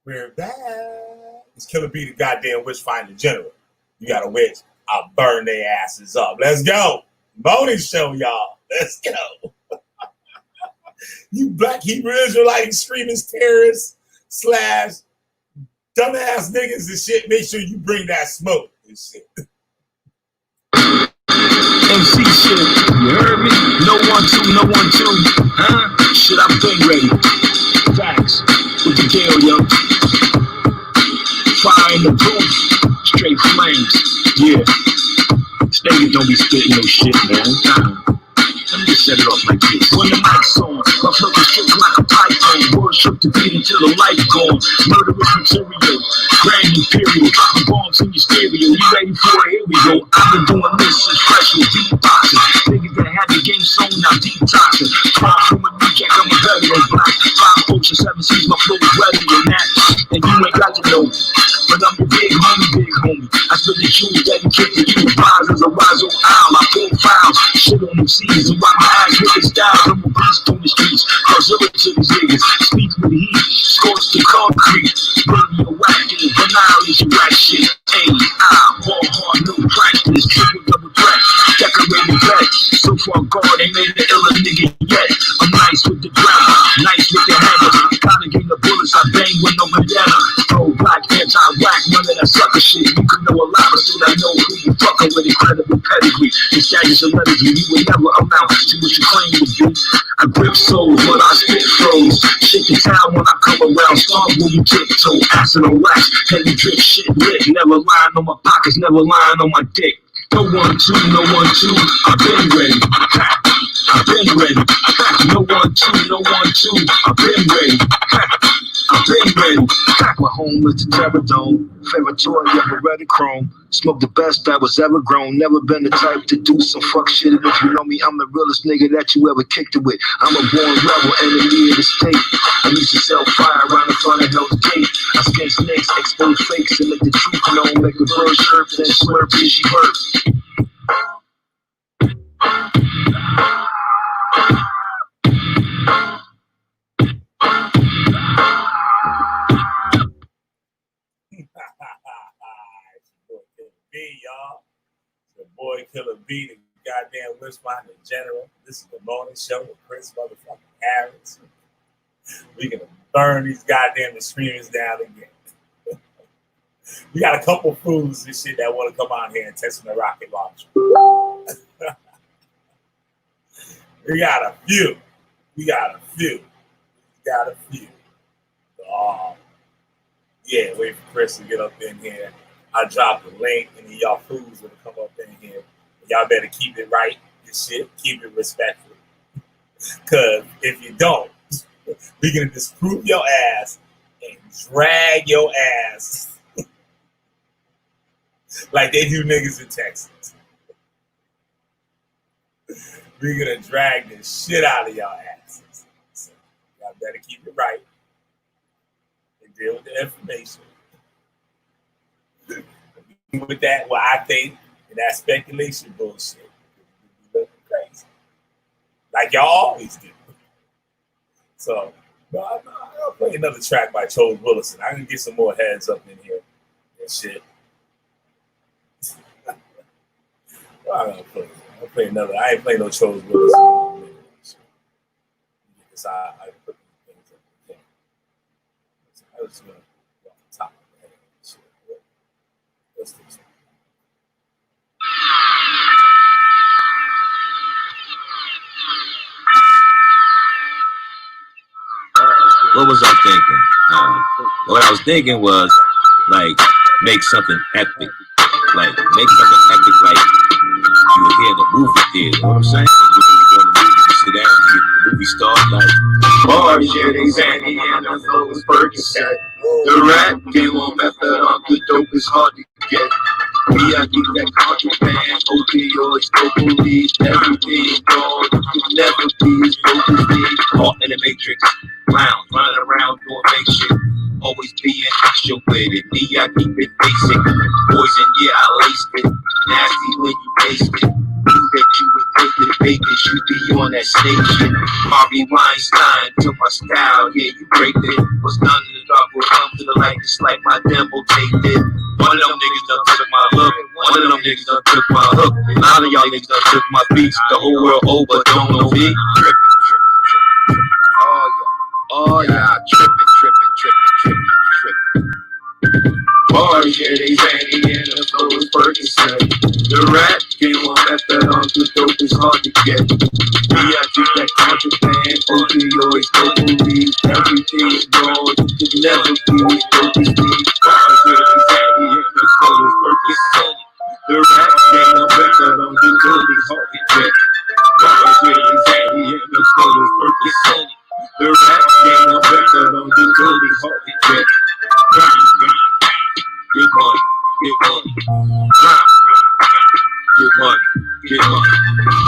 We're back. It's Killer B, the goddamn witch finder general. You got a witch, I'll burn their asses up. Let's go. Morning show, y'all. Let's go. You black Hebrew Israelite extremist terrorists / dumbass niggas and shit, make sure you bring that smoke and shit. MC shit, you heard me? No 1 2, no 1 2. Huh? Shit, I'm been ready. Facts. What the deal, yo? Fire in the booth. Straight flames. Yeah. This nigga don't be spitting no shit, man. Let me just set it up like this. When the mic's on, my flow is strict like a python. Worship the beat until the light gone. Murderous material, brand new period. Dropping bombs in your stereo. You ready for it? Here we go. I've been doing this since freshman beatboxing. Niggas that had the game sewn, now detoxing. Far from a new jack, I'm a veteran black. 5 culture, 7 seas, my flow is wetter than that. And you ain't got to know me, but I'm the big homie. I spit the truth, dedicated to you. Rise as a rise on aisle. I pull files, shit on them seas. Why my ass with the style, I'm a beast on the streets. Cause over to these niggas, speak with the heat, scorch the concrete. Burn your whacking, annihilate your rap shit. Hey, ball hard, no practice, triple double threat, decorated back. So far gone, ain't made the iller nigga yet. I'm nice with the grammar, nice with the hammer. Gotta get the bullets, I bang with no bandana. Pro-black, anti-whack, none of that sucker shit. You can know a lot, but still I know who you fucking with. Incredible pedigree, the status of legacy, you will never amount to what you claim to be. I grip souls when I spit flows. Shake the town when I come around. Start when you tiptoe. Acid on wax. Heavy drip shit lit. Never lying on my pockets. Never lying on my dick. No 1 2, no 1 2. I've been ready. I've been ready. No 1 2, no 1 2. I've been ready. I've been ready. My home is the Terror Dome. Favorite toy, ever read the chrome. Smoke the best that was ever grown. Never been the type to do some fuck shit. And if you know me, I'm the realest nigga that you ever kicked it with. I'm a born rebel, enemy of the state. I used to sell fire around the front of Hell's Gate. I skin snakes, expose fakes, and let the truth known. Make a bird chirp, then slurp and she burps. Y'all, the boy Killer B, the goddamn witch finder general. This is the morning show with Chris motherfucking Harris. We gonna burn these goddamn extremists down again. We got a couple fools and shit that want to come out here and test the rocket launcher. We got a few. Yeah, wait for Chris to get up in here. I drop the link, and then y'all fools will come up in here. Y'all better keep it right and shit. Keep it respectful. Because if you don't, we're going to disprove your ass and drag your ass like they do niggas in Texas. We're going to drag the shit out of y'all asses. So y'all better keep it right and deal with the information. With that, what I think, and that speculation bullshit, you looking crazy, like y'all always do. So, I'll play another track by Chose Willison. I can get some more heads up in here and shit. I'll play another. I ain't playing no Chose Willison. Because I put things up again. So I was gonna go off the top of the head and shit. Let's do this. What was I thinking? What I was thinking was, like, make something epic. Like, make something epic like you would hear in the movie theater. You know what I'm saying? You go to the movie, you sit down, you get the movie started, like, Boy, shit, exactly, and the flow is Percocet. The rap game on method on the dope is hard to get. I keep that contraband, opioids, police, everything gone. You can never be as dope as me. caught in the matrix, clowns running around doing fake shit. Always being extra with it. Me, I keep it basic. Poison, yeah, I laced it. Nasty when you taste it. Knew that you would take the bacon, you be on that station. Harvey Weinstein took my style, yeah, you break it. What's done in the dark will come to the light, just like my demo tape did. One of them niggas done took my look. One of them niggas done took my hook. A lot of y'all niggas done took my beats. The whole world over, don't know me. Trippin'. Oh yeah, trippin'. Bars, yeah, they zanny and the flow is Percocet. The rap game on that on the dope is hard to get. We have to that contraband, opioids, dopamine, everything is wrong. You could never be dope as me. Bars, yeah, they zanny and the flow is Percocet. The rap game on that on the dope is hard to get. Bars, yeah, they zanny and the flow is Percocet. The rap game on that on the dope is hard to get. Get money, get money, get money.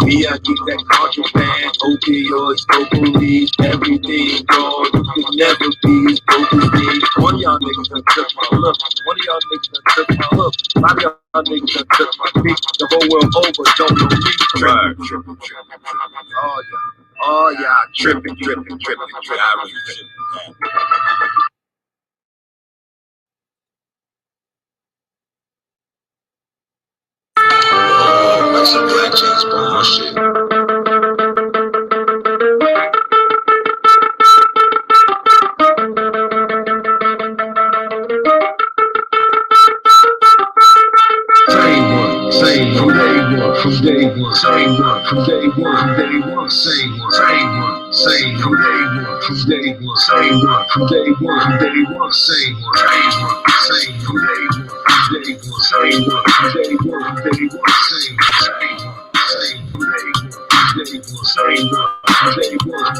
Me, I keep that contraband, opioids, dopamine, everything wrong. You could never be as dope as me. One of y'all niggas done took my look. One of y'all niggas done took my hook. A lot of y'all niggas done took my beat. The whole world over, don't know me. Trippin'. Oh yeah, trippin'. I really trippin'. Like some Black James Brown shit. Same one, from day one, same one, from day one, same one, same from day one, from day one, same one, from day one, same one, same from day one, same one, from day one, same one, same from day one, same one, from day one,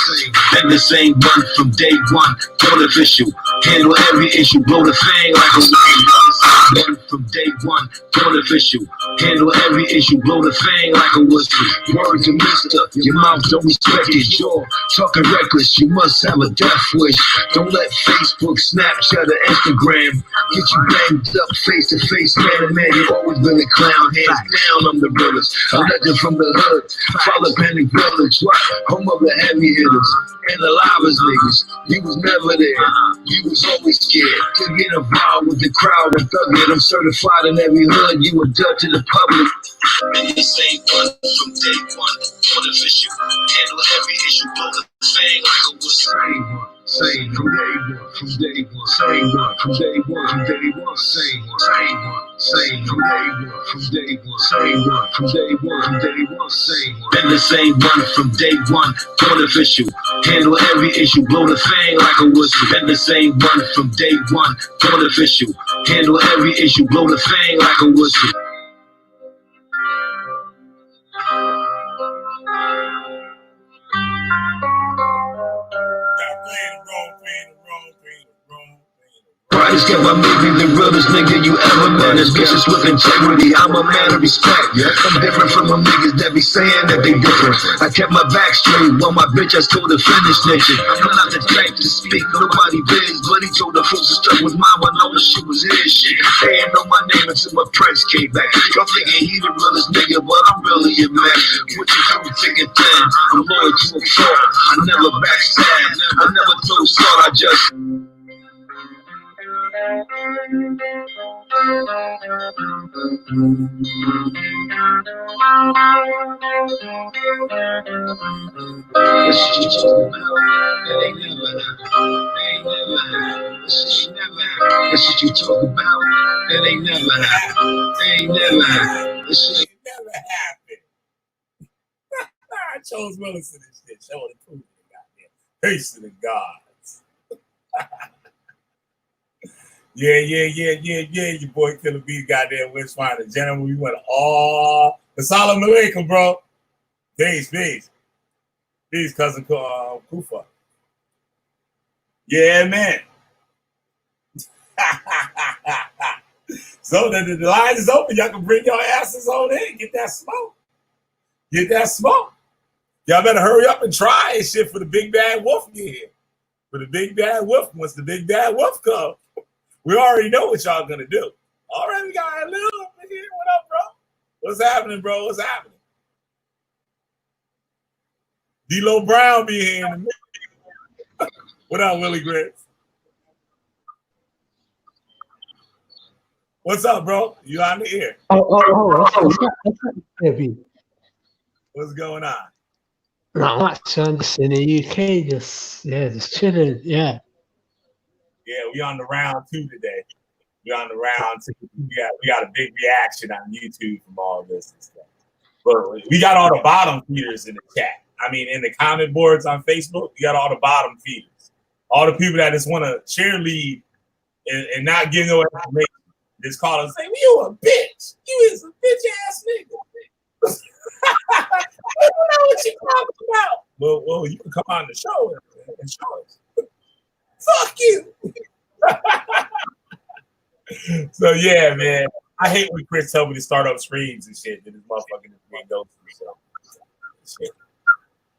same. And the same one from day one, don't official, handle every issue, blow the thing like a wave. One from day one, don't official, handle every issue, blow the thing like a whistle. Word to mister, your mouth don't respect it, jaw talking reckless, you must have a death wish. Don't let Facebook, Snapchat, or Instagram get you banged up face to face, man to man. You always been a clown, hands down, I'm the realest. A legend from the hood, follow Panic Village, home of the heavy hitters and the livest niggas. You was never there, you was always scared to get involved with the crowd and thug it. I'm certified in every hood, you a dud to the public. And the same one from day one, unofficial, handle every issue, blow the thing like a whistle. Same from day one, same one, from day one, same from day one, same from day one, same. And the same one from day one, unofficial, handle every issue, blow the thing like a whistle. And the same one from day one, unofficial, handle every issue, blow the thing like a whistle. Just get my maybe the realest nigga you ever met. This bitch is with integrity, I'm a man of respect. I'm different from them niggas that be saying that they different. I kept my back straight while my bitch I told the finish nation. I'm not the type to speak nobody biz, but he told the folks to stuck with mine when all the shit was his shit. They ain't know my name until my prince came back. Y'all thinking he the realest nigga, but I'm really a man. What you come thick and thin, I'm loyal to a fault. I never backstab, I never throw salt, I just This shit you talk about, that ain't never happened. Ain't never happened. This shit ain't never happened. I chose Willis to this shit. Show the proof. Peace to the gods. Yeah. Your boy Killer B, goddamn West Fine. Gentlemen, we went all. Assalamu alaikum, bro. Peace. Peace, cousin Kufa. Yeah, man. So the line is open. Y'all can bring your asses on in. Get that smoke. Y'all better hurry up and try and shit for the big bad wolf get here. For the big bad wolf. Once the big bad wolf comes, we already know what y'all gonna do. All right, we got a little up here. What up, bro? What's happening, bro? What's happening? D-Lo Brown be here in a minute. What up, Willie Griggs? What's up, bro? You on the air? What's that, baby? What's going on? Not much. I'm just in the UK, just chilling. Yeah. Yeah, we on the round 2 today. We on the round 2. We got a big reaction on YouTube from all this and stuff. But we got all the bottom feeders in the chat. I mean, in the comment boards on Facebook, we got all the bottom feeders. All the people that just want to cheerlead and not give no information. Just call and say, you a bitch. You is a bitch ass nigga. You know what you talking about. Well, you can come on the show and show us. Fuck you. So yeah, man. I hate when Chris tell me to start up screens and shit. Then this motherfucking thing goes through. So shit.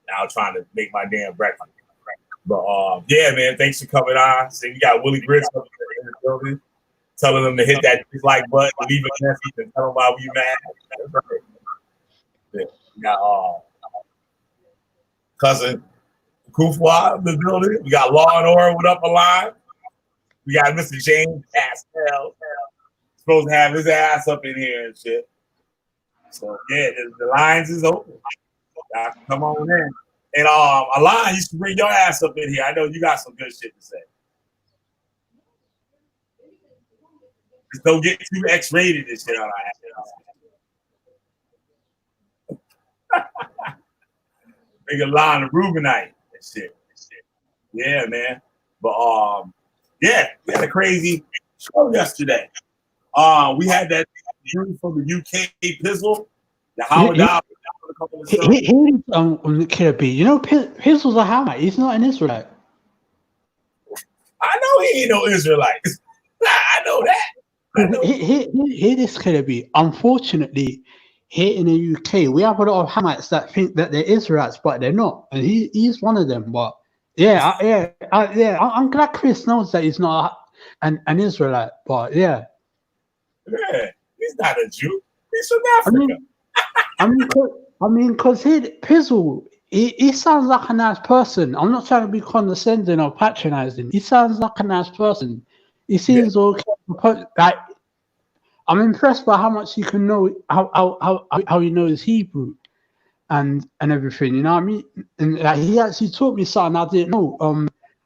Now I'm trying to make my damn breakfast. But yeah, man. Thanks for coming on. So we got Willie Grits up in the building, telling them to hit that dislike button, leave a message, and tell them why we mad. Yeah. We got cousin Kufwa in the building. We got Law and Order with up alive. We got Mr. James Pastel. Supposed to have his ass up in here and shit. So yeah, the lines is open. Y'all come on in. And Alon, you should bring your ass up in here. I know you got some good shit to say. Just don't get too X-rated and shit on our ass. Bring Alon the Rubenite and shit. Yeah, man. But yeah, we had a crazy show yesterday. We had that dude from the UK Pizzle, the Howard Dow. KB, you know, Pizzle's a Hamite. He's not an Israelite. I know he ain't no Israelite. I know that. Here this KB. Unfortunately, here in the UK, we have a lot of Hamites that think that they're Israelites, but they're not, and he's one of them. But I'm glad Chris knows that he's not an Israelite. But yeah, he's not a Jew. He's from Africa. I mean, because Pizzle, he sounds like a nice person. I'm not trying to be condescending or patronizing. He sounds like a nice person. He seems okay. Like, I'm impressed by how much he can know, how he knows Hebrew and everything. You know what I mean? And like, he actually taught me something I didn't know.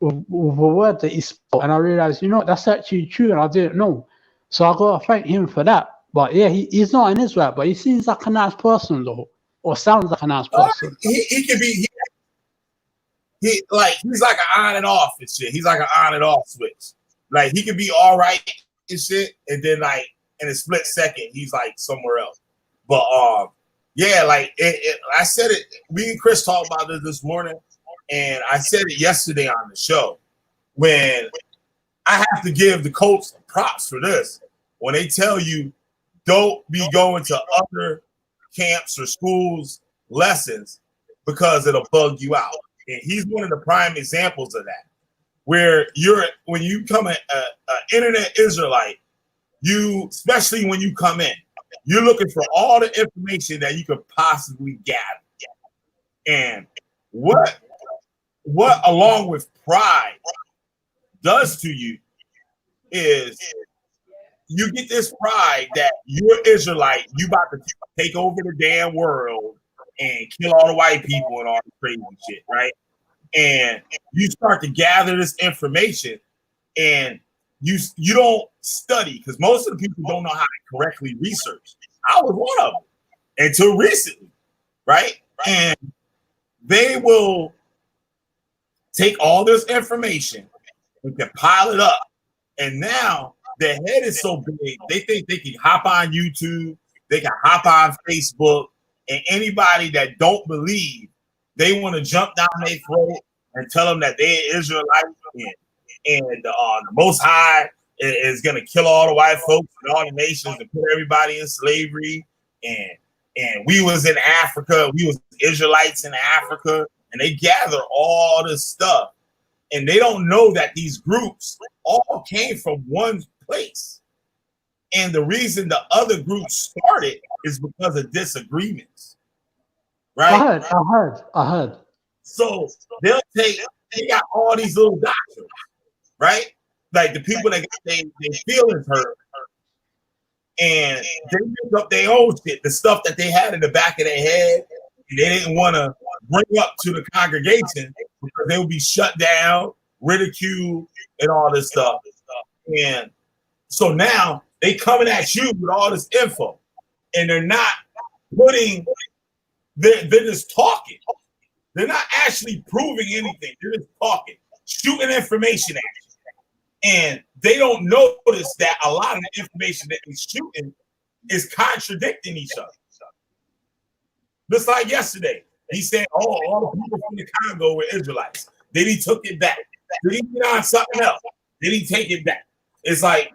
With a word that he spoke, and I realized, you know, that's actually true, and I didn't know. So I gotta thank him for that. But yeah, he's not an Israelite, but he seems like a nice person though, or sounds like a nice person. He can be. He's like an on and off and shit. He's like an on and off switch. Like he can be all right and shit, and then like in a split second, he's like somewhere else. But yeah, like I said it. Me and Chris talked about this morning, and I said it yesterday on the show. When I have to give the Colts props for this, when they tell you don't be going to other camps or schools lessons because it'll bug you out. And he's one of the prime examples of that. Where when you come an internet Israelite, especially when you come in, you're looking for all the information that you could possibly gather. And what along with pride does to you is you get this pride that you're Israelite, you about to take over the damn world and kill all the white people and all the crazy shit, right? And you start to gather this information, and you don't study because most of the people don't know how to correctly research. I was one of them until recently, right? And they will take all this information and compile it up, and now their head is so big, they think they can hop on YouTube, they can hop on Facebook, and anybody that don't believe, they want to jump down their throat and tell them that they're Israelites and the Most High is going to kill all the white folks and all the nations and put everybody in slavery. And we was in Africa, we was Israelites in Africa, and they gather all this stuff. And they don't know that these groups all came from one place. And the reason the other groups started is because of disagreements. Right? I heard. So they got all these little doctrines, right? Like the people that got their feelings hurt, and they make up their own shit, the stuff that they had in the back of their head, and they didn't want to bring up to the congregation because they would be shut down, ridiculed, and all this stuff. And so now they coming at you with all this info, and they're not putting. They're just talking. They're not actually proving anything. They're just talking, shooting information at you. And they don't notice that a lot of the information that they're shooting is contradicting each other. Just like yesterday, he said, "Oh, all the people from the Congo were Israelites." Then he took it back. Then he went on something else. Then he take it back. It's like,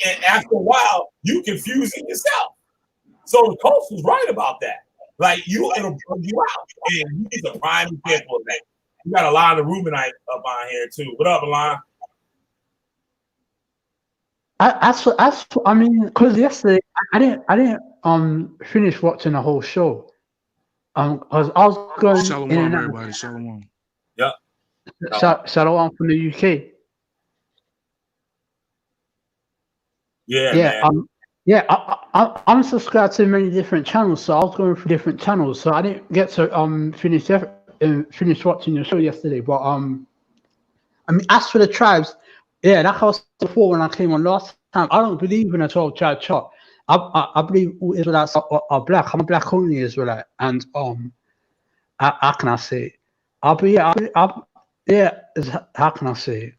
and after a while, you confusing yourself. So the coach was right about that. Like it'll bug you out. And he's a prime example of that. You got a lot of Rubenite up on here too. What up, Alon? I mean, because yesterday I didn't finish watching the whole show. Cause I was going Shalom, in and out. everybody. Shalom. Yep. Shalom from the UK. Yeah, man. I'm subscribed to many different channels, so I was going through different channels, so I didn't get to finish watching the show yesterday. But I mean, as for the tribes, yeah, like I was before when I came on last time, I don't believe in a 12-tribe chart. I believe all Israelites are black. I'm a black only Israelite, and how can I say? How can I say?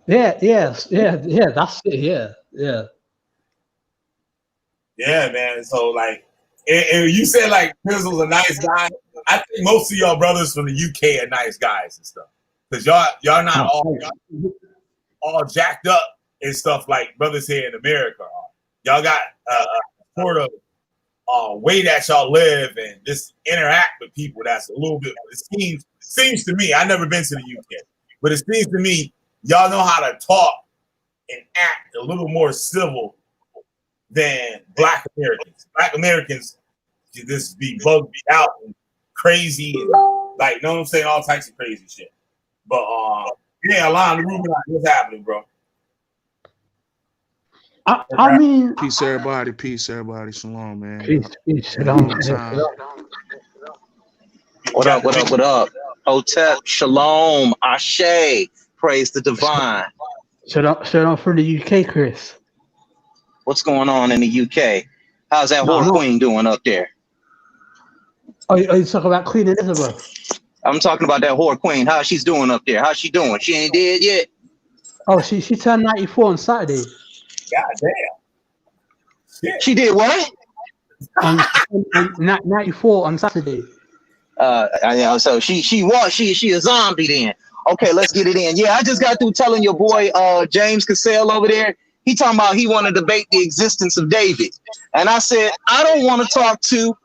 Yeah, that's it. Yeah, man. So like, and you said like Pizzle's a nice guy. I think most of y'all brothers from the UK are nice guys and stuff, because y'all not all jacked up and stuff like brothers here in America are. Y'all got sort of way that y'all live and just interact with people. That's a little bit. It seems to me. I've never been to the UK, but it seems to me y'all know how to talk and act a little more civil than Black Americans. Black Americans just be bugged out and crazy and like, know what I'm saying, all types of crazy shit. But yeah, Alon, the Ruben, what's happening, bro? I mean, Peace, everybody. Peace, everybody. Shalom, man. Peace. Shalom. What up? Hotep, Shalom, Ashe, praise the divine. Shalom from the UK, Chris. What's going on in the UK? How's that whore queen doing up there? Oh, you talking about Queen Elizabeth? I'm talking about that whore queen. How she's doing up there? How's she doing? She ain't dead yet? Oh, she turned 94 on Saturday. God damn. Shit. She did what? 94 on Saturday. So she a zombie then. Okay, let's get it in. Yeah, I just got through telling your boy James Cassell over there. He talking about he want to debate the existence of David. And I said, I don't want to talk to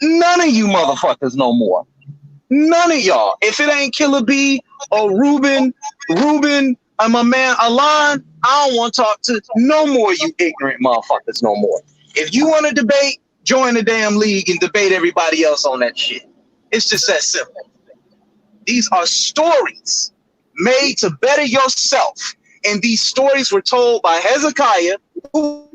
none of you motherfuckers no more. None of y'all. If it ain't Killer B or Ruben, and my man Alon, I don't want to talk to no more you ignorant motherfuckers no more. If you want to debate, join the damn league and debate everybody else on that shit. It's just that simple. These are stories made to better yourself. And these stories were told by Hezekiah, who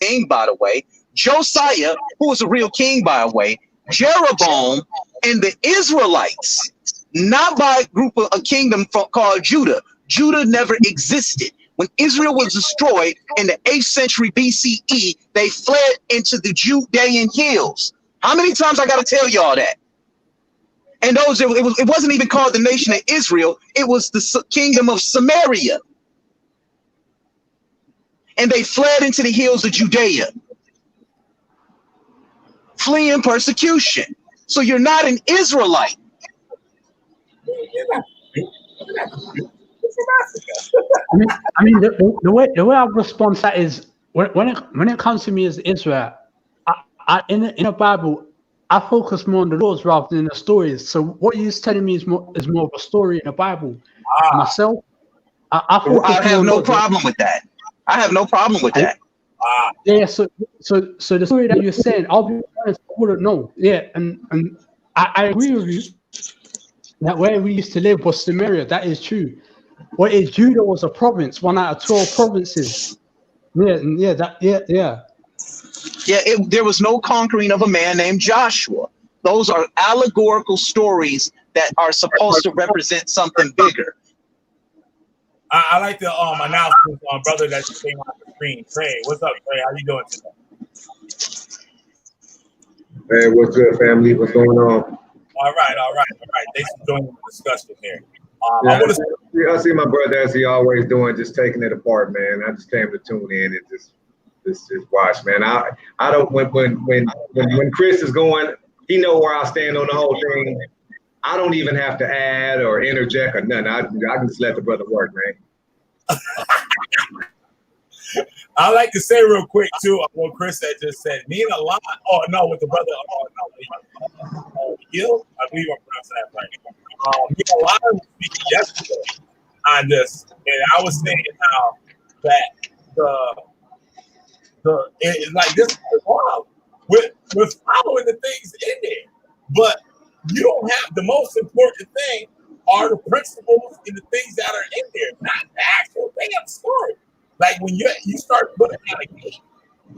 king, by the way, Josiah, who was a real king, by the way, Jeroboam, and the Israelites, not by a kingdom called Judah. Judah never existed. When Israel was destroyed in the 8th century BCE, they fled into the Judean hills. How many times I got to tell y'all that? And it wasn't even called the nation of Israel. It was the kingdom of Samaria. And they fled into the hills of Judea, fleeing persecution. So you're not an Israelite. I mean, the way I respond to that is when it comes to me as Israel, in the Bible, I focus more on the laws rather than the stories. So what you're telling me is more of a story in the Bible. Myself, I have no problem with that. I have no problem with that. Yeah. So the story that you're saying, I'll be honest, I wouldn't know. Yeah, and I agree with you. that where we used to live was Samaria. That is true. What is Judah was a province, one out of 12 provinces. Yeah. There was no conquering of a man named Joshua. Those are allegorical stories that are supposed to represent something bigger. I like the announcement on brother that came on the screen. Trey, what's up, Trey? How you doing today? Hey, what's good, family? What's going on? All right. Thanks for joining the discussion here. I see my brother as he always doing, just taking it apart, man. I just came to tune in and just watch, man. I don't when Chris is going, he know where I stand on the whole thing. I don't even have to add or interject or nothing. I can just let the brother work, man. I like to say real quick too what Chris had just said. Me and a lot. Oh no, with the brother. Yall. I believe I'm pronouncing that right. Me and a lot was speaking yesterday on this, and I was saying how that it's like this is wrong. We're following the things in there, but you don't have the most important thing are the principles and the things that are in there, not the actual damn story. Like when you start putting out a game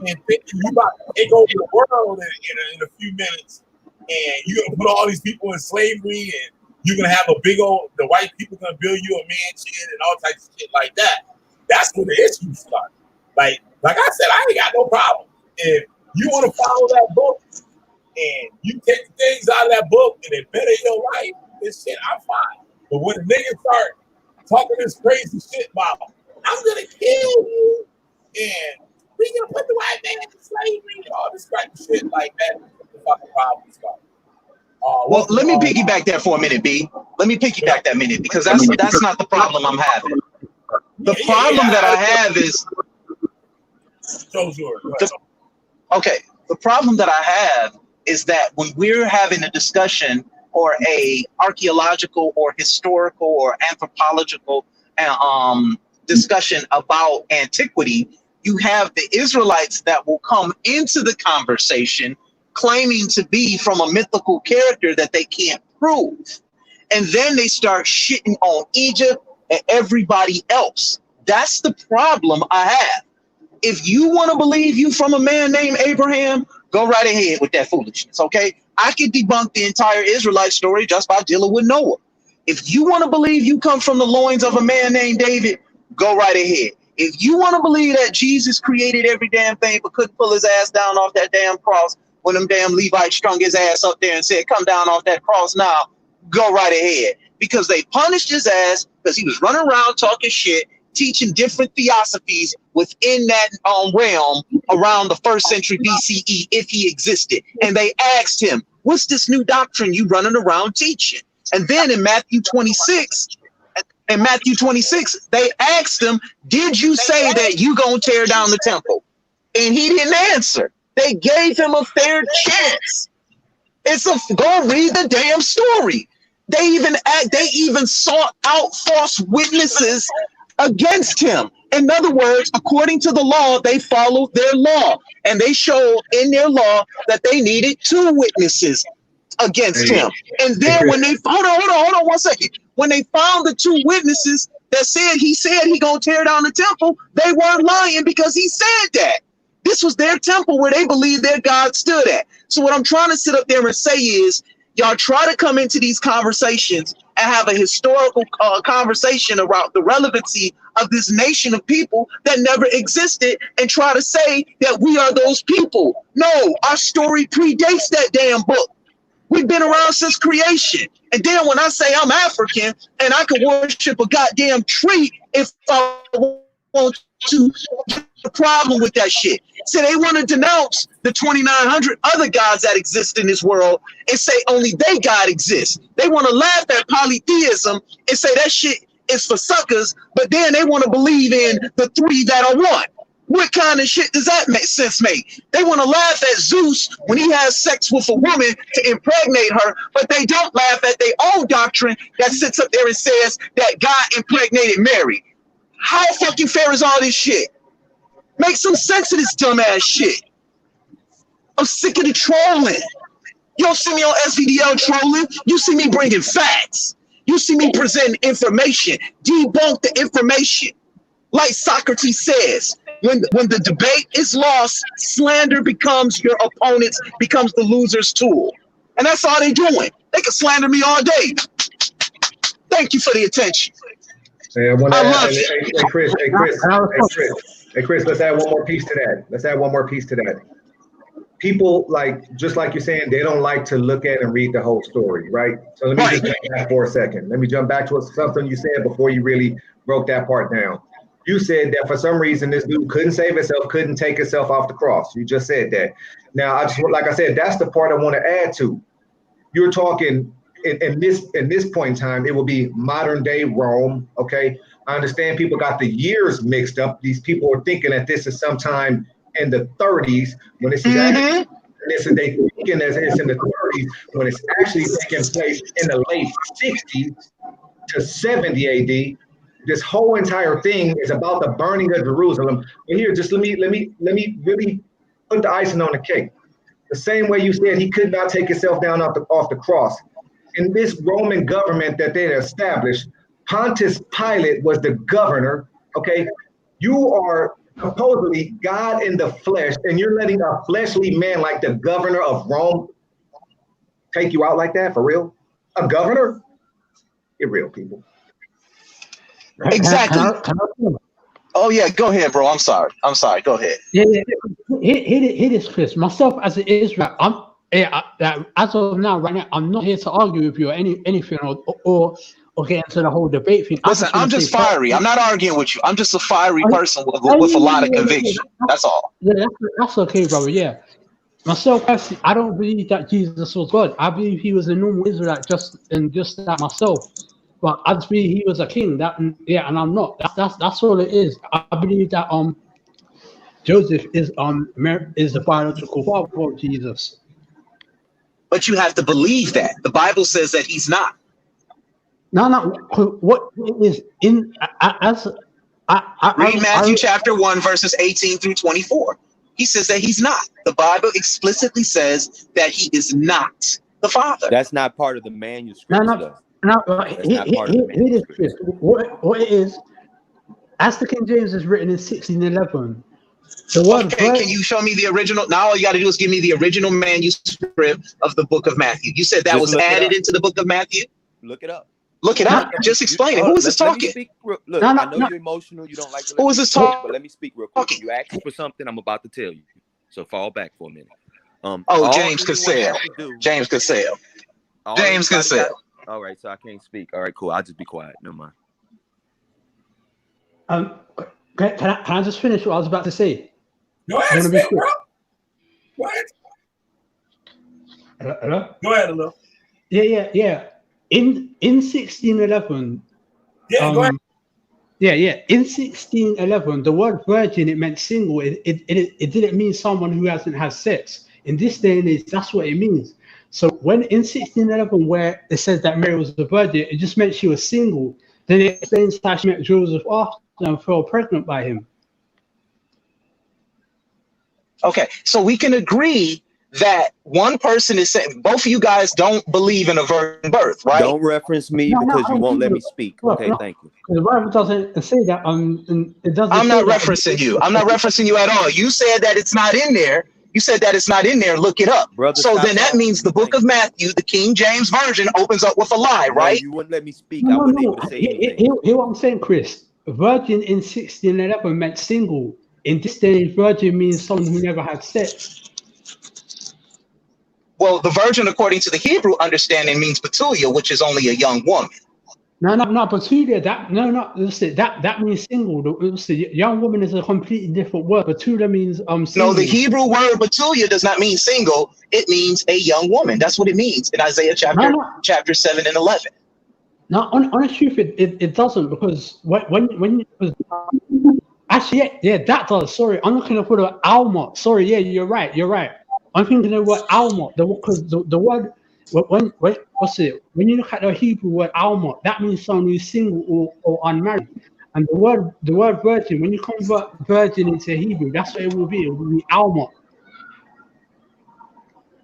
and thinking you about to take over the world in a few minutes, and you're gonna put all these people in slavery, and you're gonna have the white people gonna build you a mansion and all types of shit like that. That's where the issues start. Like I said, I ain't got no problem if you want to follow that book and you take the things out of that book and it better your life. This shit, I'm fine. But when the niggas start talking this crazy shit about, I'm gonna kill you, and we're gonna put the white man in slavery and all this kind of shit like that, the fucking problem starts. Well, let me piggyback that for a minute, B. Let me piggyback that minute, because that's not the problem I'm having. The problem that I have is the problem that I have is that when we're having a discussion or a archaeological or historical or anthropological discussion about antiquity, you have the Israelites that will come into the conversation claiming to be from a mythical character that they can't prove. And then they start shitting on Egypt and everybody else. That's the problem I have. If you want to believe you from a man named Abraham, go right ahead with that foolishness, okay? I could debunk the entire Israelite story just by dealing with Noah. If you want to believe you come from the loins of a man named David, go right ahead. If you want to believe that Jesus created every damn thing but couldn't pull his ass down off that damn cross when them damn Levites strung his ass up there and said, come down off that cross now, go right ahead. Because they punished his ass because he was running around talking shit, teaching different theosophies within that realm around the 1st century BCE, if he existed. And they asked him, what's this new doctrine you running around teaching? And then in Matthew 26, they asked him, did you say that you gonna tear down the temple? And he didn't answer. They gave him a fair chance. Go read the damn story. They even sought out false witnesses against him. In other words, according to the law, they followed their law, and they showed in their law that they needed 2 witnesses against him. And then when they hold on 1 second. When they found the 2 witnesses that said he gonna tear down the temple, they weren't lying because he said that. This was their temple where they believed their God stood at. So what I'm trying to sit up there and say is, y'all try to come into these conversations and have a historical conversation about the relevancy of this nation of people that never existed and try to say that we are those people. No, our story predates that damn book. We've been around since creation. And then when I say I'm African and I can worship a goddamn tree if I want to, the problem with that shit. So they want to denounce the 2,900 other gods that exist in this world and say only they God exists. They want to laugh at polytheism and say that shit is for suckers, but then they want to believe in the 3 that are 1. What kind of shit does that make sense make? They want to laugh at Zeus when he has sex with a woman to impregnate her, but they don't laugh at their own doctrine that sits up there and says that God impregnated Mary. How fucking fair is all this shit? Make some sense of this dumbass shit. I'm sick of the trolling. You don't see me on SVDL trolling. You see me bringing facts. You see me presenting information. Debunk the information. Like Socrates says, when the debate is lost, slander becomes your opponent's, becomes the loser's tool. And that's all they doing. They can slander me all day. Thank you for the attention. Hey, I love you. Hey, Chris, let's add one more piece to that. People, just like you're saying, they don't like to look at and read the whole story, right? So let me just jump back for a second. Let me jump back to something you said before you really broke that part down. You said that for some reason this dude couldn't save himself, couldn't take himself off the cross. You just said that. Now, like I said, that's the part I want to add to. You're talking in this point in time, it will be modern day Rome. Okay, I understand people got the years mixed up. These people are thinking that this is sometime in the 30s when this is actually, they thinking that it's in the 30s when it's actually taking place in the late 60s to 70 AD. This whole entire thing is about the burning of Jerusalem. But here, just let me really put the icing on the cake. The same way you said he could not take himself down off the cross. In this Roman government that they had established, Pontius Pilate was the governor. Okay, you are supposedly God in the flesh, and you're letting a fleshly man like the governor of Rome take you out like that for real? A governor? Get real, people. Exactly. Oh yeah, go ahead, bro. I'm sorry. Go ahead. Yeah. Here is Chris. Myself as an Israel, as of now, right now, I'm not here to argue with you or anything or get into the whole debate thing. Listen, I'm just fiery. I'm not arguing with you. I'm just a fiery person with a lot of conviction. That's all. Yeah, that's okay, brother. Yeah. Myself, personally, I don't believe that Jesus was God. I believe he was a normal Israelite, just like myself. But I just believe he was a king. And I'm not. That's all it is. I believe that Joseph is the biological father of Jesus. But you have to believe that. The Bible says that he's not. No. What is in read Matthew chapter 1, verses 18 through 24. He says that he's not. The Bible explicitly says that he is not the Father. That's not part of the manuscript. What it is, as the King James is written in 1611. The word can you show me the original? Now all you got to do is give me the original manuscript of the book of Matthew. You said that was added into the book of Matthew? Look it up. Look it up. Just explain it. Who is this talking? Look, I know you're emotional. You don't like to. Who is this talking? But let me speak real quick. You asked for something. I'm about to tell you. So fall back for a minute. James Cassell. James Cassell. James Cassell. All right, so I can't speak. All right, cool. I'll just be quiet. Never mind. Can I just finish what I was about to say? Go ahead, speak, bro. Go ahead. Hello? Go ahead, hello. Yeah. In 1611. Go ahead. In 1611, the word virgin, it meant single. It didn't mean someone who hasn't had sex. In this day and age, that's what it means. So when in 1611, where it says that Mary was a virgin, it just meant she was single. Then it explains how she met Joseph after and fell pregnant by him. Okay, so we can agree that one person is saying both of you guys don't believe in a virgin birth, right? Don't reference me because you won't let me speak. Okay, thank you. The Bible doesn't say that. It doesn't. I'm not referencing you. I'm not referencing you at all. You said that it's not in there. You said that it's not in there. Look it up. Brother, so then that means the book of Matthew, the King James Version, opens up with a lie, right? You wouldn't let me speak. I wouldn't able to say anything. Hear what I'm saying, Chris. Virgin in 1611 meant single. In this day, virgin means someone who never had sex. Well, the virgin, according to the Hebrew understanding, means Petulia, which is only a young woman. No, Petulia. Listen, that means single. Listen, young woman is a completely different word. Petulia means single. No, the Hebrew word Petulia does not mean single. It means a young woman. That's what it means in Isaiah chapter 7 and 11. No, on the truth, it doesn't, because when actually, yeah, that does. Sorry, I'm looking for the Alma. Sorry, yeah, you're right. I'm thinking of the word Alma, because the word when you look at the Hebrew word Alma, that means someone who's single or unmarried. And the word virgin, when you convert virgin into Hebrew, that's what it will be. It will be Alma.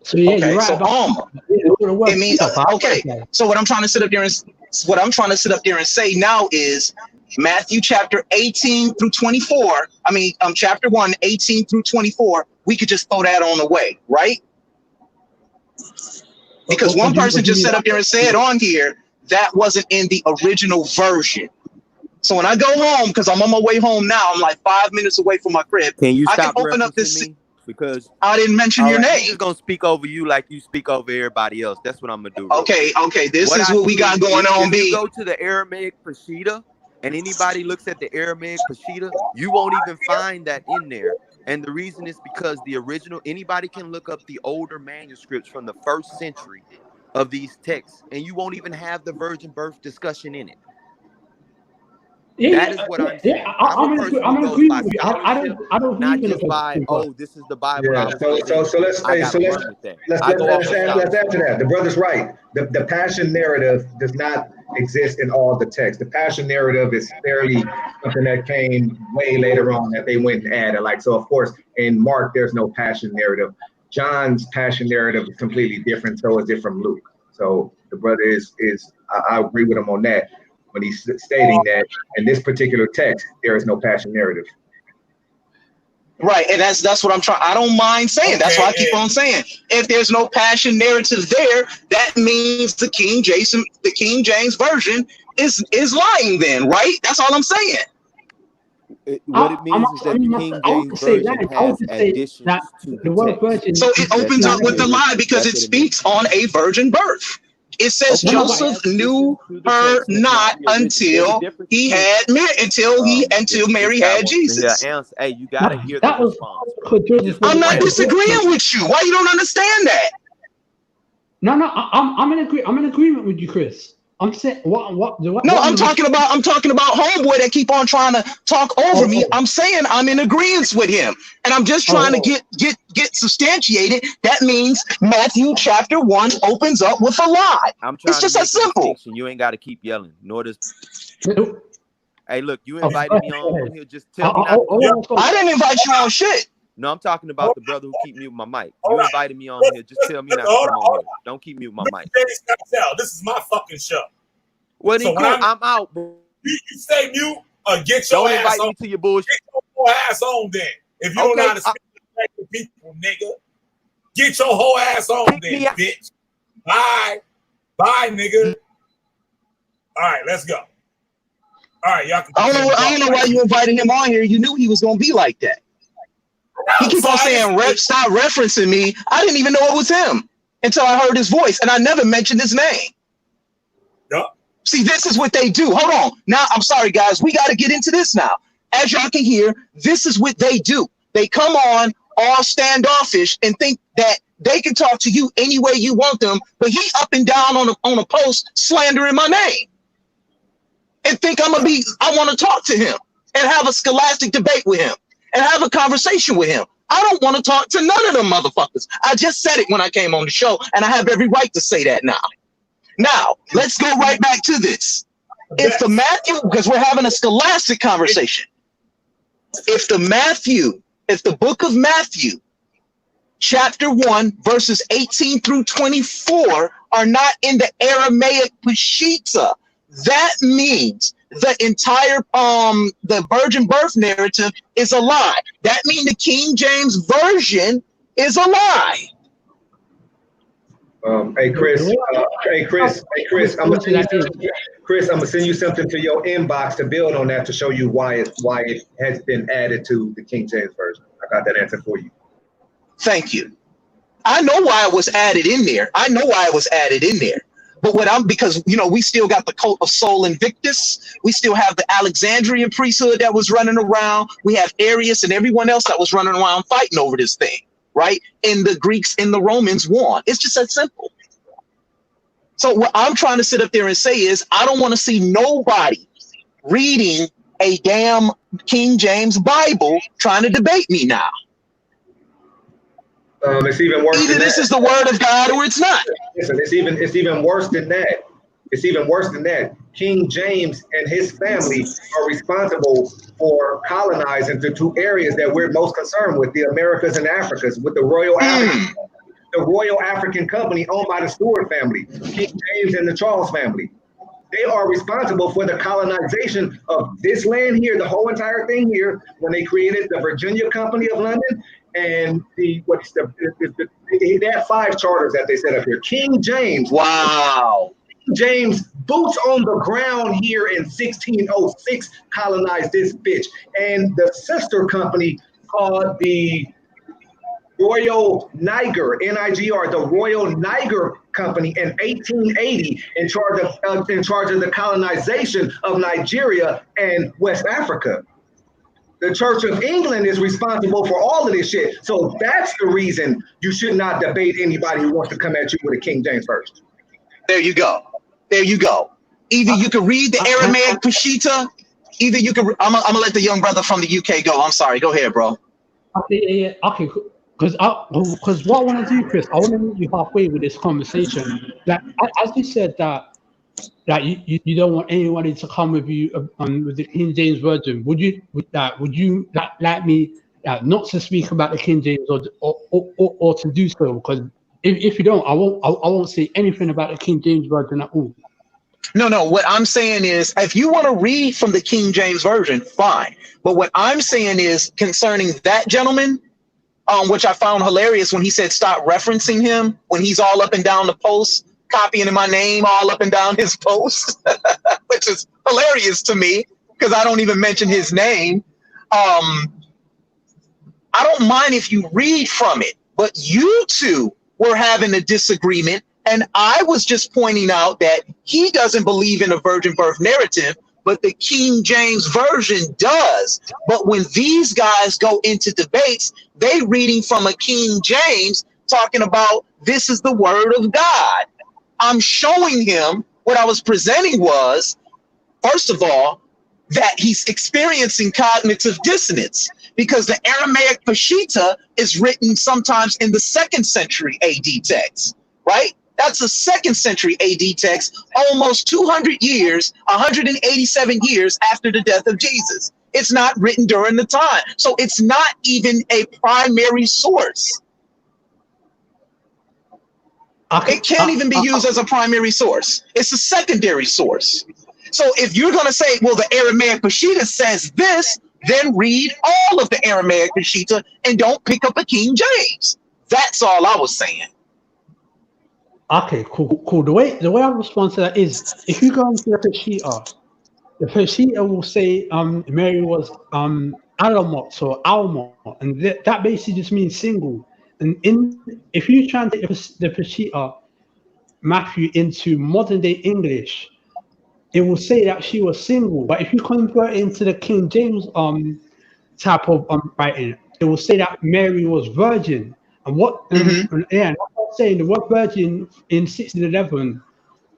So yeah, Okay, you're right so about it means okay. So what I'm trying to sit up there and say now is Matthew chapter 18 through 24. I mean, chapter 1, 18 through 24. We could just throw that on away, right? Because one person just sat up there and said on here that wasn't in the original version. So when I go home, because I'm on my way home now, I'm like 5 minutes away from my crib. Can you I stop can open up referencing this. me? Because I didn't mention your I'm name. just gonna speak over you like you speak over everybody else. That's what I'm gonna do. Okay. This is what we got going on, If B. you go to the Aramaic Peshitta and anybody looks at the Aramaic Peshitta, you won't even find that in there. And the reason is because the original, anybody can look up the older manuscripts from the 1st century of these texts, and you won't even have the virgin birth discussion in it. That is what I'm saying. I'm a person who goes by scholarship, not just by, oh, this is the Bible. Yeah. So let's add to that. The brother's right. The passion narrative does not exist in all the text. The passion narrative is fairly something that came way later on that they went and added. Like, so of course in Mark there's no passion narrative. John's passion narrative is completely different. So is it from Luke. So the brother is I agree with him on that when he's stating that in this particular text there is no passion narrative. Right, and that's what I'm trying. I don't mind saying. Okay, that's why I keep on saying. If there's no passion narrative there, that means the King James version is lying. Then, right? That's all I'm saying. What it means is that the King James version has additions to the text. So it opens up with the lie because it speaks on a virgin birth. It says Joseph knew her not until Mary had Jesus. Hey, you gotta hear the response. I'm not disagreeing with you. Why you don't understand that? No, I'm in agreement with you, Chris. I'm saying what? No, I'm talking about homeboy that keep on trying to talk over me. I'm saying I'm in agreement with him, and I'm just trying to get substantiated. That means Matthew chapter 1 opens up with a lie. It's just that simple. You ain't got to keep yelling. Nor does. Hey, look, you invited me on here. Just tell me not. I didn't invite you on shit. No, I'm talking about the brother who keep muting my mic. You invited me on here. Just tell me not to come on here. Don't keep muting my mic. This is my fucking show. Well, then I'm out, bro. You say mute or get your ass on. Don't invite me to your bullshit. Get your ass on then. If you don't know how to speak to people, nigga. Get your whole ass on then, bitch. Bye. Bye, nigga. All right, let's go. All right, y'all can. I don't know why you invited him on here. You knew he was going to be like that. He keep on saying, stop referencing me. I didn't even know it was him until I heard his voice, and I never mentioned his name. Yep. See, this is what they do. Hold on. Now, I'm sorry, guys. We got to get into this now. As y'all can hear, this is what they do. They come on all standoffish and think that they can talk to you any way you want them, but he up and down on a post slandering my name and think I want to talk to him and have a scholastic debate with him and have a conversation with him. I don't want to talk to none of them motherfuckers. I just said it when I came on the show, and I have every right to say that now. Now, let's go right back to this. If the Matthew, because we're having a scholastic conversation. If the book of Matthew, chapter 1, verses 18 through 24 are not in the Aramaic Peshitta, that means the entire the virgin birth narrative is a lie. That means the King James version is a lie. Hey Chris, I'm gonna send you something to your inbox to build on that to show you why it has been added to the King James version. I got that answer for you. Thank you. I know why it was added in there. But because we still got the cult of Sol Invictus. We still have the Alexandrian priesthood that was running around. We have Arius and everyone else that was running around fighting over this thing. Right? And the Greeks and the Romans won. It's just that simple. So what I'm trying to sit up there and say is I don't want to see nobody reading a damn King James Bible trying to debate me now. It's even worse. Either this is the word of God or it's not. Listen, it's even worse than that. It's even worse than that. King James and his family are responsible for colonizing the two areas that we're most concerned with, the Americas and Africas, with the royal Africa. the Royal African Company owned by the Stuart family, King James and the Charles family. They are responsible for the colonization of this land here, the whole entire thing here, when they created the Virginia Company of London and they had 5 charters that they set up here. King James. Wow. James, boots on the ground here in 1606, colonized this bitch. And the sister company called the Royal Niger, N-I-G-R, the Royal Niger Company in 1880 in charge of the colonization of Nigeria and West Africa. The Church of England is responsible for all of this shit. So that's the reason you should not debate anybody who wants to come at you with a King James version. There you go. There you go. Either you can read the Aramaic Peshitta, either you can. I'm gonna let the young brother from the UK go. I'm sorry. Go ahead, bro. Okay, okay. Because what I want to do, Chris, I want to meet you halfway with this conversation. Like as you said that you don't want anybody to come with you with the King James version. Would you like me not to speak about the King James or to do so? Because if you don't, I won't say anything about the King James version at all. No. What I'm saying is, if you want to read from the King James version, fine. But what I'm saying is concerning that gentleman, which I found hilarious when he said stop referencing him when he's all up and down the post, copying my name all up and down his post, which is hilarious to me because I don't even mention his name. I don't mind if you read from it, but you two were having a disagreement, and I was just pointing out that he doesn't believe in a virgin birth narrative, but the King James version does. But when these guys go into debates, they reading from a King James talking about this is the word of God. I'm showing him what I was presenting was, first of all, that he's experiencing cognitive dissonance because the Aramaic Peshitta is written sometimes in the 2nd century AD text, right? That's a 2nd century AD text, almost 200 years, 187 years after the death of Jesus. It's not written during the time. So it's not even a primary source. It can't even be used as a primary source. It's a secondary source. So if you're going to say, well, the Aramaic Peshitta says this, then read all of the Aramaic Peshitta and don't pick up a King James. That's all I was saying. Okay, cool. The way I respond to that is, if you go into the Peshitta will say Mary was Alamot or Almot, and that basically just means single. And if you translate the Peshitta Matthew into modern day English, it will say that she was single. But if you convert it into the King James type of writing, it will say that Mary was virgin. And I'm saying the word virgin in 1611,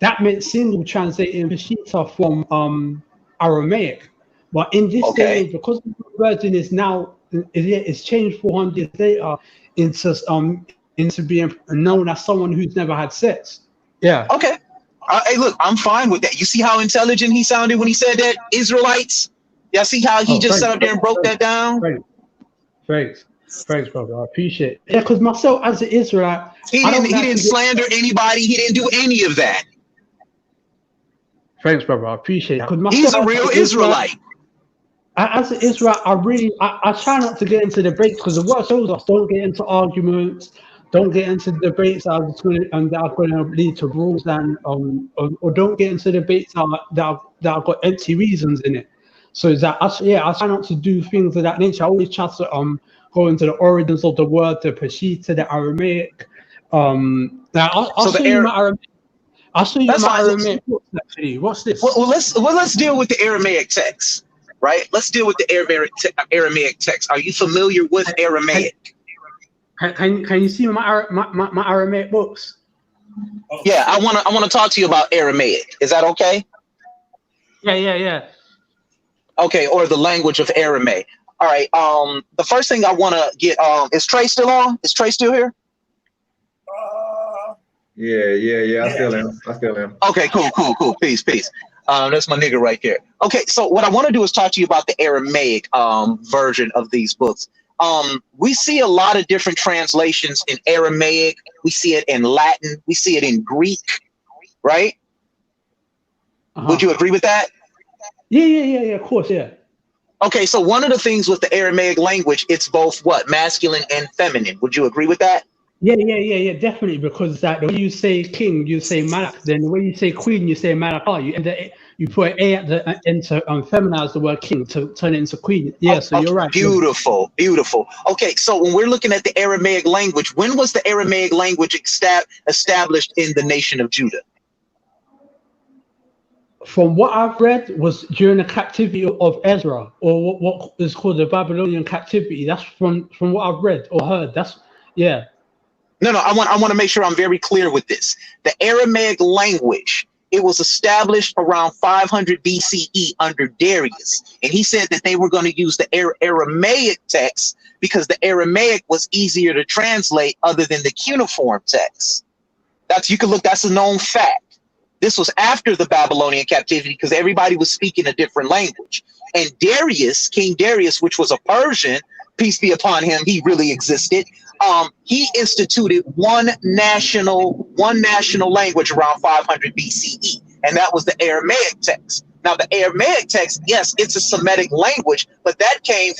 that meant single translated in Peshitta from Aramaic. But in this day, because the virgin is now it's changed 400 years later into being known as someone who's never had sex. Yeah. Okay. Hey, look, I'm fine with that. You see how intelligent he sounded when he said that? Israelites? Y'all see how he just sat up there and broke that down? Thanks, brother. I appreciate it. Yeah, because myself as an Israelite, he didn't slander anybody. He didn't do any of that. Thanks, brother. I appreciate it. He's a real Israelite. As an Israelite, I try not to get into debates because the word shows us don't get into arguments, don't get into debates that are going to lead to rules or don't get into debates that have got empty reasons in it. So is that I try not to do things of that nature. I always try to go into the origins of the word, the Peshitta, the Aramaic. I'll show you my Aramaic books, actually. What's this? Well, let's deal with the Aramaic text, right? Let's deal with the Aramaic text. Are you familiar with Aramaic? Can you see my Aramaic books? Yeah, I want to talk to you about Aramaic. Is that okay? Yeah. Okay, or the language of Aramaic. All right. The first thing I want to get is Trey still on? Is Trey still here? Yeah. I still am. Okay, cool. Peace. That's my nigga right there. Okay, so what I want to do is talk to you about the Aramaic version of these books. We see a lot of different translations in Aramaic. We see it in Latin. We see it in Greek, right? Would you agree with that? Yeah, of course, yeah. Okay, so one of the things with the Aramaic language, it's both what? Masculine and feminine. Would you agree with that? Yeah, definitely. Because that the way you say king, you say malak. Then the way you say queen, you say malaka. You put a at the into feminize the word king to turn it into queen. Yeah, so you're right. Beautiful. Okay, so when we're looking at the Aramaic language, when was the Aramaic language established in the nation of Judah? From what I've read, was during the captivity of Ezra, or what is called the Babylonian captivity. That's from what I've read or heard. No, I want to make sure I'm very clear with this. The Aramaic language, it was established around 500 BCE under Darius. And he said that they were going to use the Aramaic text because the Aramaic was easier to translate other than the cuneiform text. That's a known fact. This was after the Babylonian captivity because everybody was speaking a different language. And Darius, King Darius, which was a Persian, peace be upon him, he really existed. He instituted one national language around 500 BCE, and that was the Aramaic text. Now, the Aramaic text, yes, it's a Semitic language, but that came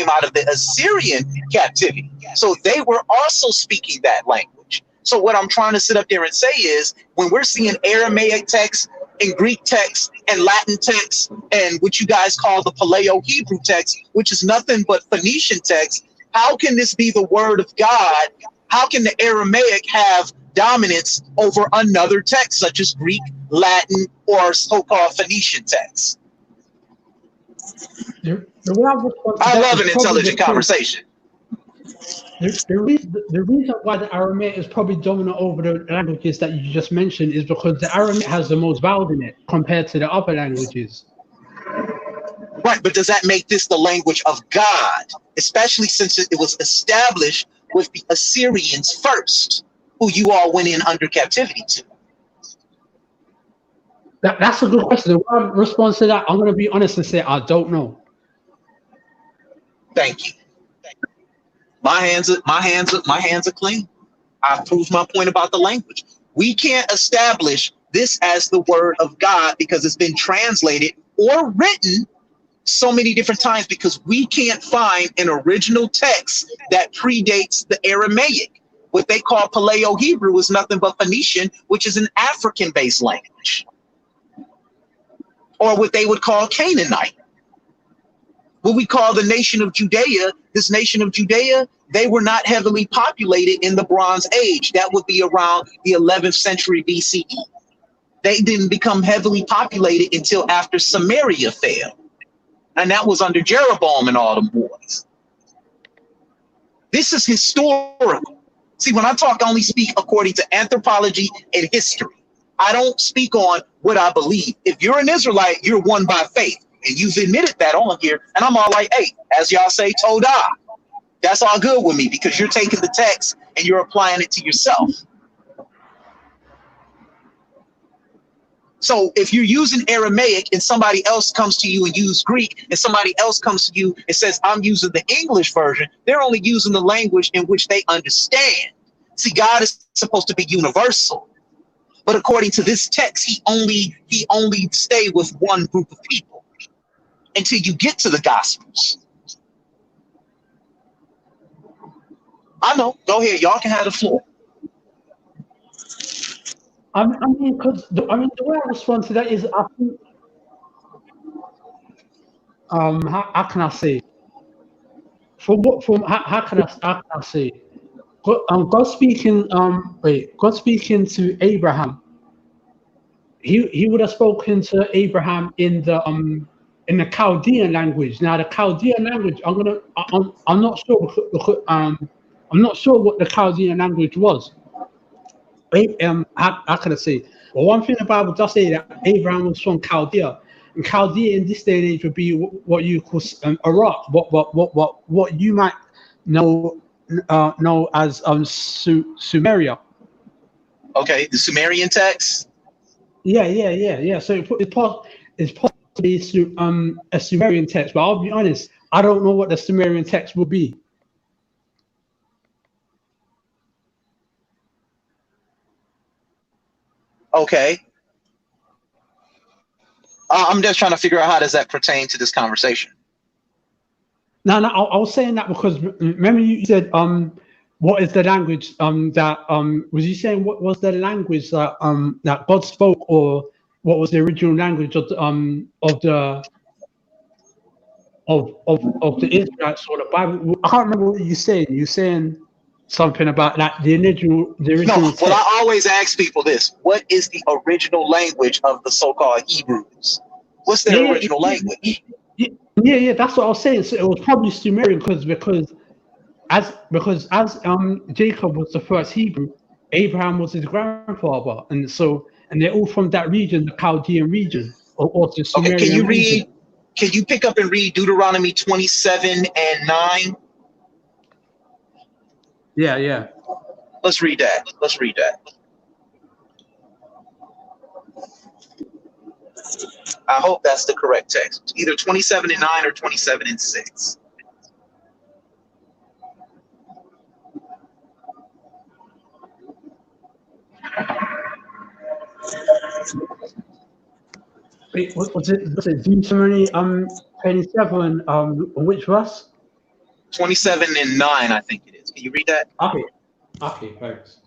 out of the Assyrian captivity. So they were also speaking that language. So what I'm trying to sit up there and say is, when we're seeing Aramaic text and Greek text and Latin text and what you guys call the Paleo-Hebrew text, which is nothing but Phoenician text, how can this be the word of God? How can the Aramaic have dominance over another text such as Greek, Latin, or so-called Phoenician text? I love an intelligent conversation. The reason why the Aramaic is probably dominant over the languages that you just mentioned is because the Aramaic has the most vowels in it compared to the other languages. Right, but does that make this the language of God, especially since it was established with the Assyrians first, who you all went in under captivity to? That's a good question. In response to that, I'm going to be honest and say I don't know. Thank you. My hands are clean. I've proved my point about the language. We can't establish this as the word of God because it's been translated or written so many different times because we can't find an original text that predates the Aramaic. What they call Paleo-Hebrew is nothing but Phoenician, which is an African-based language, or what they would call Canaanite. What we call the nation of Judea, this nation of Judea, they were not heavily populated in the Bronze Age. That would be around the 11th century BCE. They didn't become heavily populated until after Samaria fell. And that was under Jeroboam and all them boys. This is historical. See, when I talk, I only speak according to anthropology and history. I don't speak on what I believe. If you're an Israelite, you're one by faith. And you've admitted that on here. And I'm all like, hey, as y'all say, Todah. That's all good with me because you're taking the text and you're applying it to yourself. So if you're using Aramaic and somebody else comes to you and use Greek and somebody else comes to you and says, I'm using the English version, they're only using the language in which they understand. See, God is supposed to be universal. But according to this text, he only stayed with one group of people until you get to the Gospels. I know. Go ahead. Y'all can have the floor. I mean, the way I respond to that is, I think, how can I say? How can I say? God speaking to Abraham. He would have spoken to Abraham in the Chaldean language. Now, the Chaldean language, I'm not sure. I'm not sure what the Chaldean language was. How can I say? Well, one thing the Bible does say that Abraham was from Chaldea, and Chaldea in this day and age would be what you call Iraq, what you might know as Sumeria. Okay, the Sumerian text. Yeah. So it's possibly a Sumerian text, but I'll be honest, I don't know what the Sumerian text will be. Okay. I'm just trying to figure out how does that pertain to this conversation. No, I was saying that because remember you said what is the language that was you saying what was the language that that God spoke, or what was the original language of the of the Israelites or the Bible? I can't remember what you saying. You saying something about like the original No, well, text. I always ask people this: what is the original language of the so-called Hebrews? What's their original language? Yeah, that's what I was saying. So it was probably Sumerian because as Jacob was the first Hebrew, Abraham was his grandfather, and they're all from that region, the Chaldean region, or the Sumerian Okay, can you region. read? Can you pick up and read Deuteronomy 27:9? Yeah. Let's read that. I hope that's the correct text. Either 27:9 or 27:6. Wait, what was it? Was it Deuteronomy 27? Which verse? 27:9, I think it is. Can you read that? Okay, thanks.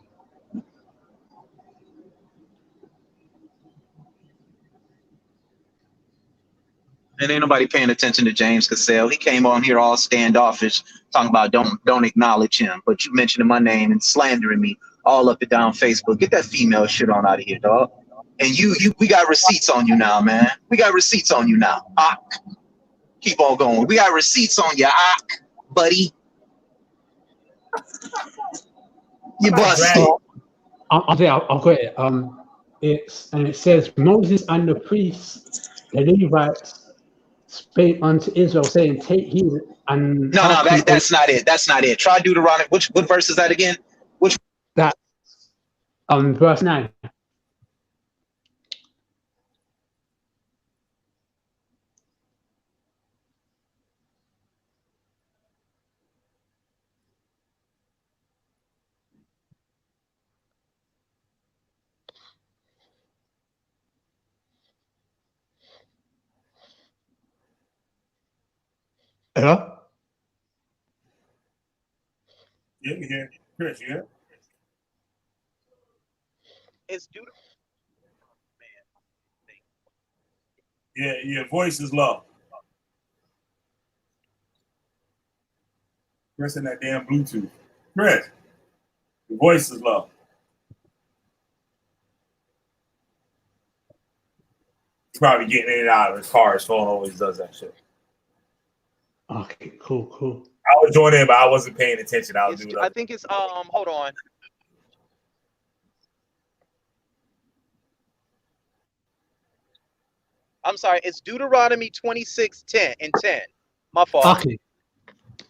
And ain't nobody paying attention to James Cassell. He came on here all standoffish, talking about don't acknowledge him. But you mentioning my name and slandering me all up and down Facebook. Get that female shit on out of here, dog. And we got receipts on you now, man. We got receipts on you now. Keep on going. We got receipts on you, buddy. You busted. I've got it. It says Moses and the priests, the Levites, spake unto Israel, saying, "Take heed and no, that's not it. That's not it. Try Deuteronomy. What verse is that again? Which that verse 9. Hello? Yeah. Chris, yeah? It's Deuteronomy. Yeah, your voice is low. Chris in that damn Bluetooth. Chris, your voice is low. He's probably getting in and out of his car. His phone always does that shit. Okay, cool. I was joining in, but I wasn't paying attention. I think it's hold on. I'm sorry, it's Deuteronomy 26:10 and 10. My fault. Okay.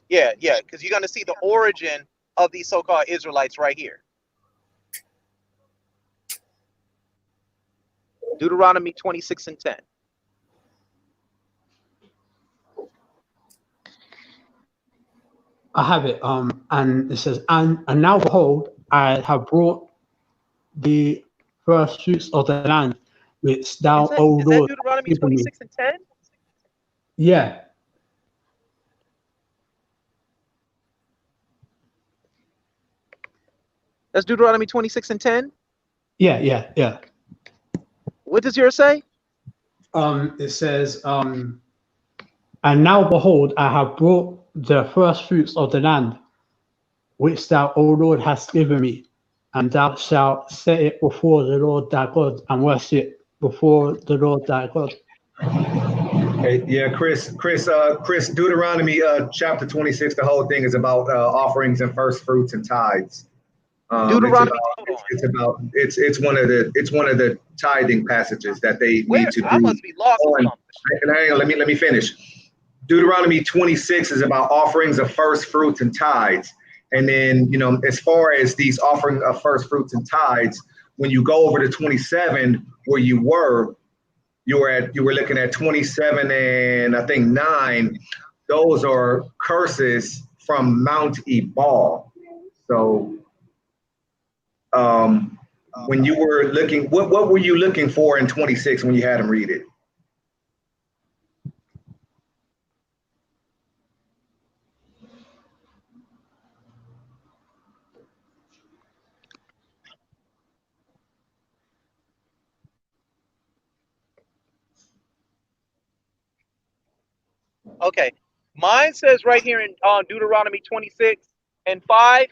Yeah, because you're gonna see the origin of these so-called Israelites right here. Deuteronomy 26 and 10. I have it. And it says, and now behold, I have brought the first fruits of the land, which thou, O Lord, is that Deuteronomy 26 and 10? Yeah. That's Deuteronomy 26 and 10? Yeah. What does yours say? It says, and now behold, I have brought the first fruits of the land, which thou, O Lord, hast given me, and thou shalt set it before the Lord thy God, and worship before the Lord thy God. Hey, yeah, Chris, Deuteronomy chapter 26, the whole thing is about offerings and first fruits and tithes. Deuteronomy. It's one of the tithing passages that they need to do. I must be lost or something. Hang on, let me finish. Deuteronomy 26 is about offerings of first fruits and tithes. And then, as far as these offerings of first fruits and tithes, when you go over to 27, where you were looking at 27 and I think 9. Those are curses from Mount Ebal. So when you were looking, what were you looking for in 26 when you had him read it? Okay. Mine says right here in Deuteronomy 26:5.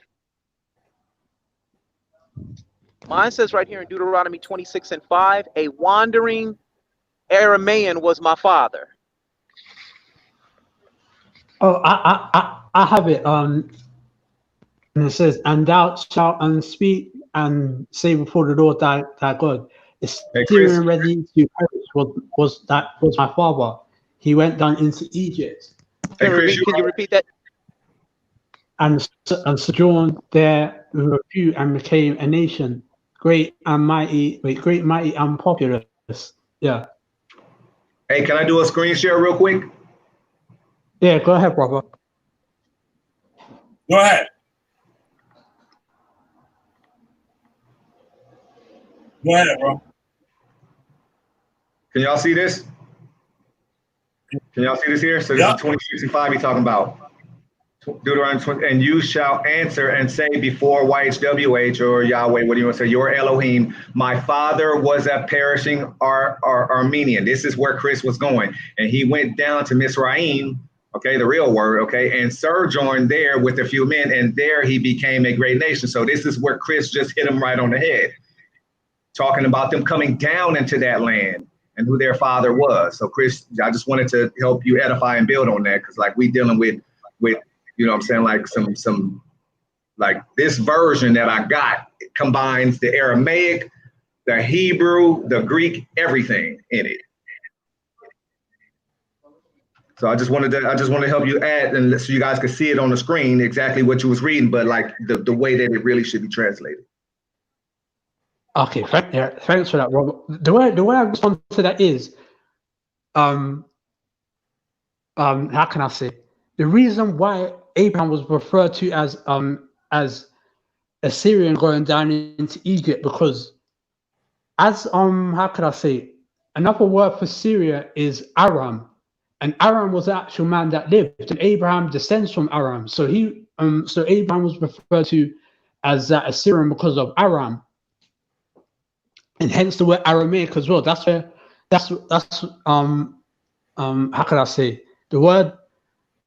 Mine says right here in Deuteronomy 26:5, a wandering Aramaean was my father. Oh, I have it. And it says, "And thou shalt speak and say before the Lord thy God, is Syrian ready to perish? Was my father? He went down into Egypt. Hey, Chris, Can you repeat that? And sojourned there with a few and became a nation, great, mighty, and populous." Yeah. Hey, can I do a screen share real quick? Yeah, go ahead, brother. Go ahead. Go ahead, bro. Can y'all see this? Can y'all see this here? So this is 26:5 he's talking about. Deuteronomy 20, and you shall answer and say before YHWH or Yahweh, what do you want to say? Your Elohim, my father was a perishing Armenian. This is where Chris was going. And he went down to Mizraim, okay, the real word, okay, and sojourned there with a few men, and there he became a great nation. So this is where Chris just hit him right on the head, talking about them coming down into that land and who their father was. So Chris, I just wanted to help you edify and build on that, because like we dealing with you know what I'm saying, like some like this version that I got, it combines the Aramaic, the Hebrew, the Greek, everything in it. So I just wanted to help you add, and so you guys could see it on the screen exactly what you was reading, but like the way that it really should be translated. Okay, thanks for that, Robert. The way I respond to that is, how can I say? The reason why Abraham was referred to as Assyrian going down into Egypt, because as how could I say, another word for Syria is Aram, and Aram was the actual man that lived, and Abraham descends from Aram, so so Abraham was referred to as that Assyrian because of Aram, and hence the word Aramaic as well. That's how could I say, the word.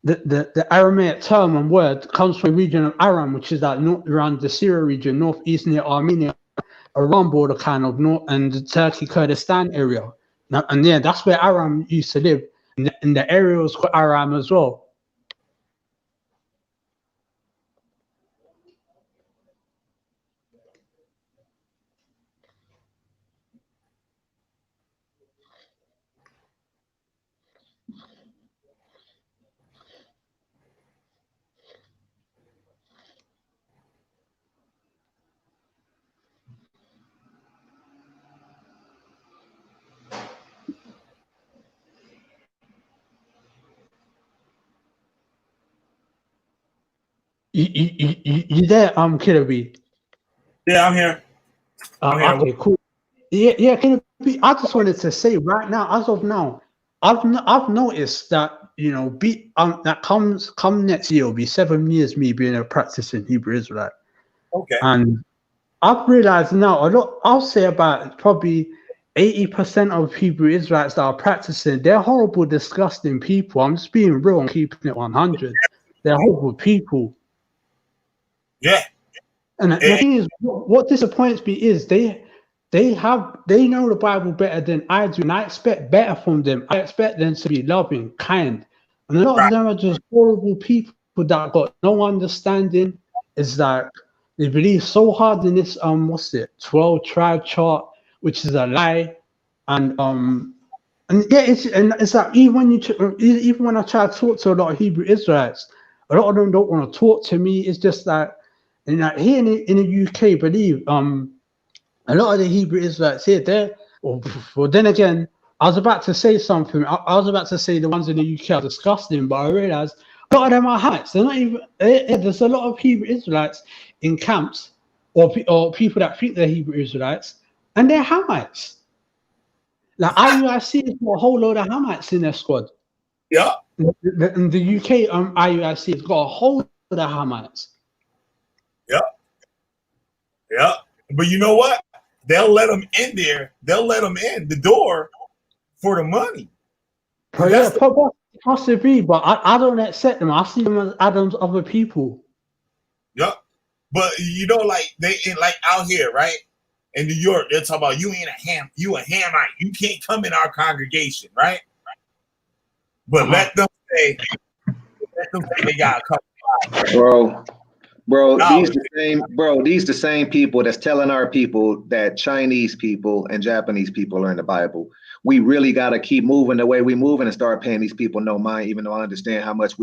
The Aramaic term and word comes from the region of Aram, which is that around the Syria region, northeast near Armenia, Iran border kind of north, and the Turkey Kurdistan area. Now, and yeah, that's where Aram used to live. And the area was called Aram as well. You there, Killer B? Yeah, I'm here. Okay, cool. Yeah, Killer B. I just wanted to say right now, as of now, I've noticed that that come next year will be 7 years me being a practicing Hebrew Israelite. Okay. And I've realized now I'll say about probably 80% of Hebrew Israelites that are practicing, they're horrible, disgusting people. I'm just being real and keeping it 100. They're horrible people. Yeah. And the thing is, what disappoints me is they know the Bible better than I do, and I expect better from them. I expect them to be loving, kind. And a lot of them are just horrible people that got no understanding. It's like they believe so hard in this 12 tribe chart, which is a lie. And yeah, it's like even when I try to talk to a lot of Hebrew Israelites, a lot of them don't want to talk to me. It's just like, and like here in the UK, believe a lot of the Hebrew Israelites here, well, then again, I was about to say something. I was about to say the ones in the UK are disgusting, but I realized a lot of them are heights. They're not even. There's a lot of Hebrew Israelites in camps or people that think they're Hebrew Israelites, and they're Hamites. Like IUIC has got a whole load of Hamites in their squad. Yeah. And the UK IUIC has got a whole load of Hamites. Yeah. Yeah. But you know what? They'll let them in there. They'll let them in the door for the money. But yeah, possibly, but I don't accept them. I see them as Adam's other people. Yeah. But you know, like they like out here, right? In New York, they're talking about you ain't you a Hamite. You can't come in our congregation, right? But let them say they got a couple. Bro, these the same people that's telling our people that Chinese people and Japanese people are in the Bible. We really got to keep moving the way we moving and start paying these people no mind, even though I understand how much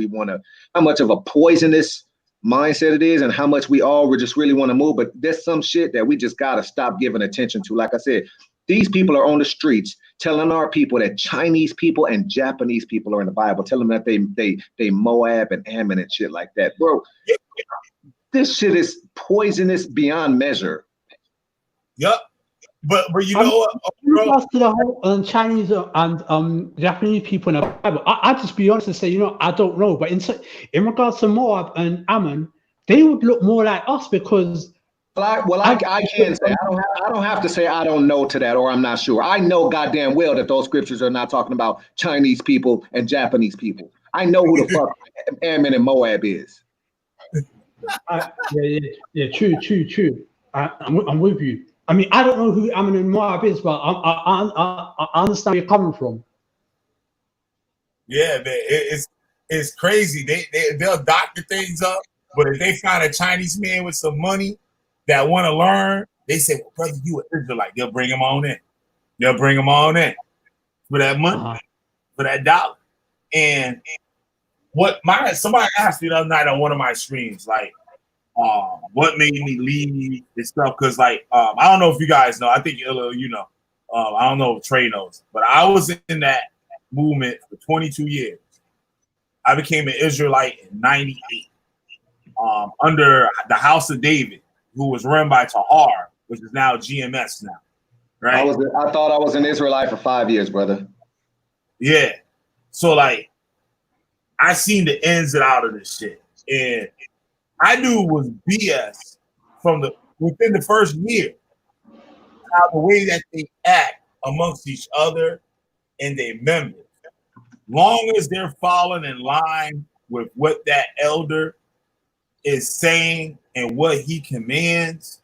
of a poisonous mindset it is and how much we all just really want to move. But there's some shit that we just got to stop giving attention to. Like I said, these people are on the streets telling our people that Chinese people and Japanese people are in the Bible, telling them that they Moab and Ammon and shit like that. Bro, this shit is poisonous beyond measure. Yep. But you know what? In regards to the whole Chinese and Japanese people in the Bible, I just be honest and say, you know, I don't know. But in regards to Moab and Ammon, they would look more like us because. I can say I don't have to say I don't know to that or I'm not sure. I know goddamn well that those scriptures are not talking about Chinese people and Japanese people. I know who the fuck Ammon and Moab is. Yeah, true. I'm with you. I mean, I don't know who Ammon and Moab is, but I understand where you're coming from. Yeah, man, it's crazy. They'll doctor things up, but if they find a Chinese man with some money that want to learn, they say, "Well, brother, you an Israelite." They'll bring him on in. They'll bring him on in for that money, for that dollar. And somebody asked me the other night on one of my streams, like, what made me leave this stuff? Because, like, I don't know if you guys know. I think you know. I don't know if Trey knows, but I was in that movement for 22 years. I became an Israelite in '98 under the House of David, who was run by Tahar, which is now GMS now, right? I thought I was an Israelite for 5 years, brother. Yeah. So, like, I seen the ins and out of this shit. And I knew it was BS within the first year. How the way that they act amongst each other and their members. Long as they're following in line with what that elder is saying and what he commands,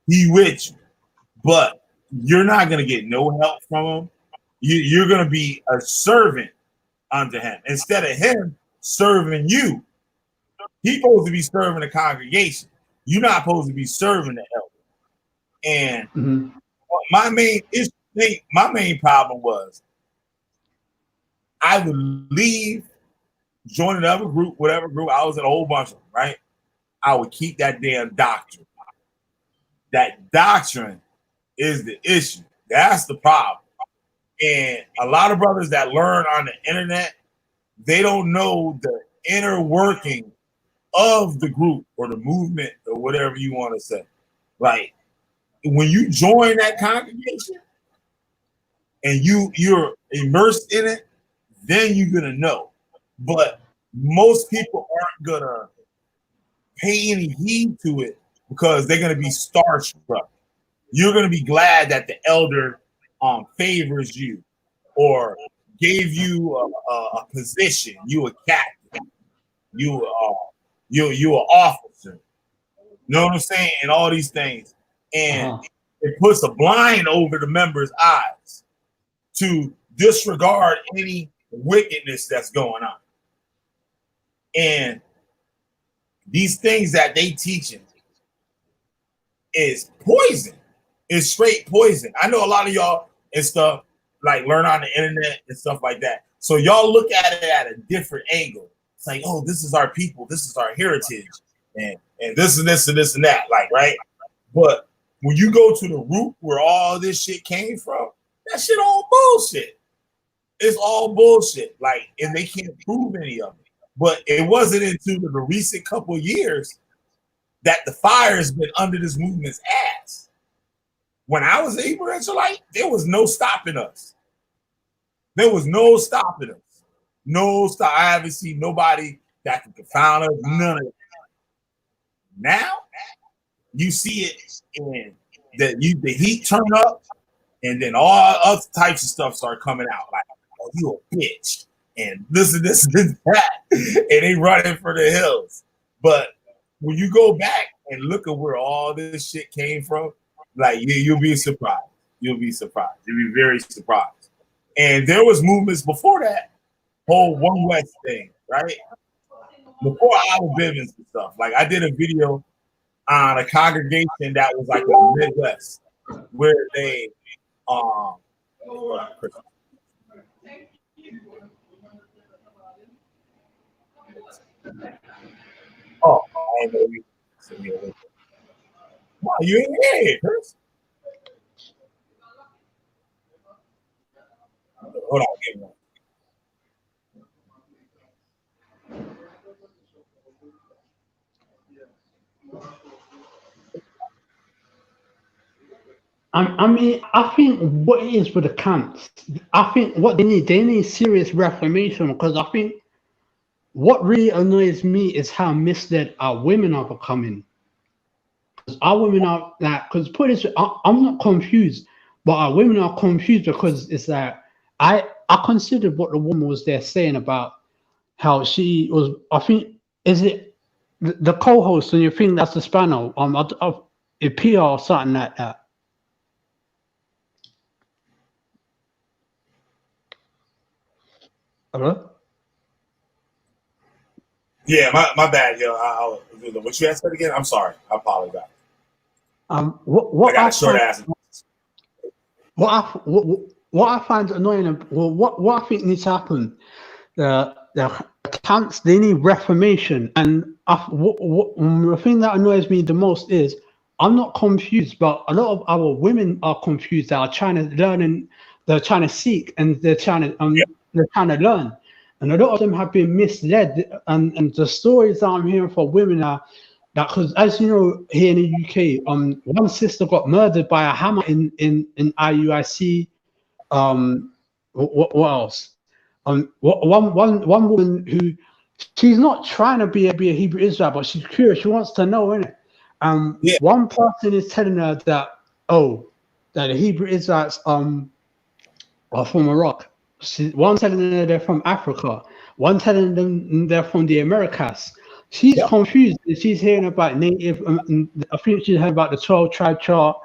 he with you. But you're not going to get no help from him. You're going to be a servant unto him. Instead of him serving you, he's supposed to be serving the congregation. You're not supposed to be serving the elder. And my main problem was I would leave, join another group, whatever group. I was in a whole bunch of them, right? I would keep that damn doctrine. That doctrine is the issue. That's the problem. And a lot of brothers that learn on the internet, they don't know the inner working of the group or the movement or whatever you want to say. Like, when you join that congregation and you're immersed in it, then you're gonna know. But most people aren't gonna pay any heed to it because they're gonna be starstruck. You're gonna be glad that the elder favors you or gave you a position. You a captain. You an officer. You know what I'm saying? And all these things. And it puts a blind over the members' eyes to disregard any wickedness that's going on. And these things that they teaching is poison. It's straight poison. I know a lot of y'all and stuff like learn on the internet and stuff like that. So y'all look at it at a different angle. It's like, oh, this is our people. This is our heritage. And this and this and this and that. Like, right? But when you go to the root where all this shit came from, that shit all bullshit. It's all bullshit. Like, and they can't prove any of it. But it wasn't until the recent couple of years that the fire has been under this movement's ass. When I was a Hebrew Israelite, there was no stopping us. There was no stopping us. No stop. I haven't seen nobody that can confound us. None of it. Now you see it in the heat turn up, and then all other types of stuff start coming out. Like, oh, you a bitch, and this and that, and they running for the hills. But when you go back and look at where all this shit came from, like you'll be surprised. You'll be surprised. You'll be very surprised. And there was movements before that whole One West thing, right? Before all the Bivens and stuff. Like I did a video on a congregation that was like in the Midwest, where they oh, I know you. Wow, you ain't here, Chris. Hold on, give me one. I mean, I think what it is with the camps, I think what they need serious reformation, because I think what really annoys me is how misled our women are becoming. Our women are like, because put this, I'm not confused, but our women are confused because it's like I considered what the woman was there saying about how she was. I think is it the co-host, and you think that's the spanner of a PR or something like that. Hello? Yeah, my bad, yo. What you asked again? I'm sorry. I apologize. What I got a short ass. What I find annoying, what I think needs to happen, the camps, they need reformation, and the thing that annoys me the most is I'm not confused, but a lot of our women are confused. They are trying to learn, and they're trying to seek, and they're trying to learn, and a lot of them have been misled. And the stories that I'm hearing from women are that, because as you know, here in the UK, one sister got murdered by a hammer in IUIC. What else? One woman who, she's not trying to be a Hebrew Israelite, but she's curious. She wants to know, innit? One person is telling her that that the Hebrew Israelites are from Iraq. One telling her they're from Africa. One telling them they're from the Americas. She's confused. She's hearing about native. I think she's heard about the 12 tribe chart.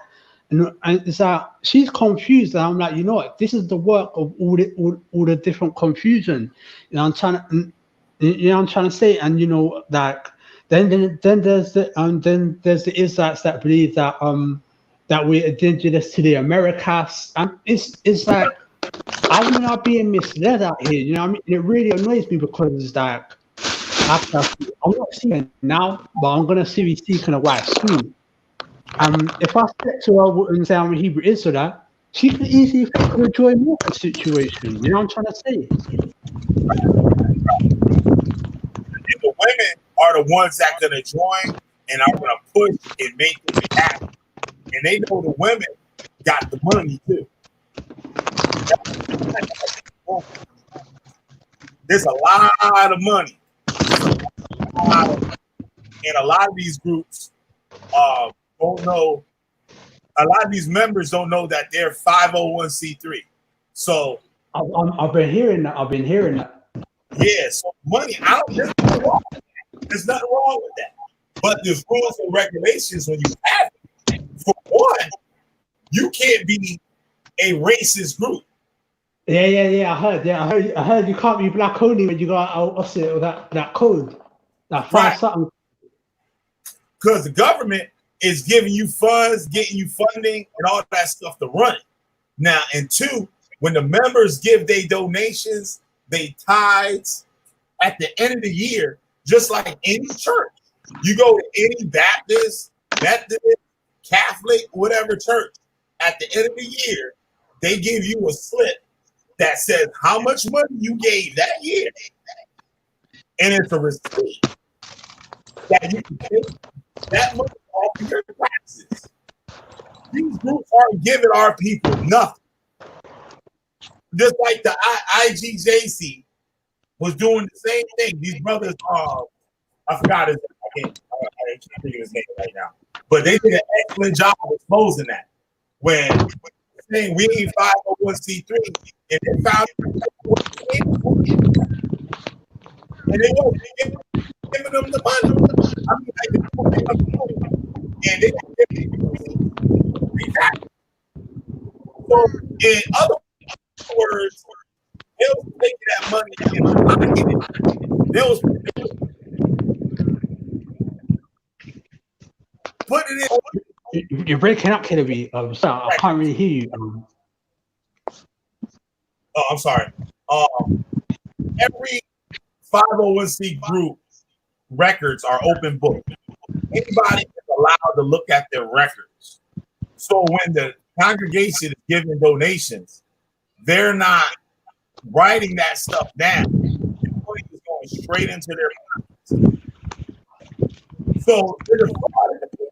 And it's like she's confused, and I'm like, you know what? This is the work of all the different confusion. You know, I'm trying to say, and you know that then there's the Israelites that believe that that we're indigenous to the Americas, and it's like I'm not being misled out here. You know what I mean? It really annoys me because it's like I'm not seeing it now, but I'm gonna see seeking a wife soon. If I step to her and say I'm a Hebrew Israelite, she can easily think of a Joy Morton situation. You know what I'm trying to say? And the women are the ones that are going to join and are going to push and make it happen. And they know the women got the money too. There's a lot of money. And a lot of these groups don't know, a lot of these members don't know that they're 501c3. So I've been hearing that. Yeah, so money, there's nothing wrong with that. There's nothing wrong with that. But there's rules and regulations when you have it. For one, you can't be a racist group. Yeah. I heard you can't be black only when you got that code. That five something. Because the government is giving you funds, getting you funding, and all that stuff to run it. Now, and two, when the members give their donations, they tithes at the end of the year, just like any church. You go to any Baptist, Methodist, Catholic, whatever church, at the end of the year, they give you a slip that says how much money you gave that year. And it's a receipt that you can take That money all for your taxes. These groups aren't giving our people nothing. Just like the IGJC was doing the same thing. These brothers, I forgot his name. I can't think of his name right now. But they did an excellent job of exposing that. When saying we ain't 501c3, and they found and they wasn't giving them the money. I mean, like, they don't give them the money, and they don't give them the tax. So, in other words, they was taking that money and pocketing it. They was putting it. You're breaking up, Kennedy. Sorry, I can't really hear you. Oh, I'm sorry. Every 501c group records are open book. Anybody is allowed to look at their records. So when the congregation is giving donations, they're not writing that stuff down. The money is going straight into their pockets. So they're defrauding the people.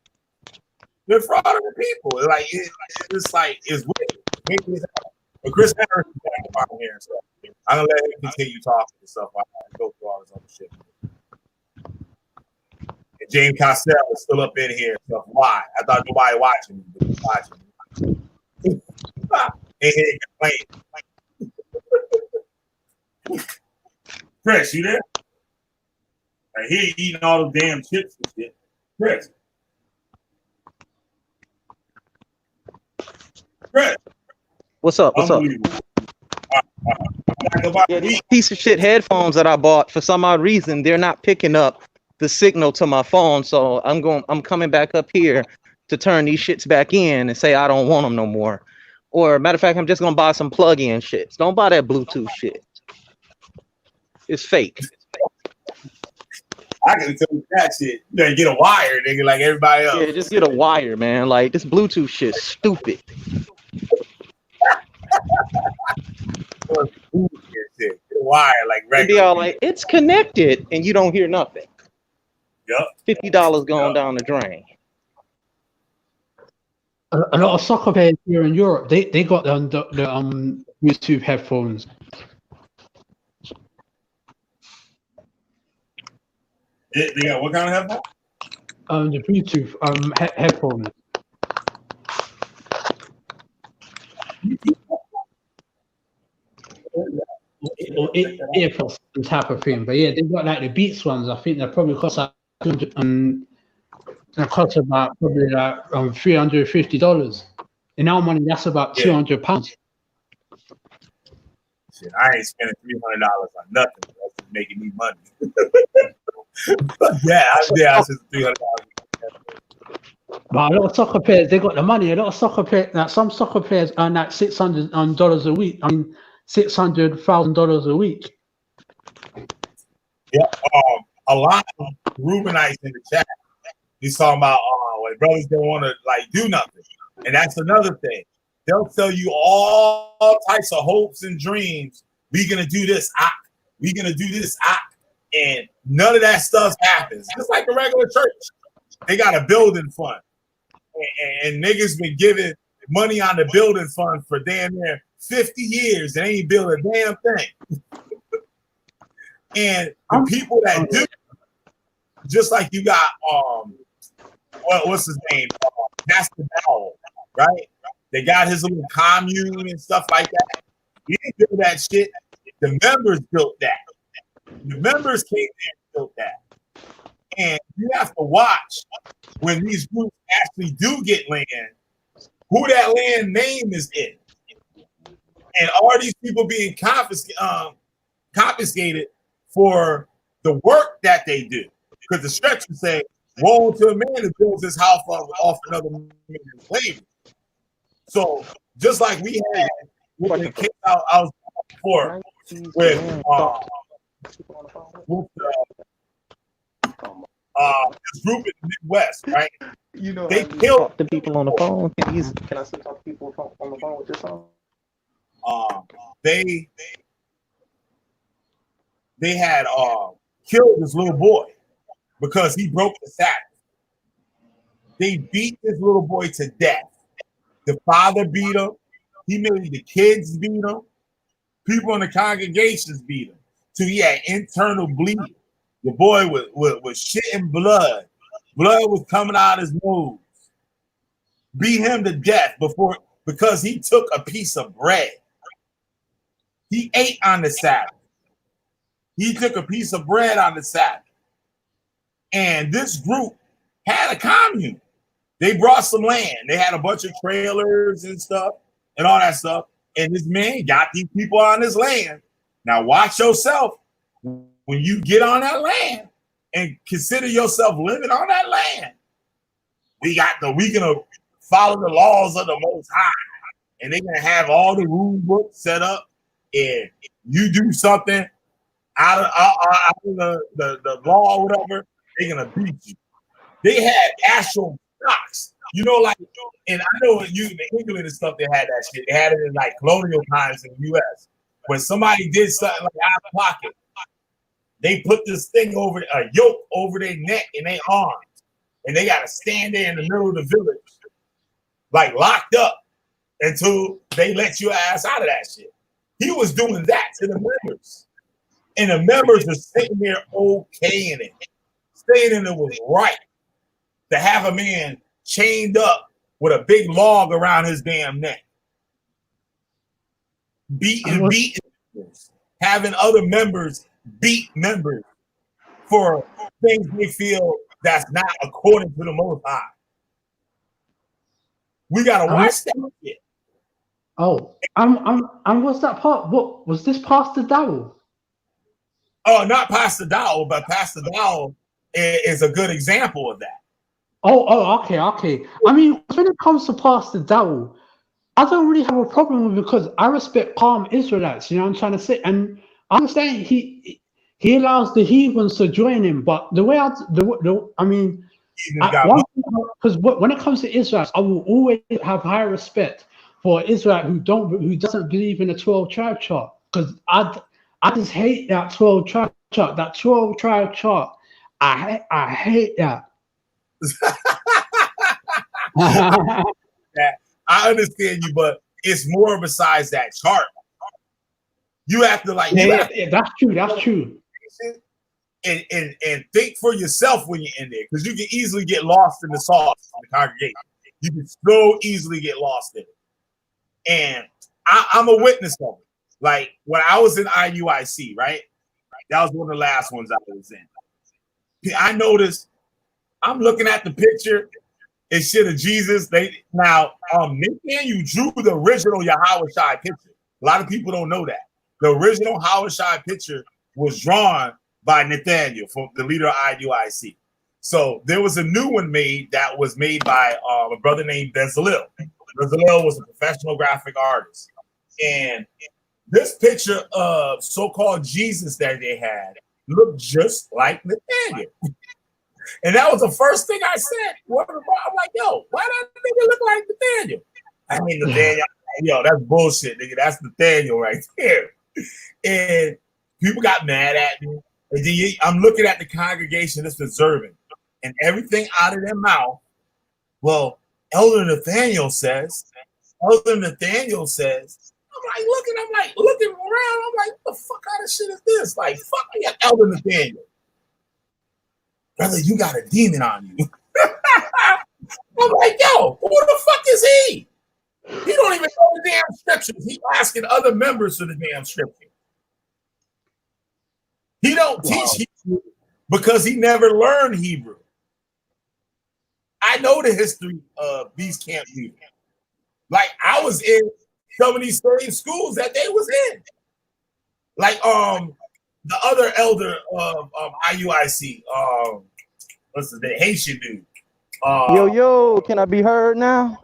They're frauding the people. Like it's like it's weird. But Chris Harris is back on here, so I'm gonna let him continue talking and stuff while I go through all this other shit. And James Costell is still up in here. So why? I thought nobody watching. And he complained. Chris, you there? Like, he eating all the damn chips and shit. Chris. What's up? What's up? Yeah, these piece of shit headphones that I bought, for some odd reason, they're not picking up the signal to my phone. So I'm coming back up here to turn these shits back in and say I don't want them no more. Or matter of fact, I'm just gonna buy some plug-in shits. Don't buy that Bluetooth shit. It's fake. I can tell you that shit. You better get a wire, nigga, like everybody else. Yeah, just get a wire, man. Like, this Bluetooth shit's stupid. Get a wire, like They be all like, it's connected, and you don't hear nothing. Yep. $50 going down the drain. A lot of soccer players here in Europe, they got the YouTube headphones. They got what kind of headphones? The Bluetooth headphones. Earpods type of thing, but yeah, they got like the Beats ones. I think they probably cost like they cost about probably like $350. In our money, that's about £200. Shit, I ain't spending $300 on nothing. That's just making me money. I spent $300. But a lot of soccer players, they got the money. A lot of soccer players, like some soccer players earn like $600 a week. I mean, $600,000 a week. Yeah, a lot of Rubenites in the chat. He's talking about when brothers don't want to like do nothing, and that's another thing. They'll tell you all types of hopes and dreams. We gonna do this, we gonna do this, and none of that stuff happens. Just like a regular church, they got a building fund, and niggas been giving money on the building fund for damn near 50 years and ain't built a damn thing. And the people that do, just like you got what's his name? Master Bowell, right? They got his little commune and stuff like that. He didn't build that shit. The members built that. The members came there and built that. And you have to watch when these groups actually do get land, who that land name is in. And are these people being confiscated for the work that they do? Because the stretch would say, woe to a man who builds his house off another man's labor. So just like we had with the case I was before with this group in the Midwest, right? You know, they killed the people on the phone. Can I still talk to people on the phone with this on? They had killed this little boy because he broke the Sabbath. They beat this little boy to death. The father beat him. He made the kids beat him. People in the congregations beat him. So he had internal bleeding. The boy was shitting blood. Blood was coming out his nose. Beat him to death because he took a piece of bread. He ate on the Sabbath. He took a piece of bread on the Sabbath. And this group had a commune. They brought some land. They had a bunch of trailers and stuff and all that stuff. And this man got these people on his land. Now watch yourself when you get on that land and consider yourself living on that land. We gonna follow the laws of the Most High, and they're gonna have all the rule books set up. And you do something out of the law or whatever, they're gonna beat you. They had actual stocks, like, and I know in England and stuff, they had that shit. They had it in like colonial times in the U.S. When somebody did something like out of pocket, they put this thing over a yoke over their neck and their arms, and they got to stand there in the middle of the village, like locked up, until they let your ass out of that shit. He was doing that to the members, and the members are sitting there okaying it, saying it was right to have a man chained up with a big log around his damn neck, beating, having other members beat members for things they feel that's not according to the Most High. We gotta watch that shit. Oh, and what's that part? What was this, Pastor Dowell? Oh, not Pastor Dowell, but Pastor Dowell is a good example of that. Okay. I mean, when it comes to Pastor Dowell, I don't really have a problem with it because I respect calm Israelites. You know what I'm trying to say? And I understand he allows the heathens to join him, but the way because when it comes to Israelites, I will always have high respect for Israel who doesn't believe in the 12 tribe chart, because I just hate that 12 tribe chart. That 12 tribe chart, I hate that. I understand you, but it's more besides that chart. You have to that's true. And think for yourself when you're in there, because you can easily get lost in the sauce in the congregation. You can so easily get lost in it. And I'm a witness of it. Like when I was in IUIC, right? That was one of the last ones I was in. I noticed I'm looking at the picture and shit of Jesus. Nathaniel drew the original Yahweh Shai picture. A lot of people don't know that. The original Yahweh Shai picture was drawn by Nathaniel, from the leader of IUIC. So there was a new one that was made by a brother named Bezalel. Bezalel was a professional graphic artist. And this picture of so-called Jesus that they had looked just like Nathaniel. And that was the first thing I said. I'm like, yo, why does that nigga look like Nathaniel? I mean, Nathaniel, that's bullshit, nigga. That's Nathaniel right there. And people got mad at me. And then I'm looking at the congregation that's observing, and everything out of their mouth, well, Elder Nathaniel says. I'm looking around. I'm like, what the fuck kind of shit is this? Like, fuck me, Elder Nathaniel. Brother, you got a demon on you. I'm like, yo, who the fuck is he? He don't even know the damn scriptures. He's asking other members of the damn scripture. He don't teach Hebrew because he never learned Hebrew. I know the history of these camp leaders. Like, I was in some of these same schools that they was in. Like the other elder of IUIC, what's his name? Haitian dude. Yo, can I be heard now?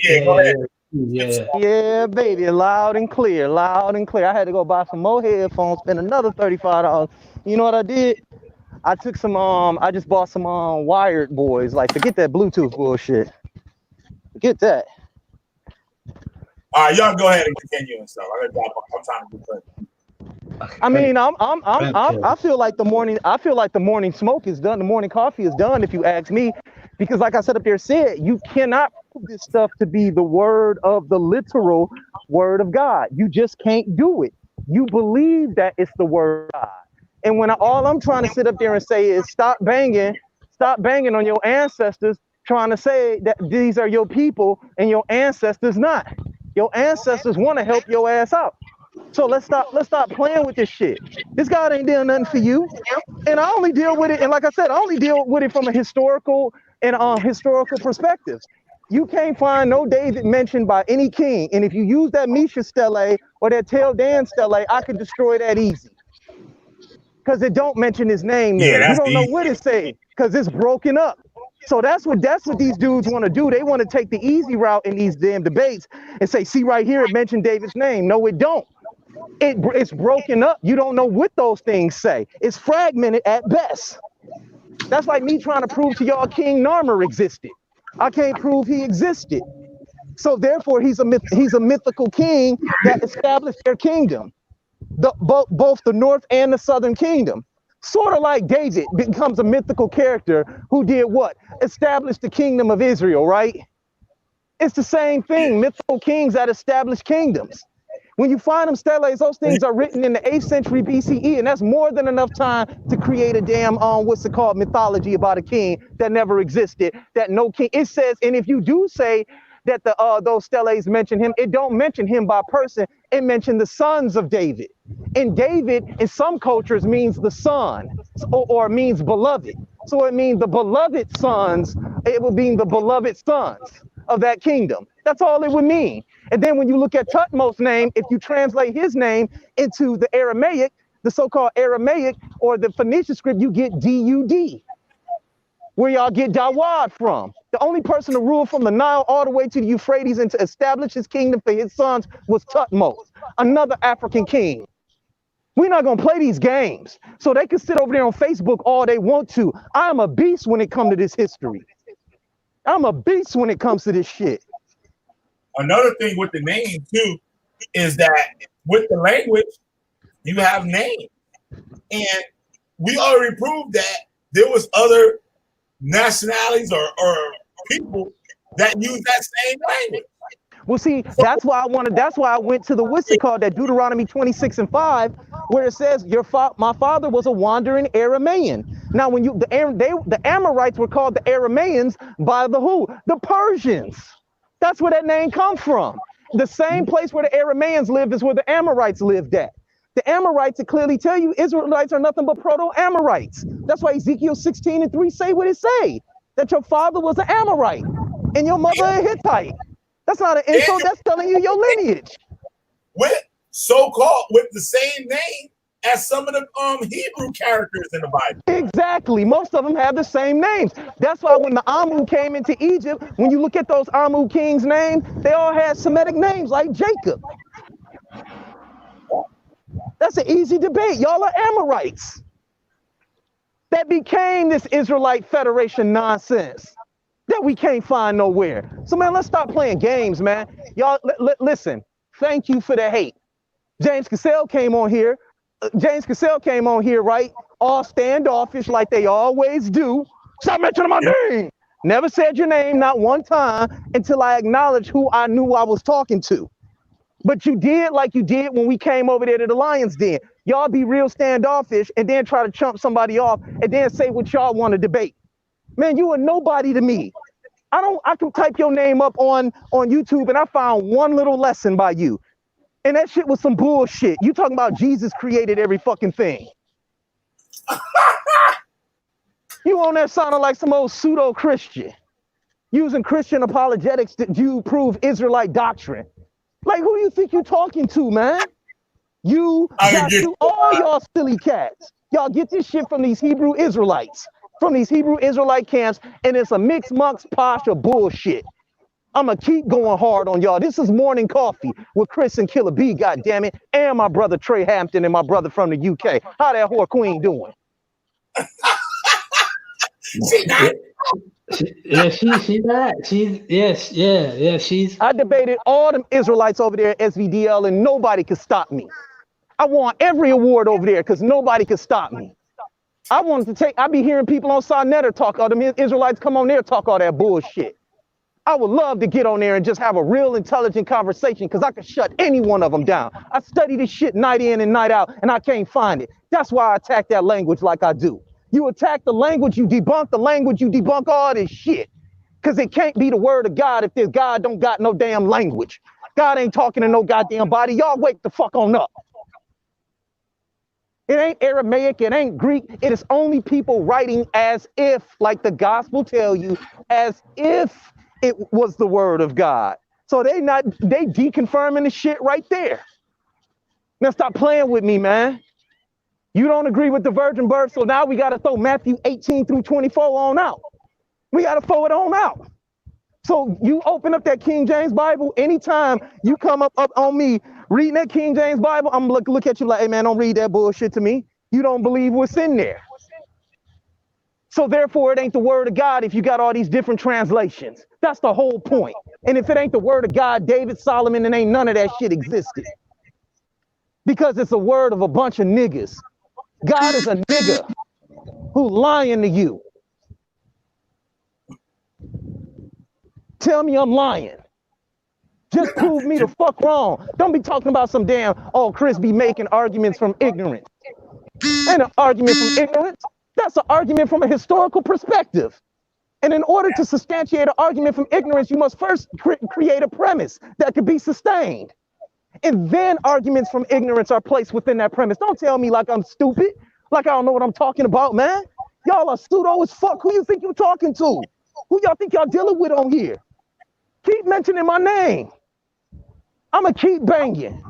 Yeah, go ahead. Yeah, baby, loud and clear. I had to go buy some more headphones, spend another $35. You know what I did? I took some I just bought some wired boys. Like, forget that Bluetooth bullshit. Forget that. All right, y'all go ahead and continue and stuff. I'm trying to do that. I mean, I feel like the morning smoke is done. The morning coffee is done, if you ask me. Because like I said up there said, you cannot prove this stuff to be the word of the literal word of God. You just can't do it. You believe that it's the word of God. And when all I'm trying to sit up there and say is stop banging on your ancestors, trying to say that these are your people and your ancestors not. Your ancestors want to help your ass out. So let's stop playing with this shit. This God ain't doing nothing for you. And I only deal with it, and like I said, I only deal with it from a historical perspective. You can't find no David mentioned by any king. And if you use that Misha stele or that Tel Dan stele, I could destroy that easy. Because it don't mention his name there. Yeah, You that's don't know easy. what it say, because it's broken up. So that's what these dudes want to do. They want to take the easy route in these damn debates and say, see right here, it mentioned David's name. No, it don't. It's broken up. You don't know what those things say. It's fragmented at best. That's like me trying to prove to y'all King Narmer existed. I can't prove he existed. So therefore, he's a mythical king that established their kingdom, both the north and the southern kingdom. Sort of like David becomes a mythical character who did what? Established the kingdom of Israel, right? It's the same thing. Mythical kings that establish kingdoms. When you find them steles, those things are written in the 8th century BCE, and that's more than enough time to create a damn what's it called, mythology about a king that never existed, that no king. It says, and if you do say that those steles mention him, it don't mention him by person. It mentioned the sons of David. And David in some cultures means the son, or means beloved. So it means the beloved sons. It would mean the beloved sons of that kingdom. That's all it would mean. And then when you look at Tutmo's name, if you translate his name into the Aramaic, the so-called Aramaic or the Phoenician script, you get D-U-D, where y'all get Dawad from. The only person to rule from the Nile all the way to the Euphrates and to establish his kingdom for his sons was Tutmos, another African king. We're not going to play these games. So they can sit over there on Facebook all they want to. I'm a beast when it comes to this history. I'm a beast when it comes to this shit. Another thing with the name too is that with the language, you have names, and we already proved that there was other nationalities or people that use that same language. Well, see, that's why I went to the what's it called, that Deuteronomy 26:5, where it says my father was a wandering Aramaean. Now, when the Amorites were called the Aramaeans by the who? The Persians. That's where that name comes from. The same place where the Aramaeans lived is where the Amorites lived at. The Amorites, it clearly tell you Israelites are nothing but proto-Amorites. That's why Ezekiel 16:3 say what it say, that your father was an Amorite and your mother a Hittite. That's not an insult, that's telling you your lineage. With the same name as some of the Hebrew characters in the Bible. Exactly. Most of them have the same names. That's why when the Amu came into Egypt, when you look at those Amu kings' names, they all had Semitic names like Jacob. That's an easy debate. Y'all are Amorites. That became this Israelite Federation nonsense that we can't find nowhere. So, man, let's stop playing games, man. Y'all, listen, thank you for the hate. James Cassell came on here. Right? All standoffish like they always do. Stop mentioning my name. Never said your name, not one time, until I acknowledged who I knew I was talking to. But you did like you did when we came over there to the Lions Den. Y'all be real standoffish and then try to chump somebody off and then say what y'all want to debate. Man, you are nobody to me. I can type your name up on YouTube and I found one little lesson by you. And that shit was some bullshit. You talking about Jesus created every fucking thing. You on there sounding like some old pseudo-Christian. Using Christian apologetics to prove Israelite doctrine. Like, who you think you talking to, man? All y'all silly cats. Y'all get this shit from these Hebrew Israelites, from these Hebrew Israelite camps, and it's a mixed mucks posh of bullshit. I'ma keep going hard on y'all. This is Morning Coffee with Chris and Killer B, goddammit, and my brother Trey Hampton and my brother from the UK. How that whore queen doing? I debated all them Israelites over there at SVDL and nobody could stop me. I won every award over there because nobody could stop me. I be hearing people on Sonetta talk, all them Israelites come on there talk all that bullshit. I would love to get on there and just have a real intelligent conversation because I could shut any one of them down. I study this shit night in and night out and I can't find it. That's why I attack that language like I do. You attack the language, you debunk the language, you debunk all this shit. Because it can't be the word of God if this God don't got no damn language. God ain't talking to no goddamn body. Y'all wake the fuck on up. It ain't Aramaic, it ain't Greek. It is only people writing as if, like the gospel tell you, as if it was the word of God. So they deconfirming the shit right there. Now stop playing with me, man. You don't agree with the virgin birth, so now we got to throw Matthew 18 through 24 on out. We got to throw it on out. So you open up that King James Bible, anytime you come up on me reading that King James Bible, I'm gonna look at you like, hey man, don't read that bullshit to me. You don't believe what's in there. So therefore it ain't the word of God if you got all these different translations. That's the whole point. And if it ain't the word of God, David, Solomon, and ain't none of that shit existed. Because it's a word of a bunch of niggas. God is a nigga who lying to you. Tell me I'm lying. Just prove me the fuck wrong. Don't be talking about some damn, oh, Chris be making arguments from ignorance. Ain't an argument from ignorance. That's an argument from a historical perspective. And in order to substantiate an argument from ignorance, you must first create a premise that could be sustained. And then arguments from ignorance are placed within that premise. Don't tell me like I'm stupid, like I don't know what I'm talking about, man. Y'all are pseudo as fuck. Who you think you're talking to? Who y'all think y'all dealing with on here? Keep mentioning my name. I'ma keep banging.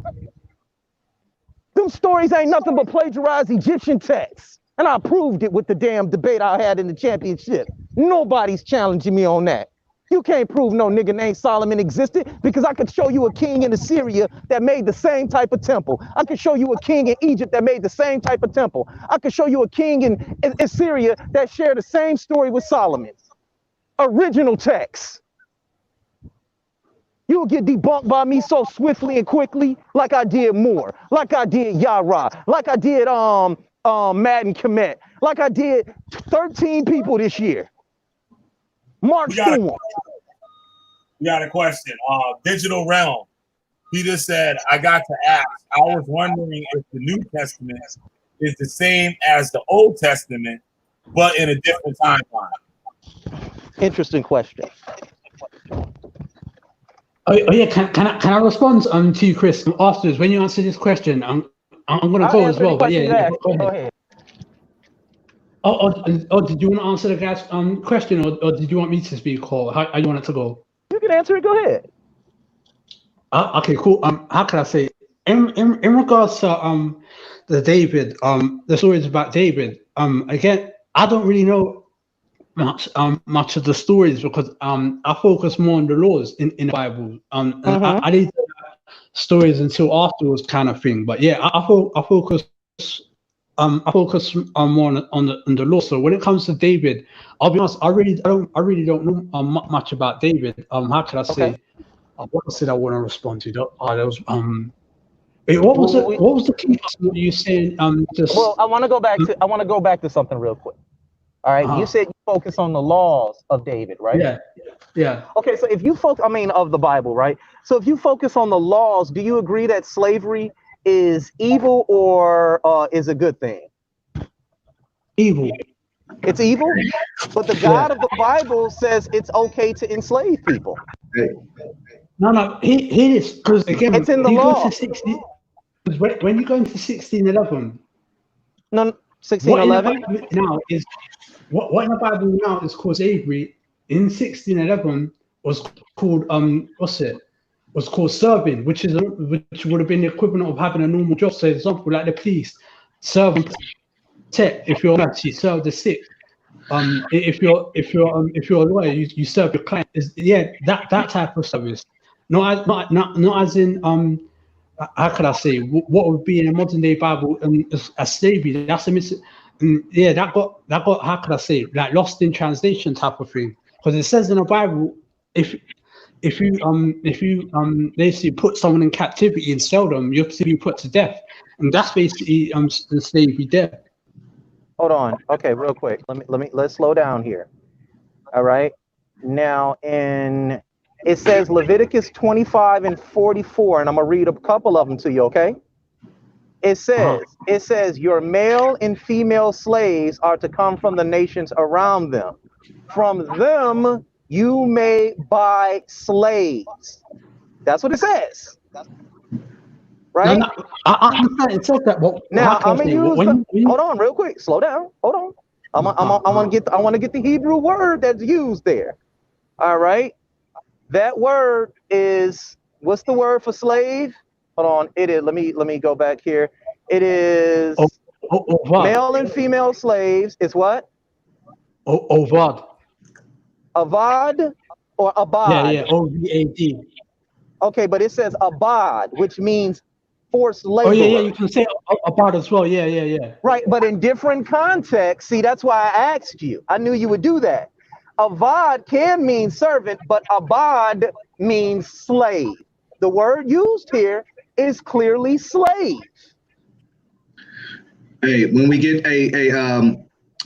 Them stories ain't nothing but plagiarized Egyptian texts. And I proved it with the damn debate I had in the championship. Nobody's challenging me on that. You can't prove no nigga named Solomon existed because I could show you a king in Assyria that made the same type of temple. I could show you a king in Egypt that made the same type of temple. I could show you a king in Assyria that shared the same story with Solomon. Original text. You'll get debunked by me so swiftly and quickly, like I did Moore, like I did Yara, like I did Madden Komet, like I did 13 people this year. Mark Storm. We got a question. Digital Realm. He just said, I got to ask. I was wondering if the New Testament is the same as the Old Testament, but in a different timeline. Interesting question. Oh yeah, can I respond to you, Chris? Afterwards, when you answer this question, I'm gonna go as well. But yeah, go ahead. Oh, did you want to answer the guy's question, or did you want me to speak, or how you want it to go? You can answer it. Go ahead. Okay, cool. How can I say in regards to the David the stories about David, again, I don't really know much of the stories because I focus more on the laws in the Bible. And I didn't stories until afterwards, kind of thing. But yeah, I focus more on the law. So when it comes to David, I'll be honest, I really don't know much about David. How can I say? Okay. What said I want to respond to? That was what was the key you saying? Well, I want to go back to something real quick. All right, you said you focus on the laws of David, right? Yeah. Okay, so if you of the Bible, right? So if you focus on the laws, do you agree that slavery is evil or is a good thing? Evil. It's evil, but the God of the Bible says it's okay to enslave people. No, he is, because again, it's in the law. When you go into 1611, no, 1611 now is what in the Bible now is called slavery. In 1611 was called was called serving, which would have been the equivalent of having a normal job. So, for example, like the police, serve and protect. If you're actually serve the sick, if you're a lawyer, you serve your client. That type of service. Not as in how could I say what would be in a modern day Bible as slavery. That's a that got how could I say, like, lost in translation type of thing, because it says in the Bible if you basically put someone in captivity and sell them, you're to be put to death, and that's basically slavery death. Hold on. Okay, real quick. Let's slow down here. All right. Now it says Leviticus 25 and 44, and I'm gonna read a couple of them to you, okay? It says your male and female slaves are to come from the nations around them. From them you may buy slaves. That's what it says. Right? No, I understand it says that, but Now how can I'm I gonna say use when hold on real quick. Slow down. Hold on. I want to get the Hebrew word that's used there. All right. That word is, what's the word for slave? Hold on. It is, let me go back here. It is Ovad. male and female slaves. It's what? Ovad. Avad or abad? Yeah, OVAD. Okay, but it says abad, which means forced Oh yeah, laborer. you can say about as well. Yeah. Right, but in different contexts. See, that's why I asked you. I knew you would do that. Avad can mean servant, but abad means slave. The word used here is clearly slave. Hey, when we get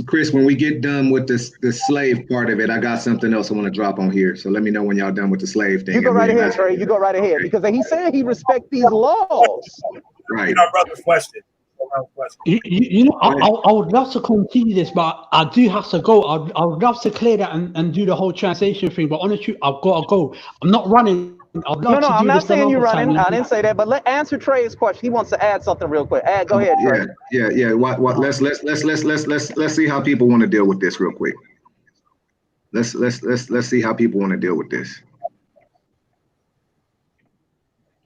Chris, when we get done with the slave part of it, I got something else I want to drop on here. So let me know when y'all done with the slave thing. You go right ahead, Trey. You go right ahead, Okay. because he said he respect these laws. Right. You know, brother's question. You know, I would love to continue this, but I do have to go. I would love to clear that and do the whole translation thing. But honestly, I've got to go. I'm not running. I'd love No, to I'm do not this saying you're another time. running. I didn't say that, but answer Trey's question. He wants to add something real quick. Go ahead, Trey. Yeah. What? Let's see how people want to deal with this real quick. Let's see how people want to deal with this.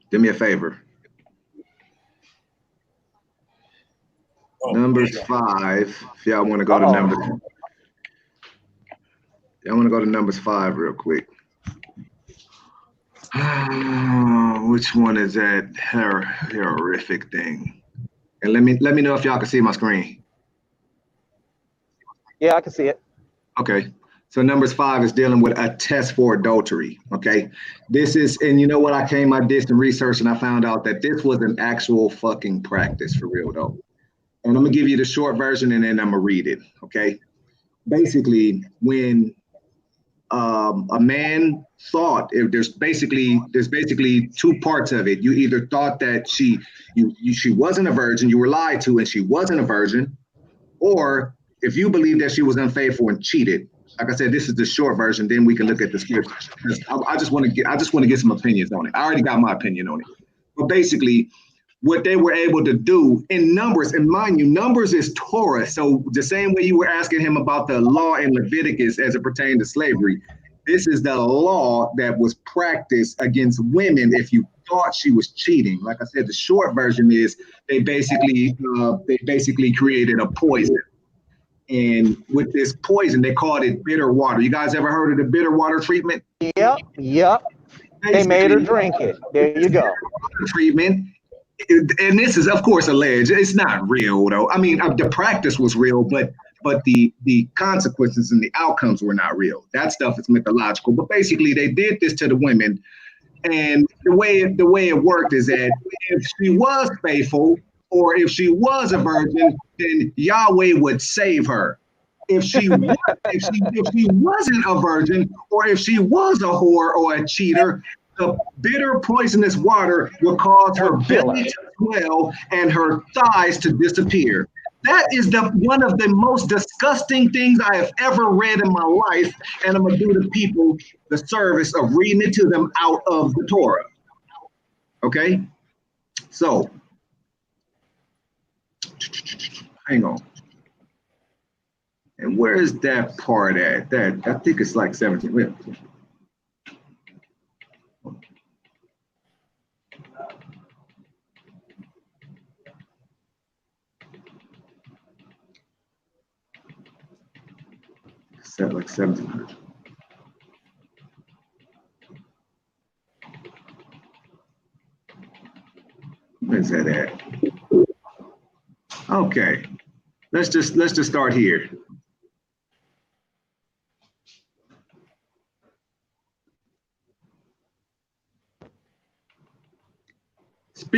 Do me a favor. Numbers 5. If y'all want to go to Numbers. Y'all want to go to Numbers 5 real quick. Which one is that horrific thing? And let me know if y'all can see my screen. Yeah, I can see it. Okay. So Numbers 5 is dealing with a test for adultery. Okay. This is, and you know what? I did some research and I found out that this was an actual fucking practice for real though. And I'm gonna give you the short version and then I'm gonna read it. Okay. Basically, when a man thought, if there's basically two parts of it. You either thought that she wasn't a virgin, you were lied to, and she wasn't a virgin, or if you believe that she was unfaithful and cheated. Like I said, this is the short version. Then we can look at the scripture. I just want to get some opinions on it. I already got my opinion on it, but basically, what they were able to do in Numbers, and mind you, Numbers is Torah. So the same way you were asking him about the law in Leviticus as it pertained to slavery, this is the law that was practiced against women if you thought she was cheating. Like I said, the short version is they basically created a poison. And with this poison, they called it bitter water. You guys ever heard of the bitter water treatment? Yep. They made her drink it. There you go. Treatment. And this is, of course, alleged. It's not real, though. I mean, the practice was real, but the consequences and the outcomes were not real. That stuff is mythological. But basically, they did this to the women, and the way it worked is that if she was faithful or if she was a virgin, then Yahweh would save her. If she wasn't a virgin, or if she was a whore or a cheater, the bitter poisonous water will cause her belly to swell and her thighs to disappear. That is one of the most disgusting things I have ever read in my life, and I'm gonna do the people the service of reading it to them out of the Torah. Okay, so hang on. And where is that part at? That I think it's like 17. Set like 1700. Where's that at? Okay, let's just start here.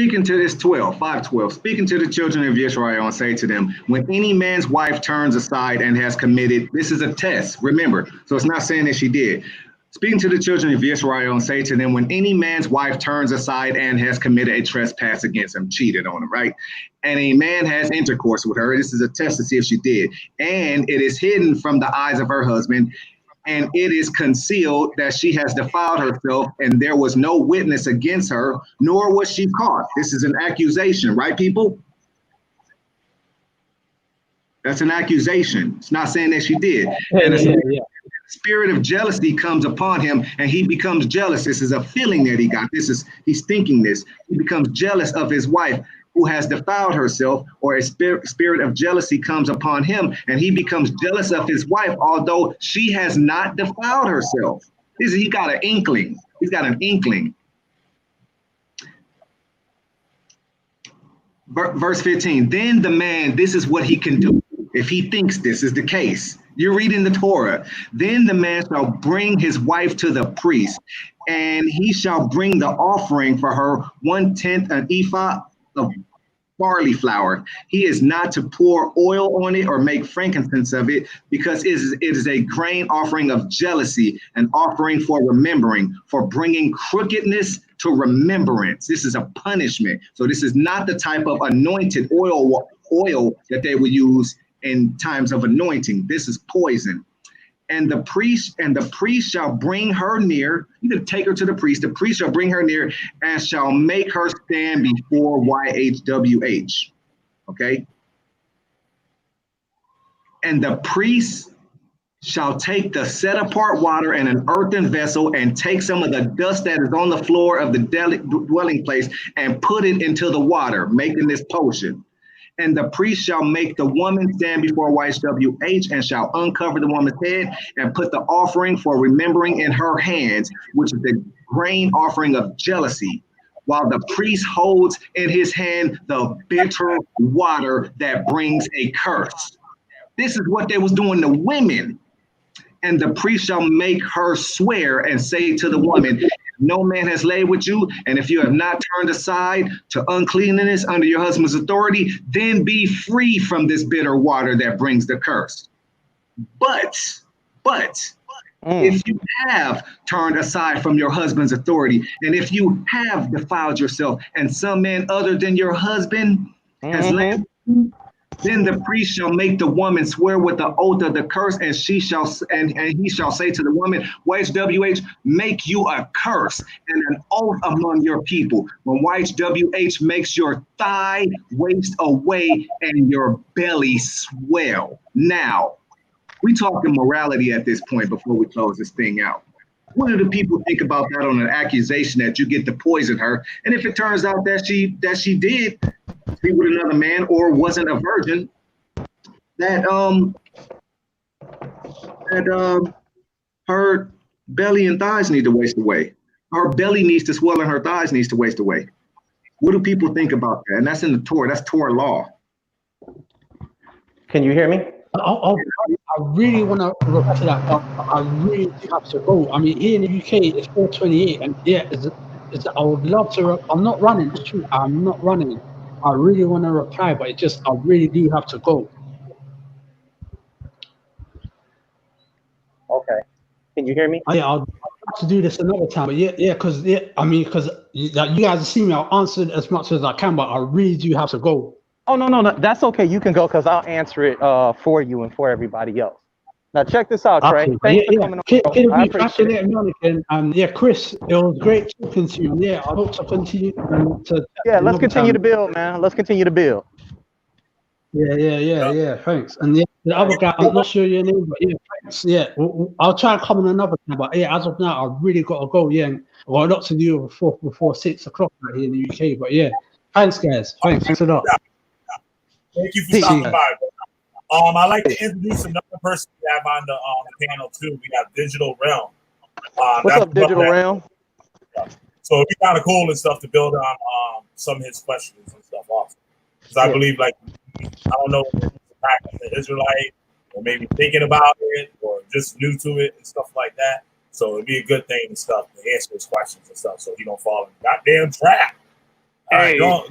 Speaking to this 5:12, speaking to the children of Israel and say to them, when any man's wife turns aside and has committed, this is a test, remember, so it's not saying that she did. Speaking to the children of Israel and say to them, when any man's wife turns aside and has committed a trespass against him, cheated on him, right? And a man has intercourse with her, this is a test to see if she did, and it is hidden from the eyes of her husband, and it is concealed that she has defiled herself, and there was no witness against her, nor was she caught. This is an accusation, right, people? That's an accusation. It's not saying that she did. And the spirit of jealousy comes upon him, and he becomes jealous. This is a feeling that he got. He's thinking this. He becomes jealous of his wife who has defiled herself, or a spirit of jealousy comes upon him, and he becomes jealous of his wife, although she has not defiled herself. He got an inkling. He's got an inkling. Verse 15, then the man, this is what he can do if he thinks this is the case. You're reading the Torah. Then the man shall bring his wife to the priest, and he shall bring the offering for her 1/10 an ephah of barley flour. He is not to pour oil on it or make frankincense of it, because it is a grain offering of jealousy, an offering for remembering, for bringing crookedness to remembrance. This is a punishment. So this is not the type of anointed oil that they would use in times of anointing. This is poison. And the priest shall bring her near. You can take her to the priest. The priest shall bring her near and shall make her stand before YHWH. Okay. And the priest shall take the set apart water in an earthen vessel and take some of the dust that is on the floor of the dwelling place and put it into the water, making this potion. And the priest shall make the woman stand before YHWH and shall uncover the woman's head and put the offering for remembering in her hands, which is the grain offering of jealousy, while the priest holds in his hand the bitter water that brings a curse. This is what they was doing to women. And the priest shall make her swear and say to the woman, no man has laid with you, and if you have not turned aside to uncleanness under your husband's authority, then be free from this bitter water that brings the curse. But if you have turned aside from your husband's authority, and if you have defiled yourself, and some man other than your husband has laid with you, then the priest shall make the woman swear with the oath of the curse, and he shall say to the woman, YHWH, make you a curse and an oath among your people. When YHWH makes your thigh waste away and your belly swell. Now, we talking morality at this point before we close this thing out. What do the people think about that on an accusation that you get to poison her? And if it turns out that she did be with another man or wasn't a virgin, that her belly and thighs need to waste away. Her belly needs to swell and her thighs needs to waste away. What do people think about that? And that's in the Torah. That's Torah law. Can you hear me? I really want to reply to that, but I really have to go. I mean, here in the UK, it's 4:28, and yeah, I would love to. I'm not running. It's true. I'm not running. I really want to reply, but I really do have to go. Okay. Can you hear me? Yeah, I'll have to do this another time. But because you guys see me, I'll answer as much as I can, but I really do have to go. Oh, no, that's okay. You can go, because I'll answer it for you and for everybody else. Now, check this out, Trey. Thanks for coming on. I appreciate it. And Chris, it was great talking to you. Yeah, I hope to continue. Let's continue to build, man. Let's continue to build. Yeah. Thanks. And the other guy, I'm not sure your name, but yeah, thanks. Yeah, I'll try and come on another time. But yeah, as of now, I've really got to go. Yeah, and I've got a lot to do before 6 o'clock here in the UK. But yeah, thanks, guys. Thanks a lot. Thank you for stopping by. I'd like to introduce another person we have on the panel too. We have Digital Realm. What's up, Digital Realm? So it'd be kind of cool and stuff to build on some of his questions and stuff also. Because I believe, like, I don't know if it's back as an Israelite or maybe thinking about it or just new to it and stuff like that. So it'd be a good thing and stuff to answer his questions and stuff so he don't fall in the goddamn trap. All right, Hey, go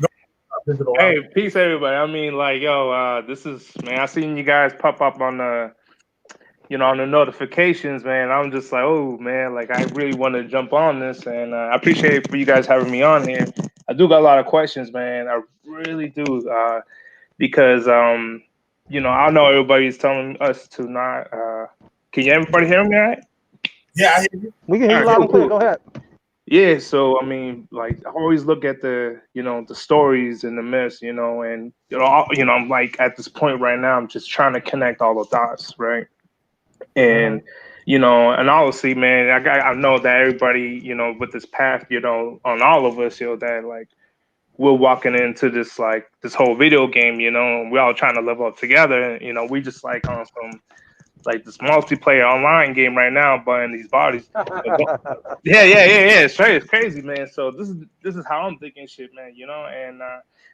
Digital World. hey, peace, everybody. I mean, like, yo, this is man. I seen you guys pop up on the, on the notifications, man. I'm just like, oh man, like I really want to jump on this, and I appreciate for you guys having me on here. I do got a lot of questions, man. I really do, because I know everybody's telling us to not. Can you everybody hear me? All right? Yeah, I hear you. We can hear All you right, loud cool, and clear. cool. Go ahead. Yeah, so I mean, like I always look at the, the stories and the myths, and I'm like at this point right now, I'm just trying to connect all the dots, right? And and honestly, man, I know that everybody, with this path, on all of us, that like we're walking into this like this whole video game, and we're all trying to live up together. And, we just like on some like this multiplayer online game right now, but in these bodies. Yeah. It's crazy, man. So this is how I'm thinking shit, man. And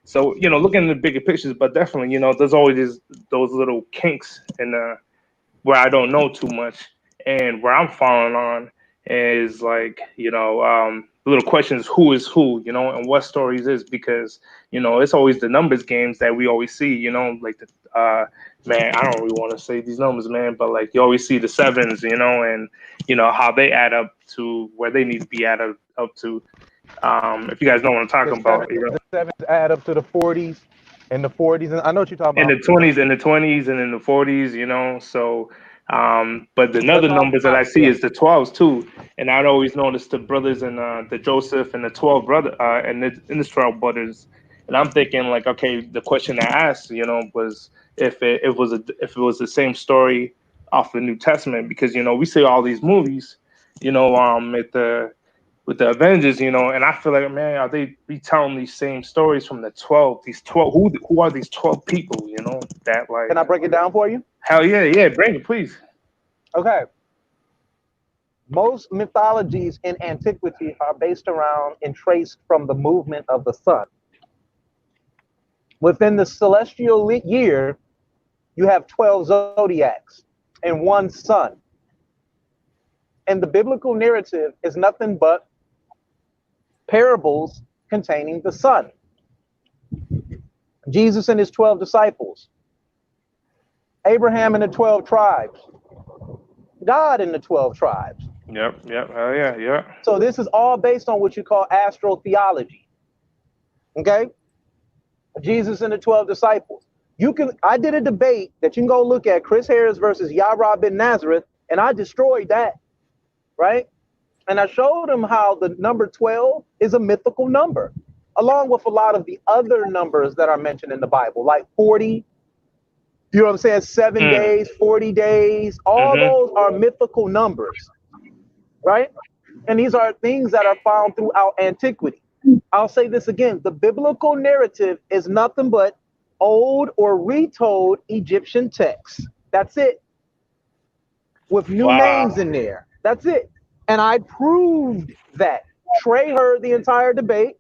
so looking at the bigger pictures, but definitely, there's always those little kinks in where I don't know too much, and where I'm falling on is like the little questions: who is who, and what stories is, because it's always the numbers games that we always see, like the man, I don't really want to say these numbers, man, but like you always see the sevens, and how they add up to where they need to be added up to. If you guys know what I'm talking about, The sevens add up to the 40s and the 40s, and I know what you're talking in about. the 20s, and in the 40s, so but another That's all numbers that I right. see is the 12s too. And I'd always noticed the brothers and the Joseph and the 12 brother and the 12 brothers. And I'm thinking like, okay, the question I asked, was if it was the same story off the New Testament, because we see all these movies, at the with the Avengers, and I feel like, man, are they retelling these same stories from the 12? These 12, who are these 12 people, that like, Can I break it down for you? hell yeah, bring it, please. Okay. Most mythologies in antiquity are based around and traced from the movement of the sun. Within the celestial year, you have 12 zodiacs and one sun. And the biblical narrative is nothing but parables containing the sun. Jesus and his 12 disciples, Abraham and the 12 tribes, God and the 12 tribes. Yep, hell yeah. So this is all based on what you call astrotheology. Okay? Jesus and the 12 disciples. I did a debate that you can go look at, Chris Harris versus Yall bin Nazareth, and I destroyed that, right? And I showed him how the number 12 is a mythical number, along with a lot of the other numbers that are mentioned in the Bible, like 40, you know what I'm saying? 7 days, 40 days, all those are mythical numbers, right? And these are things that are found throughout antiquity. I'll say this again. The biblical narrative is nothing but old or retold Egyptian texts. That's it. With new names in there. That's it. And I proved that. Trey heard the entire debate.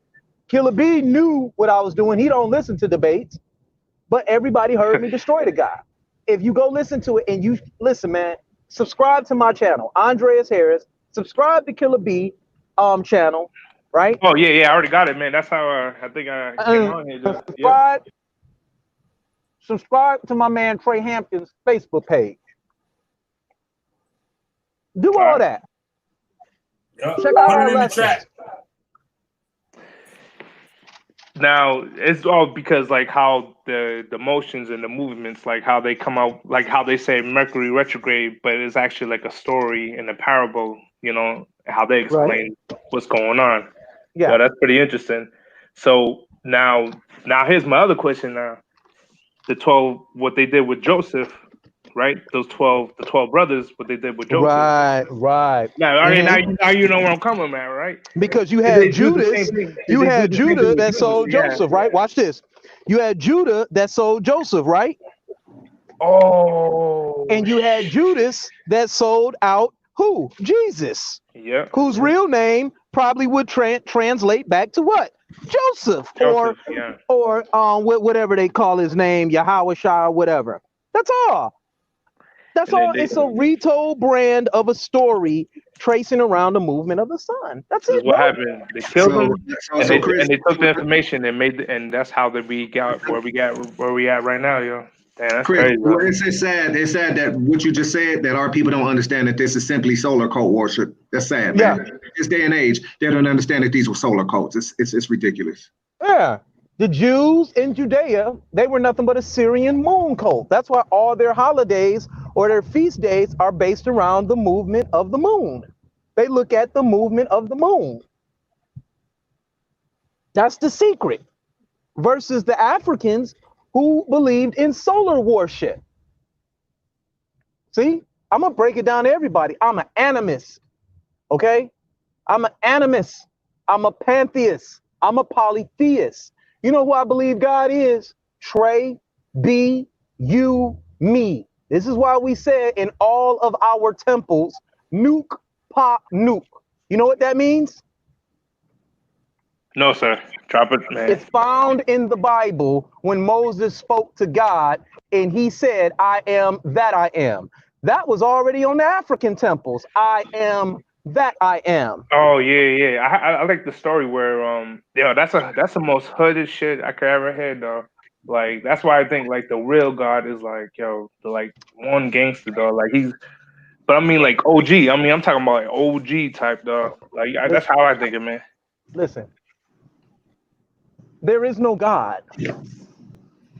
Killer B knew what I was doing. He don't listen to debates. But everybody heard me destroy the guy. If you go listen to it and you listen, man, subscribe to my channel, Andreas Harris. Subscribe to Killer B channel, right? Oh yeah, I already got it, man. That's how I think I came on here. Subscribe to my man Trey Hampton's Facebook page. Do all that. Yep. Check out Put our it in the lessons. chat. Now it's all because like how the motions and the movements, like how they come out, like how they say Mercury retrograde, but it's actually like a story in a parable, how they explain what's going on. Yeah, so that's pretty interesting. So now here's my other question. Now the 12, what they did with Joseph, right? The 12 brothers, what they did with Joseph. Right. Now you know where I'm coming at, right? Because you had Judas, that sold Joseph, right? Watch this. You had Judah that sold Joseph, right? Oh. And you had Judas that sold out who? Jesus. Yeah. Whose real name probably would translate back to what? Joseph, or whatever they call his name, Yahweh Shah, whatever. That's all. That's And then all. It's a retold brand of a story tracing around the movement of the sun. That's This is it, what bro. happened. They killed him, and So Chris, they took the information and and that's how we got where we at right now, yo. Damn, that's Chris, crazy, well, bro. it's sad. It's sad that what you just said, that our people don't understand that this is simply solar cult worship. That's sad, Yeah. man. This day and age, they don't understand that these were solar cults. It's ridiculous. Yeah. The Jews in Judea, they were nothing but a Syrian moon cult. That's why all their holidays or their feast days are based around the movement of the moon. They look at the movement of the moon. That's the secret. Versus the Africans who believed in solar worship. See, I'm going to break it down to everybody. I'm an animist. Okay? I'm an animist. I'm a pantheist. I'm a polytheist. You know who I believe God is? Trey, B, you, me. This is why we said in all of our temples, nuke, pop, nuke. You know what that means? No, sir. Drop it, man. It's found in the Bible when Moses spoke to God and he said, I am that I am. That was already on the African temples. I am that I am. Oh yeah. I like the story where that's the most hooded shit I could ever hear though. Like that's why I think like the real God is like the like one gangster though. Like but I mean like OG. I mean I'm talking about like OG type though. Like that's how I think it, man. Listen, there is no God.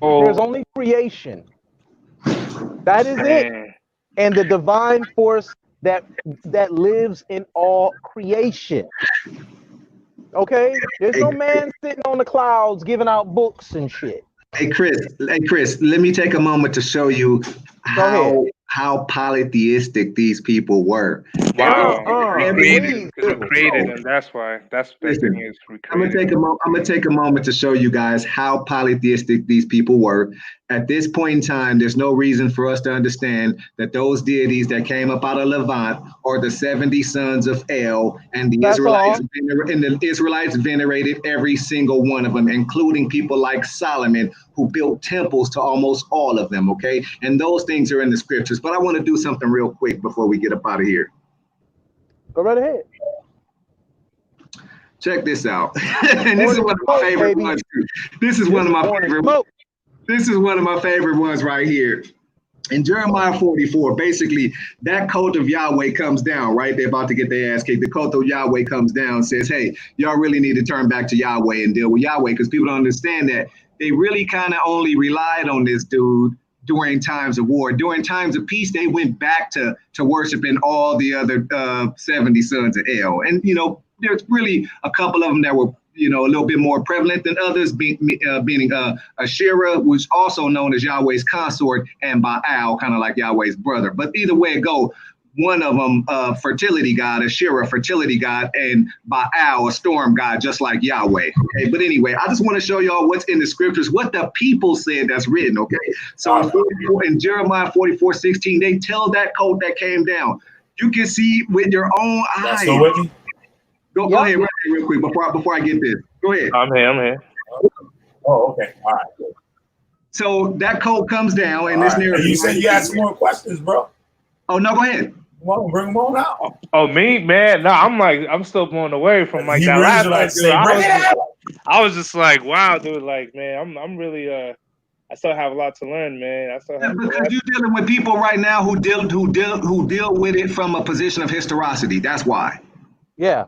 Oh, There's only creation. That is it. man. And the divine force that lives in all creation. Okay? There's no man sitting on the clouds giving out books and shit. Hey Chris, let me take a moment to show you how polytheistic these people were. Wow. Please We do. created and that's why. That's the Listen, thing is we I'm gonna created. take a moment to show you guys how polytheistic these people were. At this point in time, there's no reason for us to understand that those deities that came up out of Levant are the 70 sons of El, and the Israelites venerated every single one of them, including people like Solomon, who built temples to almost all of them. Okay, and those things are in the scriptures. But I want to do something real quick before we get up out of here. Go right ahead. Check this out. And this is one of my favorite ones. This is one of my favorite ones. This is one of my favorite ones right here. In Jeremiah 44, basically, that cult of Yahweh comes down, right? They're about to get their ass kicked. The cult of Yahweh comes down and says, hey, y'all really need to turn back to Yahweh and deal with Yahweh, because people don't understand that they really kind of only relied on this dude during times of war. During times of peace, they went back to worshiping all the other 70 sons of El. And, you know, there's really a couple of them that were, you know, a little bit more prevalent than others, being Asherah, which also known as Yahweh's consort, and Baal, kind of like Yahweh's brother. But either way it go, one of them, fertility god, Asherah, fertility god, and Baal, a storm god, just like Yahweh. Okay, but anyway, I just want to show y'all what's in the scriptures, what the people said that's written. Okay, so in Jeremiah 44:16, they tell that cult that came down. You can see with your own eyes. Go ahead, real quick before I get this. Go ahead. I'm here. Oh, okay. All right. Good. So that code comes down, and this narrative. You said you had some more questions, bro. Oh no, go ahead. Well, bring them on out. Oh, me, man. No, I'm still blown away from like that last one. I was just like, wow, dude. Like, man, I'm really I still have a lot to learn, man. Because you're dealing with people right now who deal with it from a position of historicity. That's why. Yeah.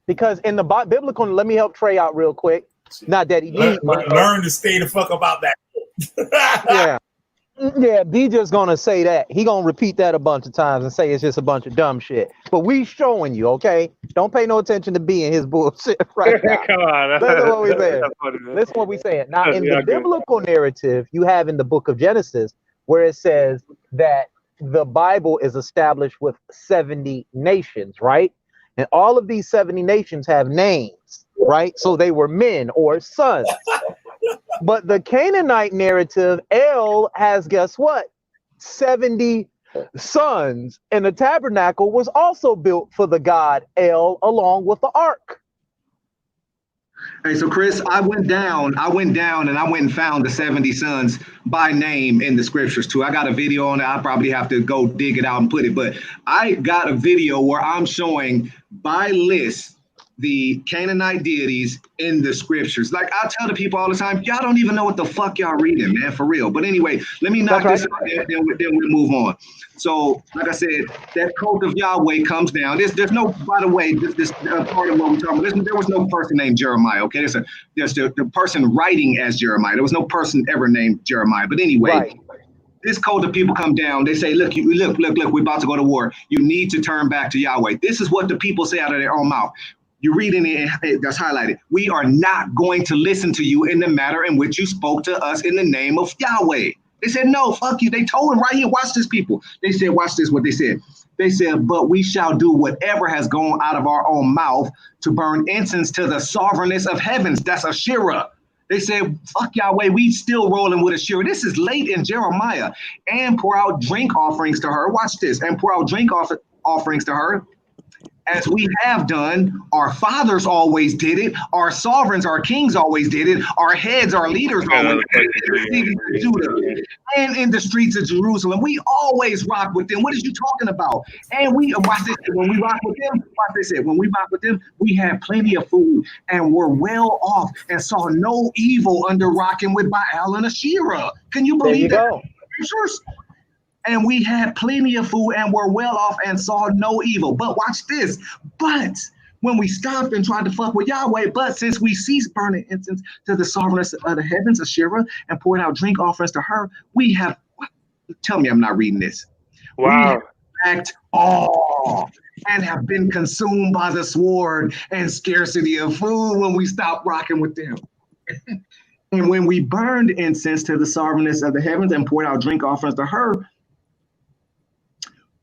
Because in the biblical, let me help Trey out real quick. Not that he needs. Learn to stay the fuck about that. Yeah, B just gonna say that. He gonna repeat that a bunch of times and say it's just a bunch of dumb shit. But we showing you, okay? Don't pay no attention to B and his bullshit right now. Come on. Listen what we saying. Listen what we saying. Now, in the biblical narrative you have in the book of Genesis, where it says that the Bible is established with 70 nations, right? And all of these 70 nations have names, right? So they were men or sons. But the Canaanite narrative, El has, guess what? 70 sons. And the tabernacle was also built for the god El along with the ark. Hey, so Chris, I went down and I went and found the 70 sons by name in the scriptures too. I got a video on it. I probably have to go dig it out and put it, but I got a video where I'm showing by list the Canaanite deities in the scriptures. Like I tell the people all the time, y'all don't even know what the fuck y'all reading, man, for real. But anyway, let me knock this out, then we move on. So, like I said, that cult of Yahweh comes down. There's no, by the way, this part of what we're talking about. There was no person named Jeremiah. Okay, there's the person writing as Jeremiah. There was no person ever named Jeremiah. But anyway. Right. This cult of people come down. They say, look, we're about to go to war. You need to turn back to Yahweh. This is what the people say out of their own mouth. You're reading it, that's highlighted. We are not going to listen to you in the matter in which you spoke to us in the name of Yahweh. They said, no, fuck you. They told him right here, watch this, people. They said, watch this, what they said. They said, but we shall do whatever has gone out of our own mouth to burn incense to the sovereignness of heavens. That's Asherah. They said, fuck Yahweh, we still rolling with Asherah. This is late in Jeremiah. And pour out drink offerings to her. Watch this. And pour out drink offerings to her. As we have done, our fathers always did it. Our sovereigns, our kings always did it. Our heads, our leaders always did it. In the Judah and in the streets of Jerusalem. We always rock with them. What are you talking about? And we watch this. When we rock with them, watch this. When we rock with them, we had plenty of food and were well off and saw no evil under rocking with Baal and Asherah. Can you believe that? And we had plenty of food and were well off and saw no evil. But watch this. But when we stopped and tried to fuck with Yahweh, but since we ceased burning incense to the sovereigness of the heavens, Asherah, and poured out drink offerings to her, we have, tell me I'm not reading this. Wow. We have act all and have been consumed by the sword and scarcity of food when we stopped rocking with them. And when we burned incense to the sovereigness of the heavens and poured out drink offerings to her,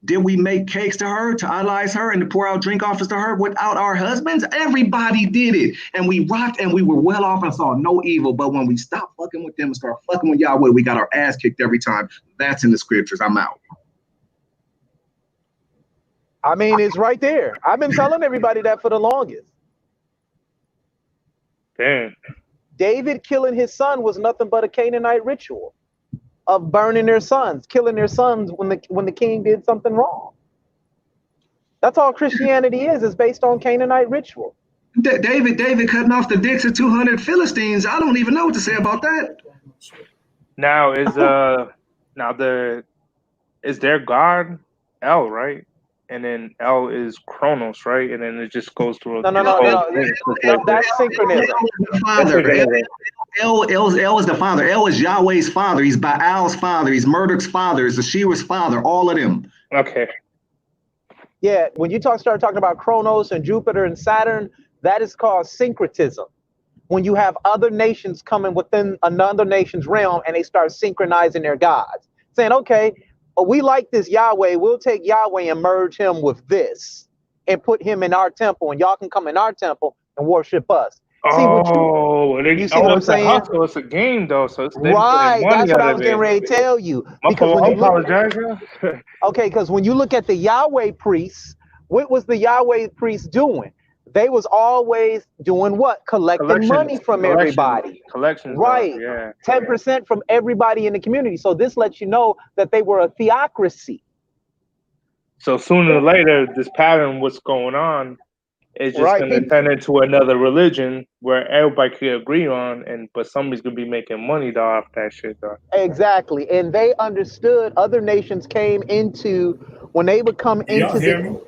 did we make cakes to her, to idolize her, and to pour out drink offerings to her without our husbands? Everybody did it. And we rocked and we were well off and saw no evil. But when we stopped fucking with them and started fucking with Yahweh, we got our ass kicked every time. That's in the scriptures. I'm out. I mean, it's right there. I've been telling everybody that for the longest. Damn. David killing his son was nothing but a Canaanite ritual of burning their sons, killing their sons when the king did something wrong. That's all Christianity is based on Canaanite ritual. David cutting off the dicks of 200 Philistines. I don't even know what to say about that. Now is their god El, right? And then El is Chronos, right? And then it just goes through. No. That's synchronism. El is the father. El is Yahweh's father. He's Baal's father. He's Marduk's father. He's Asherah's father. All of them. Okay. Yeah, when you start talking about Chronos and Jupiter and Saturn, that is called syncretism. When you have other nations coming within another nation's realm and they start synchronizing their gods, saying, okay, we like this Yahweh, we'll take Yahweh and merge him with this and put him in our temple, and y'all can come in our temple and worship us. You see what I'm saying? Hustle. It's a game, though, so it's right. That's what I was getting ready to tell you. Because when you look at the Yahweh priests, what was the Yahweh priests doing? They was always doing what? Collecting money from everybody. Collections. Right. 10% from everybody in the community. So this lets you know that they were a theocracy. So sooner or later, this pattern, what's going on, is just going to turn into another religion where everybody can agree on, but somebody's going to be making money though off that shit though. Exactly. And they understood other nations came into, when they would come into y'all hear me?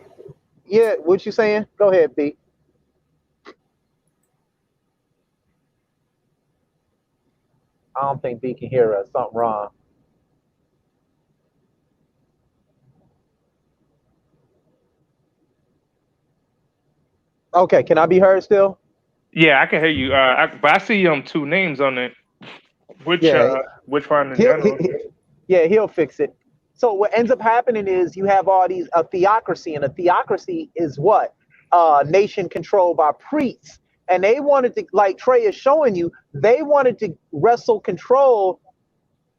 Yeah, what you saying? Go ahead, B. I don't think B can hear us. Something wrong. Okay, can I be heard still? Yeah, I can hear you. But I see two names on it. Which one in general? He'll fix it. So what ends up happening is you have all these a theocracy, and a theocracy is what? Nation controlled by priests. And they wanted to, like Trey is showing you, they wanted to wrestle control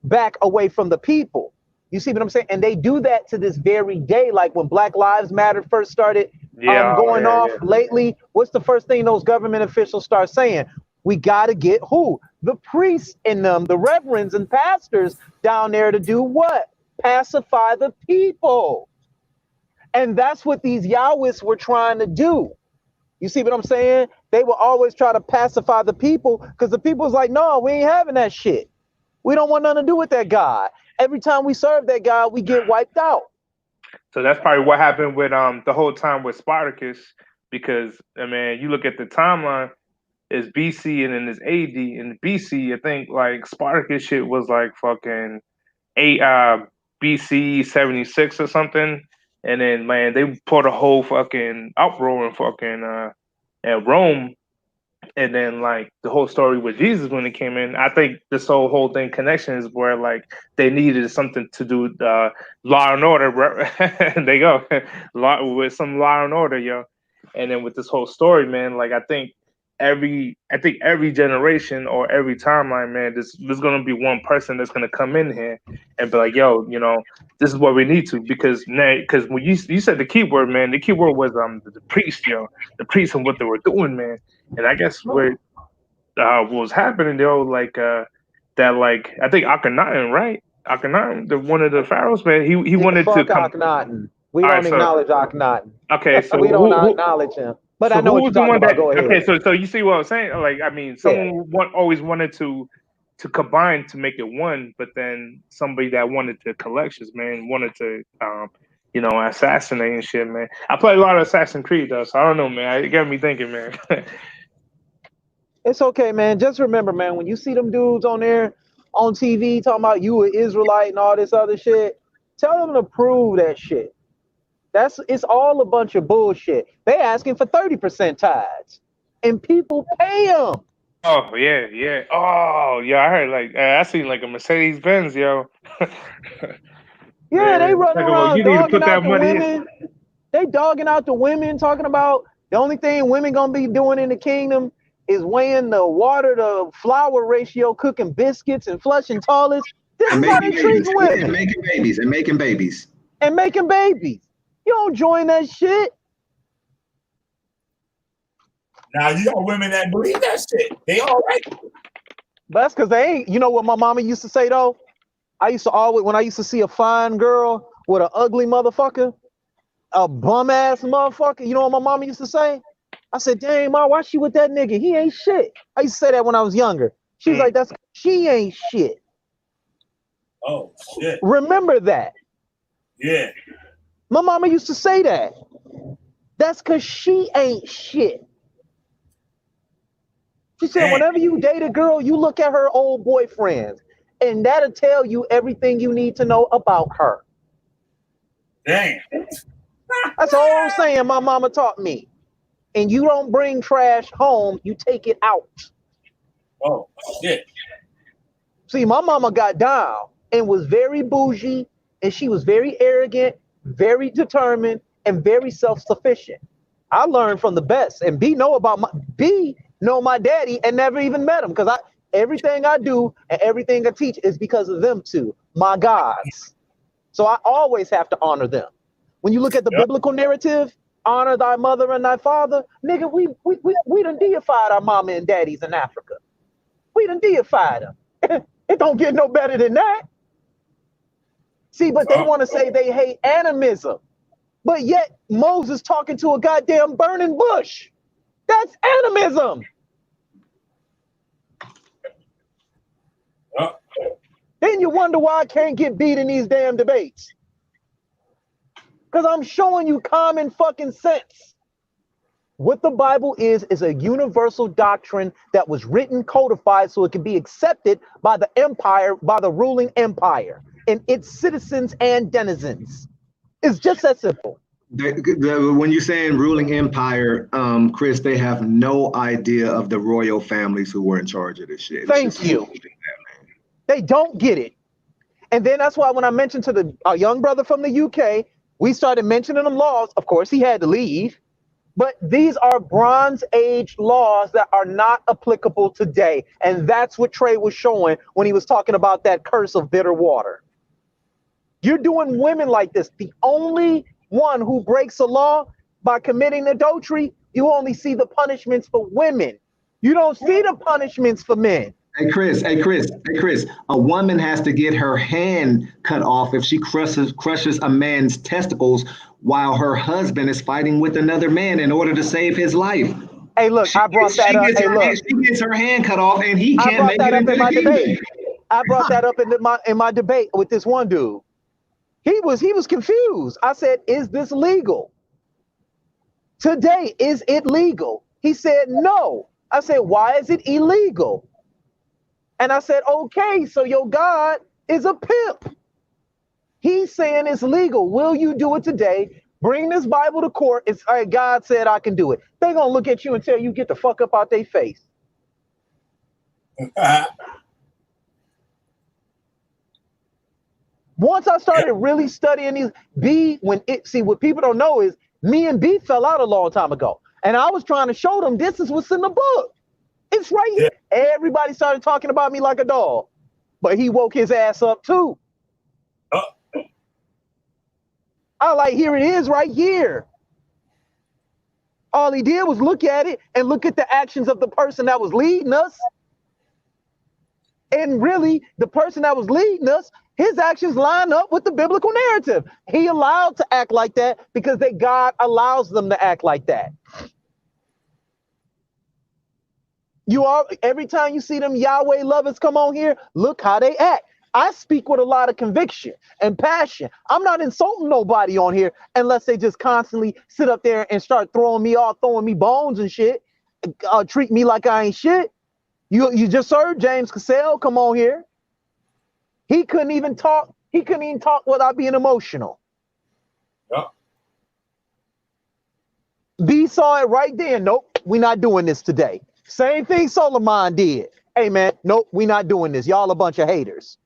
back away from the people. You see what I'm saying? And they do that to this very day. Like when Black Lives Matter first started Yeah, going yeah, off yeah. lately, what's the first thing those government officials start saying? We got to get who? The priests in them, the reverends and pastors down there to do what? Pacify the people. And that's what these Yahwists were trying to do. You see what I'm saying? They will always try to pacify the people because the people's like, no, we ain't having that shit. We don't want nothing to do with that God. Every time we serve that God, we get wiped out. So that's probably what happened with the whole time with Spartacus, because I mean, you look at the timeline, it's BC and then it's AD. And BC, I think like Spartacus shit was like fucking 8 BC 76 or something. And then man, they put a whole fucking uproar in fucking at Rome. And then like the whole story with Jesus when he came in, I think this whole thing connection is where like they needed something to do law and order. They go with some law and order, yo. And then with this whole story, man, like I think every generation or every timeline, man, there's gonna be one person that's gonna come in here and be like, yo, you know, this is what we need to, because when you said the key word, man, the key word was the priest, yo, the priest and what they were doing, man. And I guess what was happening though, like that, like I think Akhenaten, right? Akhenaten, one of the pharaohs, man. He wanted to Fuck come. Akhenaten. We All right, don't so acknowledge Akhenaten. okay, so We don't who acknowledge him. But so I know who what was you're the talking one about. that? Go ahead. Okay, so you see what I'm saying? Like I mean, Yeah. always wanted to combine to make it one, but then somebody that wanted to collections, man, wanted to assassinate and shit, man. I play a lot of Assassin's Creed though, so I don't know, man. It got me thinking, man. It's okay, man. Just remember, man, when you see them dudes on there on TV talking about you an Israelite and all this other shit, tell them to prove that shit. It's all a bunch of bullshit. They asking for 30% tithes, and people pay them. Oh yeah, yeah. Oh yeah, I heard like I seen like a Mercedes Benz, yo. Yeah, they Man, running talk about around you need to dogging put that out the money in. women. They dogging out the women, talking about the only thing women gonna be doing in the kingdom is weighing the water to flour ratio, cooking biscuits and flushing toilets. This And is how making they treat babies. women And making babies. And making babies. and making babies. You don't join that shit. Now you got women that believe that shit. They all right. But that's because they ain't. You know what my mama used to say though? I used to always, when I used to see a fine girl with an ugly motherfucker, a bum ass motherfucker, you know what my mama used to say? I said, dang, ma, why she with that nigga? He ain't shit. I used to say that when I was younger. She was like, she ain't shit. Oh shit. Remember that. Yeah. My mama used to say that. That's because she ain't shit. She said, Dang. whenever you date a girl, you look at her old boyfriends, and that'll tell you everything you need to know about her. Dang. That's all I'm saying my mama taught me. And you don't bring trash home, you take it out. Oh shit. See, my mama got down and was very bougie, and she was very arrogant, very determined, and very self-sufficient. I learned from the best. And B know my daddy and never even met him, because everything I do and everything I teach is because of them two, my gods. So I always have to honor them. When you look at the biblical narrative, honor thy mother and thy father, nigga, we done deified our mama and daddies in Africa. We done deified them. It don't get no better than that. See, but they want to say they hate animism. But yet Moses talking to a goddamn burning bush. That's animism. Then you wonder why I can't get beat in these damn debates. Because I'm showing you common fucking sense. What the Bible is a universal doctrine that was written, codified, so it can be accepted by the empire, by the ruling empire, and its citizens and denizens. It's just that simple. When you're saying ruling empire, Chris, they have no idea of the royal families who were in charge of this shit. Thank you. They don't get it. And then that's why when I mentioned to our young brother from the UK, we started mentioning them laws. Of course, he had to leave. But these are Bronze Age laws that are not applicable today. And that's what Trey was showing when he was talking about that curse of bitter water. You're doing women like this. The only one who breaks a law by committing adultery, you only see the punishments for women. You don't see the punishments for men. Hey Chris, a woman has to get her hand cut off if she crushes a man's testicles while her husband is fighting with another man in order to save his life. Hey, look, I brought that up. Hey, look, she gets her hand cut off and he I can't brought make that it up into in the my kingdom. debate. I brought that up in my debate with this one dude. He was confused. I said, "Is this legal? Today, is it legal?" He said, "No." I said, "Why is it illegal?" And I said, "Okay, so your God is a pimp. He's saying it's legal. Will you do it today? Bring this Bible to court. It's all right, God said I can do it." They're gonna look at you and tell you, "Get the fuck up out their face." Once I started really studying these, what people don't know is me and B fell out a long time ago. And I was trying to show them this is what's in the book. It's right here. Everybody started talking about me like a dog, but he woke his ass up too. I like, here it is right here. All he did was look at it and look at the actions of the person that was leading us. And really, the person that was leading us, his actions line up with the biblical narrative. He allowed to act like that because God allows them to act like that. Every time you see them Yahweh lovers come on here, look how they act. I speak with a lot of conviction and passion. I'm not insulting nobody on here unless they just constantly sit up there and start throwing me off, throwing me bones and shit, treat me like I ain't shit. You just heard James Cassell come on here. He couldn't even talk. He couldn't even talk without being emotional. Yep. B saw it right there. Nope, we're not doing this today. Same thing Solomon did. Hey man, nope, we're not doing this. Y'all a bunch of haters.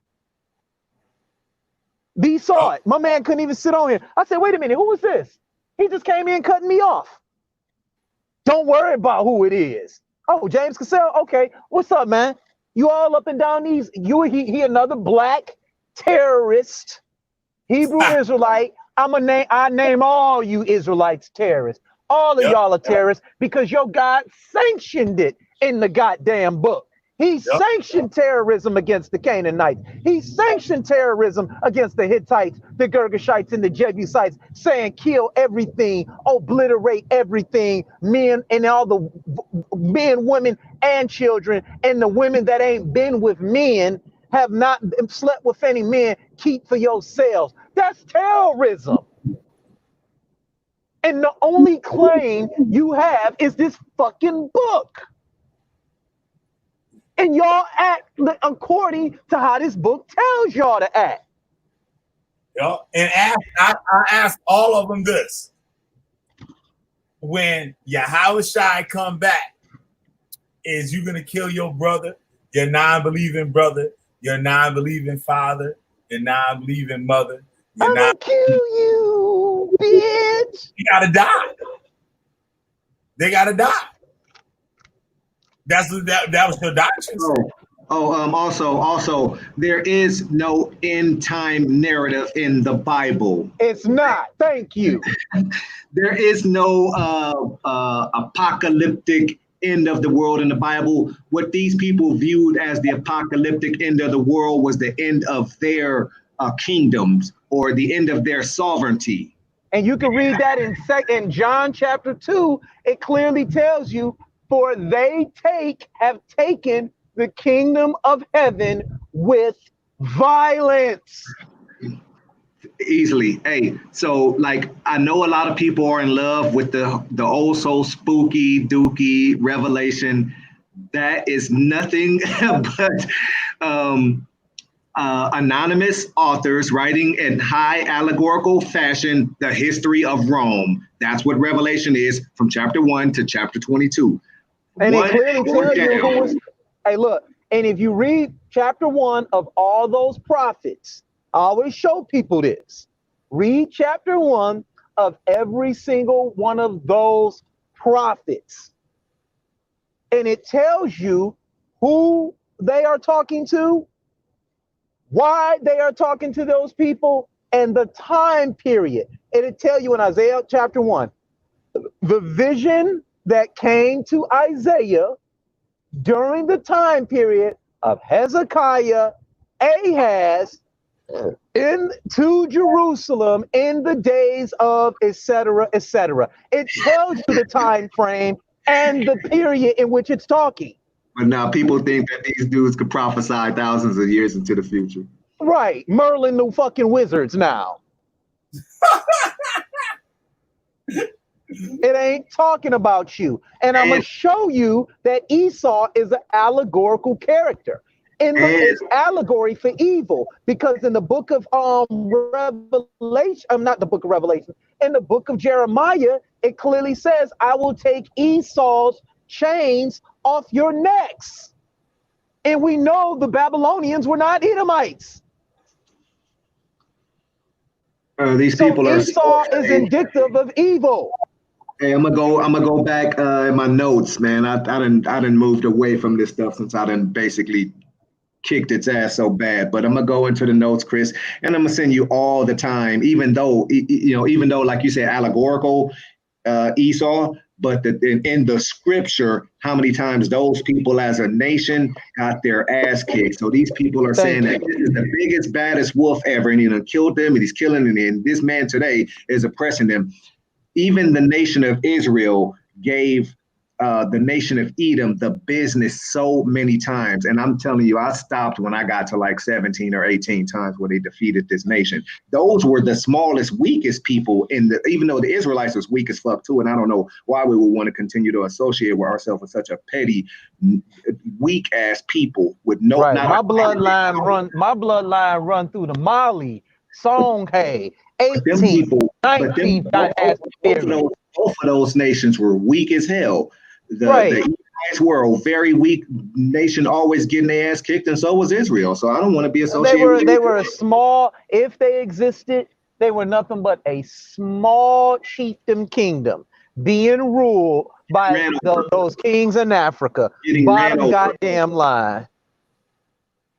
B saw it. My man couldn't even sit on here. I said, wait a minute, who was this? He just came in cutting me off. Don't worry about who it is. Oh, James Cassell. Okay, what's up, man? You all up and down these? He another black terrorist, Hebrew Israelite. I name all you Israelites terrorists. All of y'all are terrorists because your God sanctioned it in the goddamn book. He sanctioned terrorism against the Canaanites. He sanctioned terrorism against the Hittites, the Girgashites, and the Jebusites, saying kill everything, obliterate everything, men and all the men, women, and children, and the women that ain't been with men, have not slept with any men, keep for yourselves. That's terrorism. And the only claim you have is this fucking book. And y'all act according to how this book tells y'all to act. And I ask all of them this. When Yahushua come back, is you going to kill your brother, your non-believing brother, your non-believing father, your non-believing mother? I'm going to kill you, bitch. You got to die. They got to die. That was your doctrine. Also, there is no end time narrative in the Bible. It's not. Thank you. There is no apocalyptic end of the world in the Bible. What these people viewed as the apocalyptic end of the world was the end of their kingdoms or the end of their sovereignty. And you can read that in John chapter 2. It clearly tells you, for they have taken the kingdom of heaven with violence. Easily. Hey, so like I know a lot of people are in love with the old soul spooky dookie revelation. That is nothing but anonymous authors writing in high allegorical fashion the history of Rome. That's what Revelation is, from chapter 1 to chapter 22. And it clearly tells you who was. Hey, look, and if you read chapter 1 of all those prophets, I always show people this. Read chapter 1 of every single one of those prophets. And it tells you who they are talking to, why they are talking to those people, and the time period. And it tells you in Isaiah chapter 1, the vision that came to Isaiah during the time period of Hezekiah, Ahaz, into Jerusalem in the days of etc. etc. It tells you the time frame and the period in which it's talking. But now people think that these dudes could prophesy thousands of years into the future. Right, Merlin the fucking wizards now. It ain't talking about you. And I'm going to show you that Esau is an allegorical character. It's allegory for evil, because in the book of Revelation, not the book of Revelation, in the book of Jeremiah, it clearly says, I will take Esau's chains off your necks. And we know the Babylonians were not Edomites. These people are Esau is indicative of evil. Hey, I'm gonna go back in my notes, man. I done moved away from this stuff since I done basically kicked its ass so bad. But I'm gonna go into the notes, Chris, and I'm gonna send you all the time, even though like you said, allegorical Esau, but in the scripture, how many times those people as a nation got their ass kicked. So these people are saying that this is the biggest, baddest wolf ever, and he done killed them, and he's killing them, and this man today is oppressing them. Even the nation of Israel gave the nation of Edom the business so many times. And I'm telling you, I stopped when I got to like 17 or 18 times where they defeated this nation. Those were the smallest, weakest people even though the Israelites was weak as fuck too. And I don't know why we would want to continue to associate with ourselves with such a petty, weak ass people with no. Right. My bloodline run through the Mali, Songhai, 18, 19 both of those nations were weak as hell. The Edomites were a very weak nation, always getting their ass kicked, and so was Israel. So I don't want to be associated with They were a small, if they existed, they were nothing but a small chieftain kingdom being ruled by those kings in Africa. Bottom goddamn line.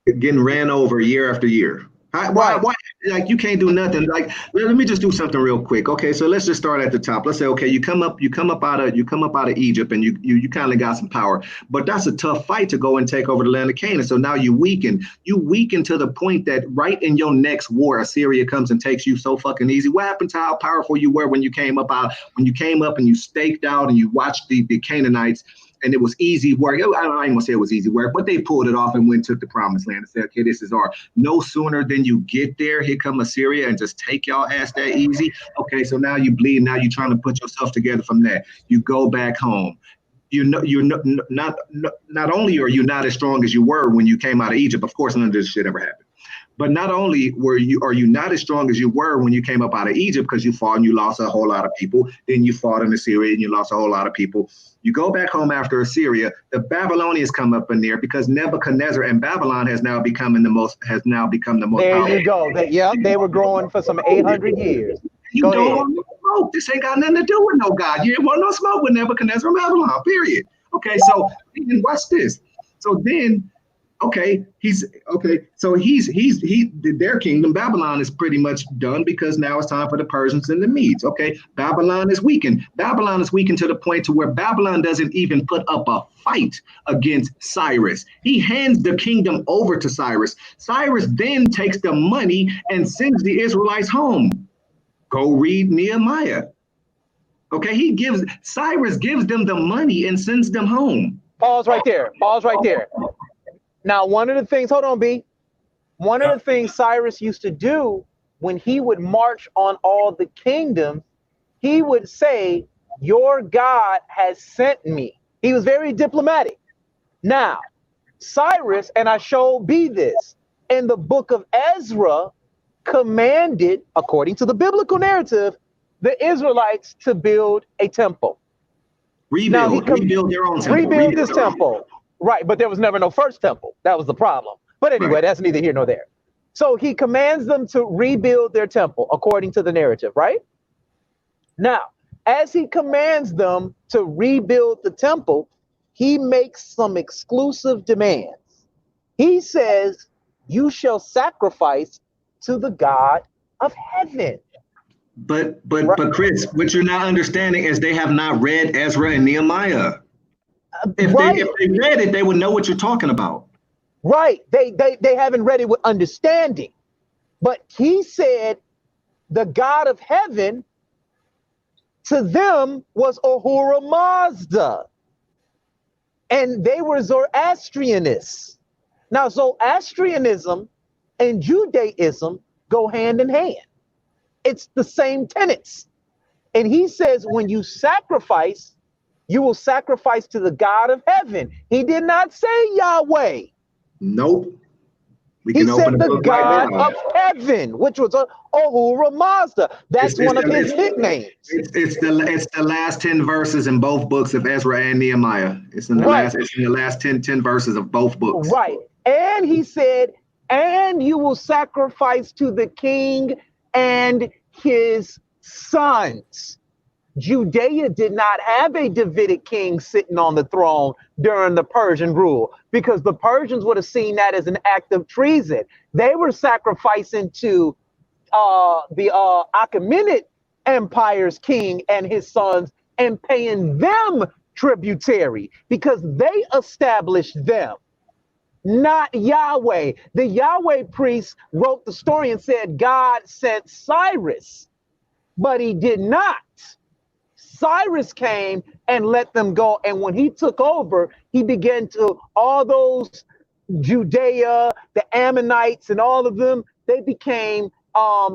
Getting ran over year after year. Why? Like, you can't do nothing. Like, let me just do something real quick. Okay, so let's just start at the top. Let's say, okay, you come up out of Egypt, and you kind of got some power, but that's a tough fight to go and take over the land of Canaan. So now you weaken to the point that right in your next war, Assyria comes and takes you so fucking easy. What happened to how powerful you were when you came up and you staked out and you watched the Canaanites? And it was easy work. I ain't gonna say it was easy work, but they pulled it off and went to the promised land and said, okay, this is ours. No sooner than you get there, here come Assyria and just take y'all ass that easy. Okay, so now you bleed. Now you're trying to put yourself together from that. You go back home. Not only are you not as strong as you were when you came out of Egypt. Of course, none of this shit ever happened. But not only are you not as strong as you were when you came up out of Egypt, because you fought and you lost a whole lot of people. Then you fought in Assyria and you lost a whole lot of people. You go back home after Assyria, the Babylonians come up in there because Nebuchadnezzar and Babylon has now become the most There powerful. you go. They were growing for some 800 years. You don't want no smoke. This ain't got nothing to do with no God. You didn't want no smoke with Nebuchadnezzar and Babylon, period. Okay, so watch this. So then, their kingdom, Babylon, is pretty much done because now it's time for the Persians and the Medes. Okay, Babylon is weakened. Babylon is weakened to the point to where Babylon doesn't even put up a fight against Cyrus. He hands the kingdom over to Cyrus. Cyrus then takes the money and sends the Israelites home. Go read Nehemiah. Okay, Cyrus gives them the money and sends them home. Pause right there. Now, one of the things, hold on, B. One of the things Cyrus used to do when he would march on all the kingdoms, he would say, your God has sent me. He was very diplomatic. Now, Cyrus, and I showed B this, in the book of Ezra, commanded, according to the biblical narrative, the Israelites to build a temple. Rebuild their own temple. Rebuild this temple. Right, but there was never no first temple. That was the problem. But anyway, That's neither here nor there. So he commands them to rebuild their temple, according to the narrative, right? Now, as he commands them to rebuild the temple, he makes some exclusive demands. He says, you shall sacrifice to the God of heaven. But Chris, what you're not understanding is they have not read Ezra and Nehemiah. If they read it, they would know what you're talking about. Right. They haven't read it with understanding. But he said the God of heaven to them was Ahura Mazda. And they were Zoroastrianists. Now, Zoroastrianism and Judaism go hand in hand. It's the same tenets. And he says, when you sacrifice, you will sacrifice to the God of heaven. He did not say Yahweh. Nope. He said the God of heaven, which was Ahura Mazda. That's one of his nicknames. It's the last 10 verses in both books of Ezra and Nehemiah. It's in the last 10 verses of both books. Right. And he said, and you will sacrifice to the king and his sons. Judea did not have a Davidic king sitting on the throne during the Persian rule, because the Persians would have seen that as an act of treason. They were sacrificing to the Achaemenid Empire's king and his sons and paying them tributary because they established them, not Yahweh. The Yahweh priest wrote the story and said God sent Cyrus, but he did not. Cyrus came and let them go. And when he took over, he began to, all those Judea, the Ammonites and all of them, they became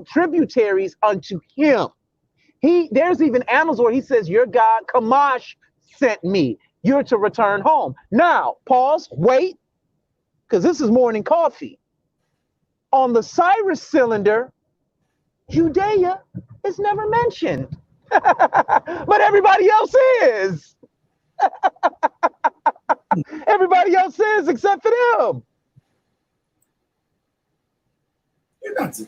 tributaries unto him. There's even annals where he says, your God Kamash sent me. You're to return home. Now, pause, wait, because this is morning coffee. On the Cyrus cylinder, Judea is never mentioned. But everybody else is. Everybody else is except for them.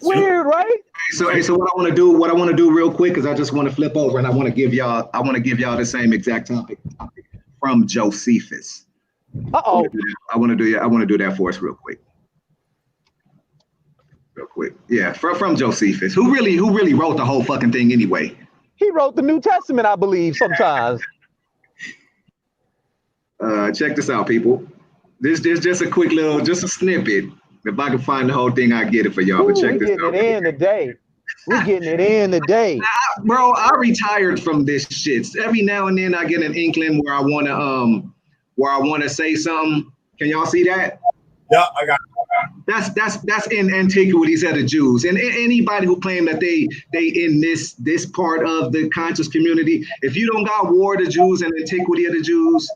Weird, right? So what I want to do real quick is I just want to flip over and I want to give y'all the same exact topic from Josephus. Uh-oh. I want to do that for us real quick. Yeah, from Josephus. Who really wrote the whole fucking thing anyway? He wrote the New Testament, I believe, sometimes. Check this out, people. This just a quick just a snippet. If I can find the whole thing, I get it for y'all. But check this out. We're getting it in today. Bro, I retired from this shit. Every now and then I get an inkling where I wanna say something. Can y'all see that? Yeah, I got it. That's in Antiquities of the Jews, and anybody who claim that they in this part of the conscious community, if you don't got War of the Jews and Antiquity of the Jews,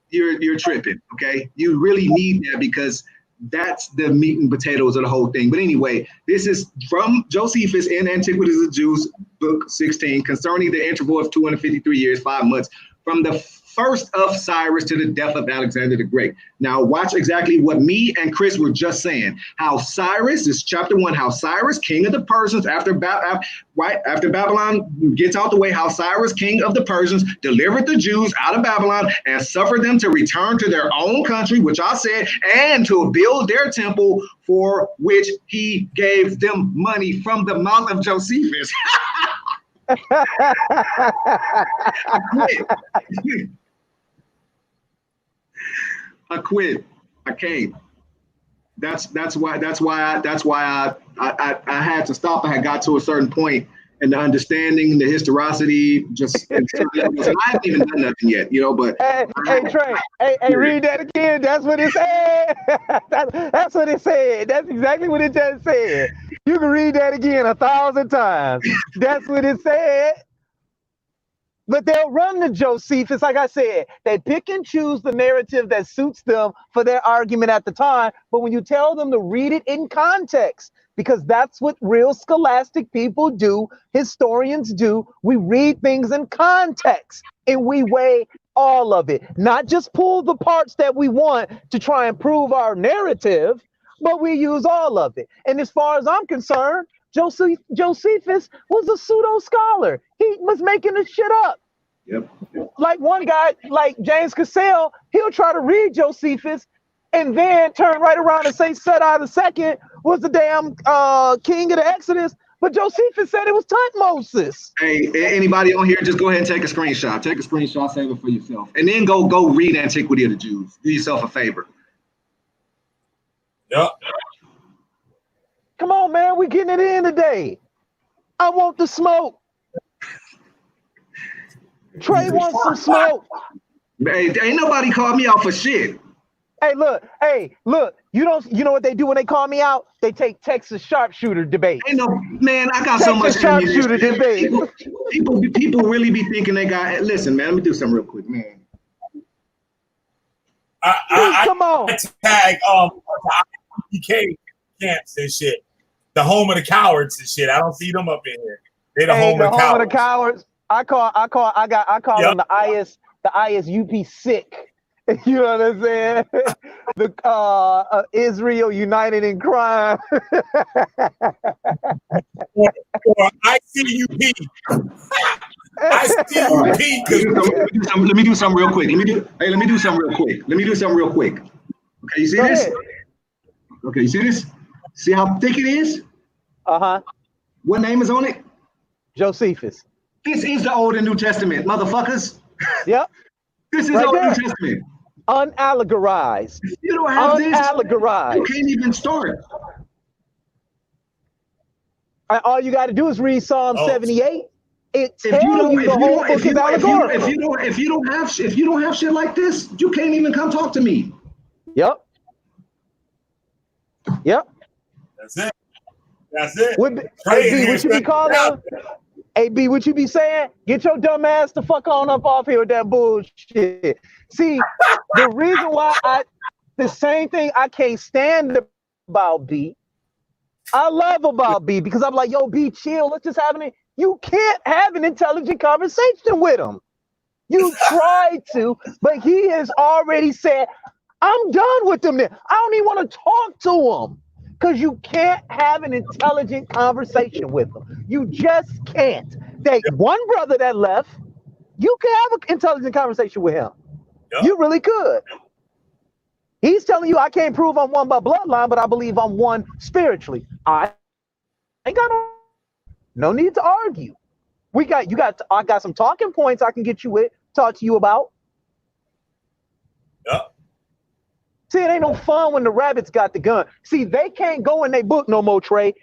you're tripping. Okay, you really need that because that's the meat and potatoes of the whole thing. But anyway, this is from Josephus in Antiquities of the Jews, book 16, concerning the interval of 253 years, 5 months from the first of Cyrus to the death of Alexander the Great. Now watch exactly what me and Chris were just saying. How Cyrus, is chapter 1, how Cyrus, king of the Persians, after Babylon gets out the way, how Cyrus, king of the Persians, delivered the Jews out of Babylon and suffered them to return to their own country, which I said, and to build their temple, for which he gave them money from the mouth of Josephus. I quit. I can't. That's why I had to stop. I had got to a certain point and the understanding, the historicity, just I haven't even done nothing yet, but hey Trey, read that again. That's what it said. That's what it said. That's exactly what it just said. You can read that again 1,000 times. That's what it said. But they'll run to Josephus, like I said, they pick and choose the narrative that suits them for their argument at the time. But when you tell them to read it in context, because that's what real scholastic people do, historians do, we read things in context and we weigh all of it, not just pull the parts that we want to try and prove our narrative, but we use all of it. And as far as I'm concerned, Josephus was a pseudo scholar. He was making this shit up. Yep. Like one guy, like James Cassell, he'll try to read Josephus and then turn right around and say Set II was the damn king of the Exodus, But Josephus said it was Tutmosis. Hey, anybody on here, just go ahead and take a screenshot. Take a screenshot, save it for yourself, and then go read Antiquity of the Jews. Do yourself a favor. Yep. Come on, man, we getting it in today. I want the smoke. Trey wants some smoke. Hey, ain't nobody called me out for shit. Hey, look. You know what they do when they call me out? They take Texas sharpshooter debate. Ain't no man. I got so much sharpshooter debate. People really be thinking they got. Listen, man. Let me do something real quick, man. Come on. Tag PK camps and shit. The home of the cowards and shit. I don't see them up in here. They the home of the cowards. I call them the ISUP sick. You know what I'm saying? The Israel United in Crime. or ICUP. ICUP. Let me do something real quick. Let me do something real quick. Okay, you see this? Okay, you see this? See how thick it is? Uh-huh. What name is on it? Josephus. This is the Old and New Testament, motherfuckers. Yep. This is right Old there. New Testament. Unallegorized. You don't have Unallegorized. this. You can't even start. All you got to do is read Psalm 78. It tells you the whole book is allegorical. If you don't have shit like this, you can't even come talk to me. Yep. That's it. AB, what you be calling? AB, what you be saying? Get your dumb ass the fuck on up off here with that bullshit. See, the reason why the same thing I can't stand about B, I love about B because I'm like, yo, B, chill. Let's just have you can't have an intelligent conversation with him. You tried to, but he has already said, I'm done with them. I don't even want to talk to him. Because you can't have an intelligent conversation with them. You just can't. That one brother that left, you can have an intelligent conversation with him. Yep. You really could. He's telling you, I can't prove I'm one by bloodline, but I believe I'm one spiritually. I ain't got no need to argue. I got some talking points I can get you with, talk to you about. Yep. See, it ain't no fun when the rabbits got the gun. See, they can't go in their book no more, Trey,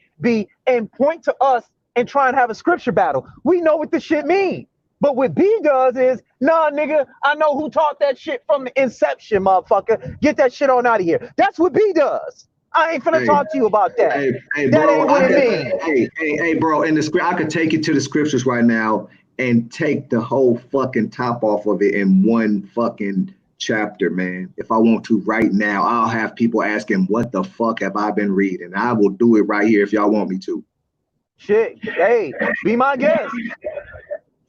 and point to us and try and have a scripture battle. We know what this shit means. But what B does is, nah, nigga, I know who taught that shit from the inception, motherfucker. Get that shit on out of here. That's what B does. I ain't finna talk to you about that. Hey, that bro, ain't what it means. Hey, bro, in the script, I could take you to the scriptures right now and take the whole fucking top off of it in one fucking chapter, man. If I want to right now, I'll have people asking, what the fuck have I been reading? I will do it right here if y'all want me to. Shit, hey, be my guest.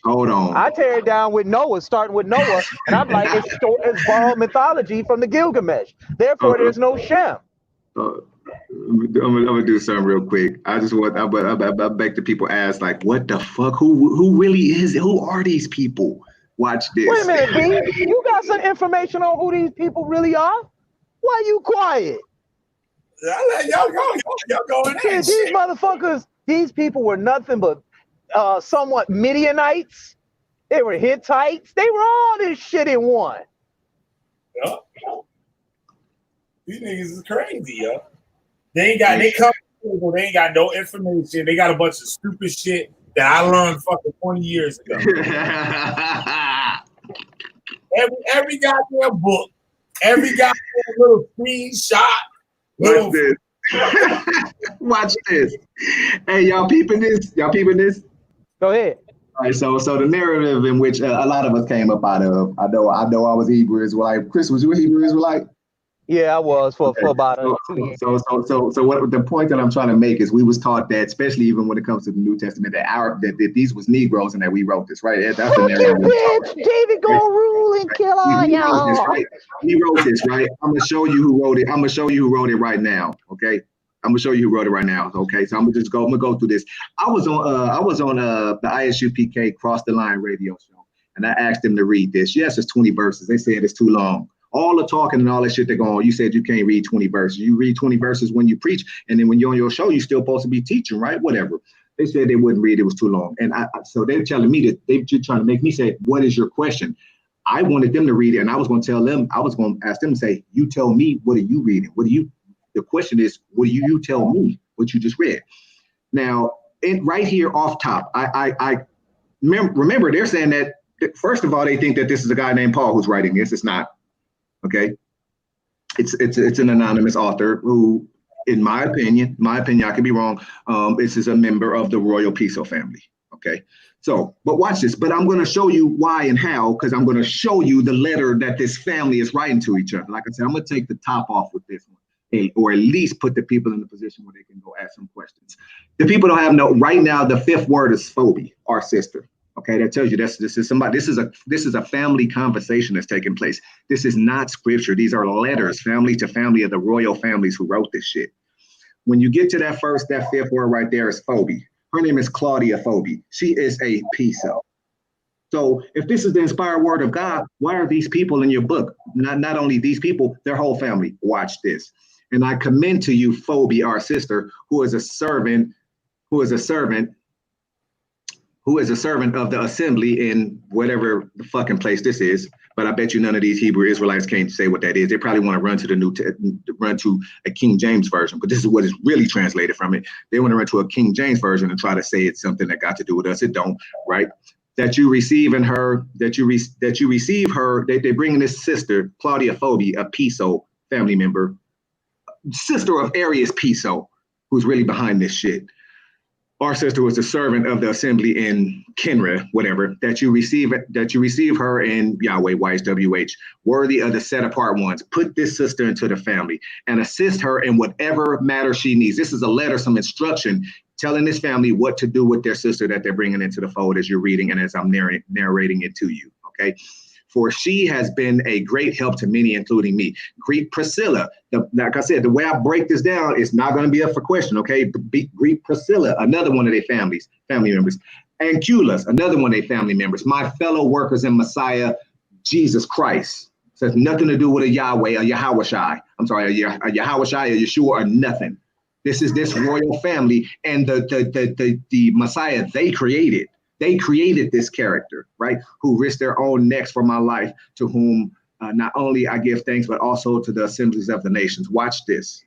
Hold on. I tear it down with Noah, starting with Noah, and I'm like, it's borrowed mythology from the Gilgamesh. Therefore, there's no Shem. I'm gonna do something real quick. I beg the people ask, like, what the fuck? Who really is? Who are these people? Watch this. Wait a minute, B. You got some information on who these people really are? Why you quiet? Y'all going in. These motherfuckers, these people were nothing but somewhat Midianites. They were Hittites. They were all this shit in one. Yep. These niggas is crazy, yo. They ain't got no information. They got a bunch of stupid shit that I learned fucking 20 years ago. every goddamn book, every goddamn little screenshot. Watch this. Hey, y'all peeping this? Go ahead. All right, so the narrative in which a lot of us came up out of. I know I was Hebrew Israelite. Chris, was you a Hebrew Israelite? Yeah, I was for about 2 years. So what the point that I'm trying to make is we was taught that, especially even when it comes to the New Testament, that these was Negroes and that we wrote this, right? That's the narrative. Bitch, David gonna rule and kill all y'all. He wrote this, right? I'm gonna show you who wrote it. I'm gonna show you who wrote it right now. Okay. I'm gonna show you who wrote it right now. Okay. So I'm gonna go through this. I was on the ISUPK Cross the Line radio show, and I asked them to read this. Yes, it's 20 verses. They said it's too long. All the talking and all that shit they're going, you said you can't read 20 verses. You read 20 verses when you preach, and then when you're on your show, you're still supposed to be teaching, right? Whatever. They said they wouldn't read. It was too long. And so they're telling me that they're just trying to make me say, what is your question? I wanted them to read it, and I was going to tell them, I was going to ask them to say, you tell me, what are you reading? The question is, what do you tell me what you just read? Now, right here off top, I remember they're saying that, first of all, they think that this is a guy named Paul who's writing this. It's not, okay? It's an anonymous author who, in my opinion, I could be wrong, this is a member of the royal Piso family, okay? So, but watch this, but I'm gonna show you why and how, because I'm gonna show you the letter that this family is writing to each other. Like I said, I'm gonna take the top off with this one, or at least put the people in the position where they can go ask some questions. The people don't have right now, the fifth word is phobia, our sister. Okay, that tells you this is a family conversation that's taking place. This is not scripture. These are letters, family to family of the royal families who wrote this shit. When you get to that fifth word right there is phobia. Her name is Claudia Phobia. She is a Piso. So if this is the inspired word of God, why are these people in your book? Not only these people, their whole family. Watch this. And I commend to you Phobia, our sister, who is a servant of the assembly in whatever the fucking place this is. But I bet you none of these Hebrew Israelites can't say what that is. They probably want to run to a King James version, but this is what is really translated from it. They want to run to a King James version and try to say it's something that got to do with us. It don't, right? That you receive her, they bring in this sister, Claudia Phobia, a Piso family member, sister of Arius Piso, who's really behind this shit. Our sister was a servant of the assembly in Kenra, whatever, that you receive her in Yahweh, YHWH, worthy of the set apart ones. Put this sister into the family and assist her in whatever matter she needs. This is a letter, some instruction, telling this family what to do with their sister that they're bringing into the fold as you're reading and as I'm narrating it to you, okay? For she has been a great help to many, including me. Greet Priscilla. Like I said, the way I break this down, it's not going to be up for question, okay? Greet Priscilla, another one of their family members. Anculus, another one of their family members. My fellow workers in Messiah, Jesus Christ. So it's nothing to do with a Yahweh, a Yahawashai. I'm sorry, a Yahawashai, a Yeshua, or nothing. This is this royal family and the Messiah they created. They created this character, right? Who risked their own necks for my life, to whom not only I give thanks, but also to the assemblies of the nations. Watch this.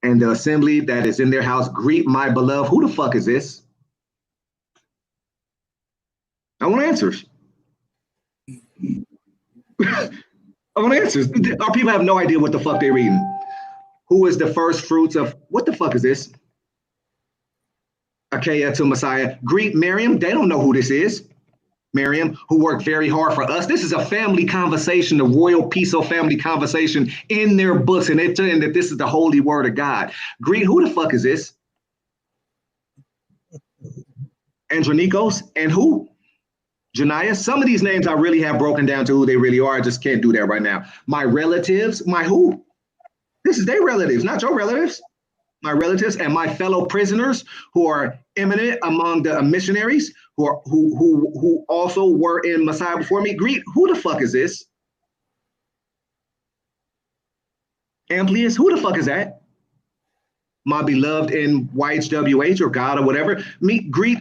And the assembly that is in their house, greet my beloved. Who the fuck is this? I want answers. I want answers. Our people have no idea what the fuck they're reading. Who is the first fruits of, what the fuck is this? Achaia to Messiah. Greet Miriam. They don't know who this is. Miriam, who worked very hard for us. This is a family conversation, the royal Piso family conversation in their books, and they're telling that this is the holy word of God. Greet, who the fuck is this? Andronikos, and who? Janiah. Some of these names I really have broken down to who they really are. I just can't do that right now. My relatives, my who? This is their relatives, not your relatives. My relatives and my fellow prisoners who are eminent among the missionaries who also were in Messiah before me. Greet, who the fuck is this? Amplius, who the fuck is that? My beloved in YHWH or God or whatever. Greet,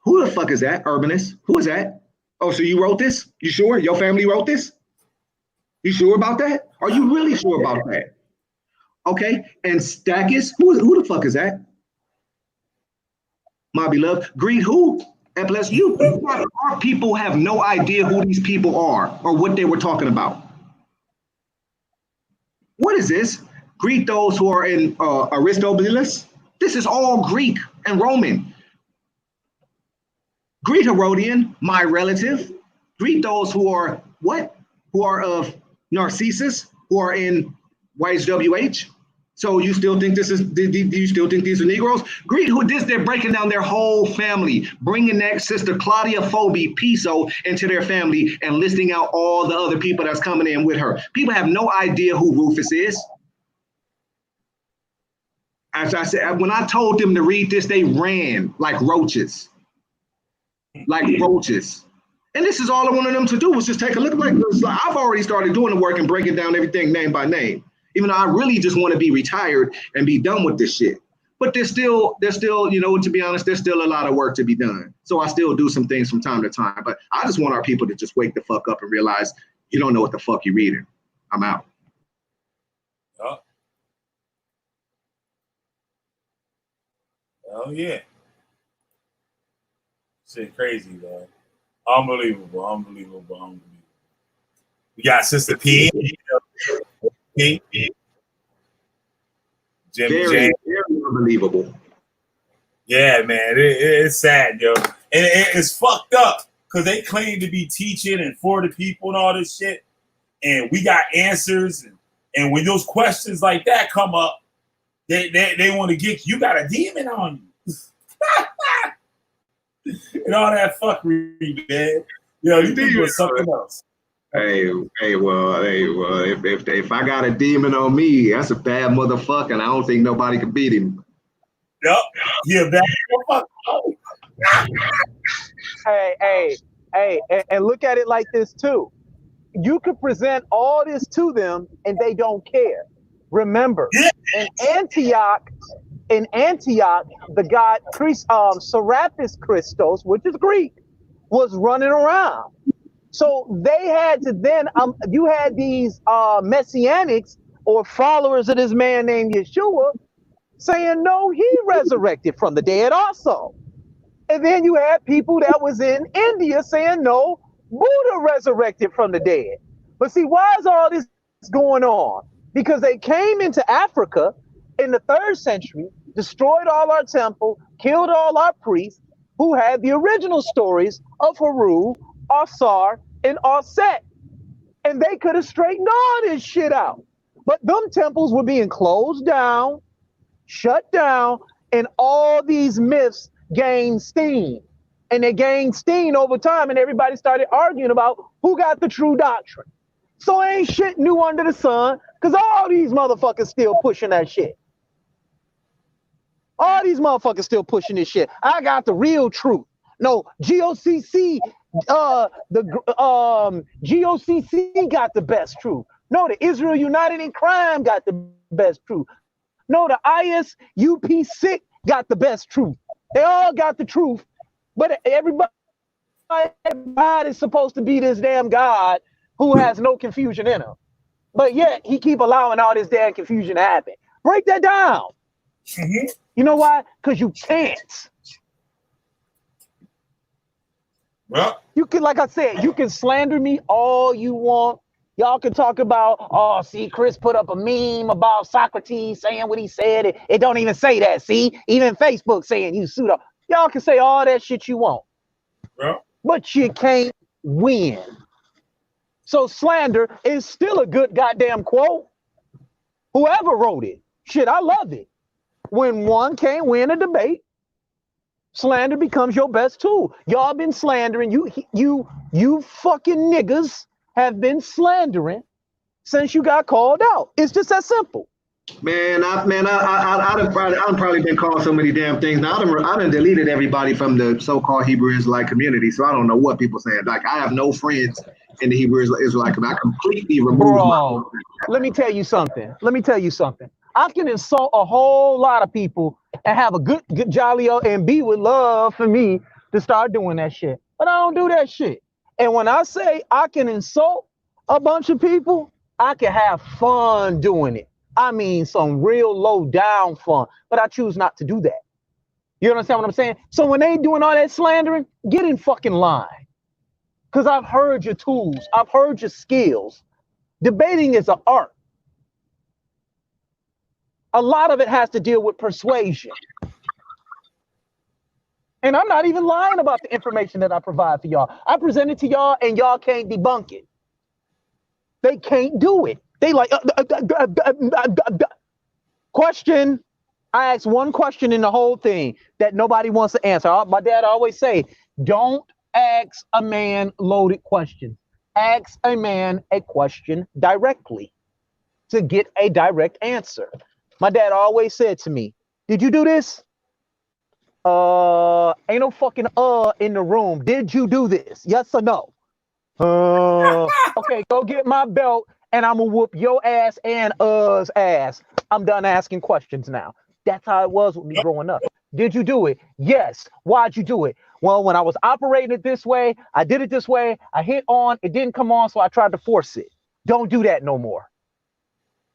who the fuck is that? Urbanus, who is that? Oh, so you wrote this? You sure? Your family wrote this? You sure about that? Are you really sure about that? Okay, and Stachys, who the fuck is that? My beloved, greet who? And bless you. Our people have no idea who these people are or what they were talking about. What is this? Greet those who are in Aristobulus. This is all Greek and Roman. Greet Herodian, my relative. Greet those who are what? Who are of Narcissus, who are in YHWH. So you still think this is? Do you still think these are Negroes? Greet who this? They're breaking down their whole family, bringing that sister Claudia Phobia Piso into their family and listing out all the other people that's coming in with her. People have no idea who Rufus is. As I said, when I told them to read this, they ran like roaches, like roaches. And this is all I wanted them to do was just take a look. Like I've already started doing the work and breaking down everything name by name. Even though I really just want to be retired and be done with this shit. But there's still, you know, to be honest, there's still a lot of work to be done. So I still do some things from time to time. But I just want our people to just wake the fuck up and realize you don't know what the fuck you're reading. I'm out. Oh yeah. Shit crazy, man. Unbelievable. We got Sister P. Jimmy Very unbelievable. Yeah, man. It's sad, yo. And it's fucked up because they claim to be teaching and for the people and all this shit. And we got answers. And when those questions like that come up, they want to get you got a demon on you. And all that fuckery, man. Yo, you think it was something else. Hey, well, if I got a demon on me, that's a bad motherfucker, and I don't think nobody can beat him. Yep, he a bad motherfucker. Hey, and look at it like this too. You could present all this to them, and they don't care. Remember, in Antioch, the god Serapis Christos, which is Greek, was running around. So they had to then, you had these messianics or followers of this man named Yeshua saying, no, he resurrected from the dead also. And then you had people that was in India saying, no, Buddha resurrected from the dead. But see, why is all this going on? Because they came into Africa in the 3rd century, destroyed all our temple, killed all our priests who had the original stories of Haru, Asar, and Aset. And they could have straightened all this shit out. But them temples were being closed down, shut down, and all these myths gained steam. And they gained steam over time, and everybody started arguing about who got the true doctrine. So ain't shit new under the sun, because all these motherfuckers still pushing that shit. All these motherfuckers still pushing this shit. I got the real truth. No, GOCC, GOCC got the best truth. No, the Israel United in Crime got the best truth. No, the ISUP got the best truth. They all got the truth, but everybody is supposed to be this damn God who has no confusion in him. But yet he keep allowing all this damn confusion to happen. Break that down. Mm-hmm. You know why? Because you can't. Well, you can, like I said, you can slander me all you want. Y'all can talk about, oh, see, Chris put up a meme about Socrates saying what he said. It don't even say that. See, even Facebook saying you pseudo. Y'all can say all that shit you want. Well, but you can't win. So slander is still a good goddamn quote. Whoever wrote it, shit, I love it. When one can't win a debate, slander becomes your best tool. Y'all been slandering, you fucking niggas have been slandering since you got called out. It's just that simple. Man, I've probably been called so many damn things. Now I done deleted everybody from the so-called Hebrew Israelite community, so I don't know what people saying. Like, I have no friends in the Hebrew Israelite community. I completely removed. Bro, let me tell you something. I can insult a whole lot of people and have a good jolly and be with love for me to start doing that shit. But I don't do that shit. And when I say I can insult a bunch of people, I can have fun doing it. I mean, some real low down fun, but I choose not to do that. You understand what I'm saying? So when they doing all that slandering, get in fucking line. Because I've heard your tools. I've heard your skills. Debating is an art. A lot of it has to deal with persuasion. And I'm not even lying about the information that I provide for y'all. I present it to y'all and y'all can't debunk it. They can't do it. They like, question. I asked one question in the whole thing that nobody wants to answer. My dad always say, don't ask a man loaded questions. Ask a man a question directly to get a direct answer. My dad always said to me, did you do this? Ain't no fucking in the room. Did you do this? Yes or no? Okay, go get my belt and I'm gonna whoop your ass and ass. I'm done asking questions now. That's how it was with me growing up. Did you do it? Yes. Why'd you do it? Well, when I was operating it this way, I did it this way. I hit on, it didn't come on, so I tried to force it. Don't do that no more.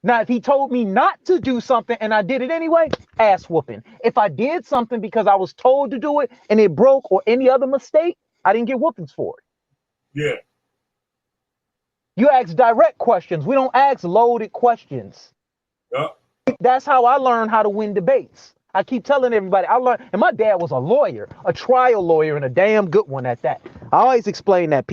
Now, if he told me not to do something and I did it anyway, ass whooping. If I did something because I was told to do it and it broke or any other mistake, I didn't get whoopings for it. Yeah. You ask direct questions. We don't ask loaded questions. Yep. That's how I learned how to win debates. I keep telling everybody I learned, and my dad was a lawyer, a trial lawyer, and a damn good one at that. I always explain that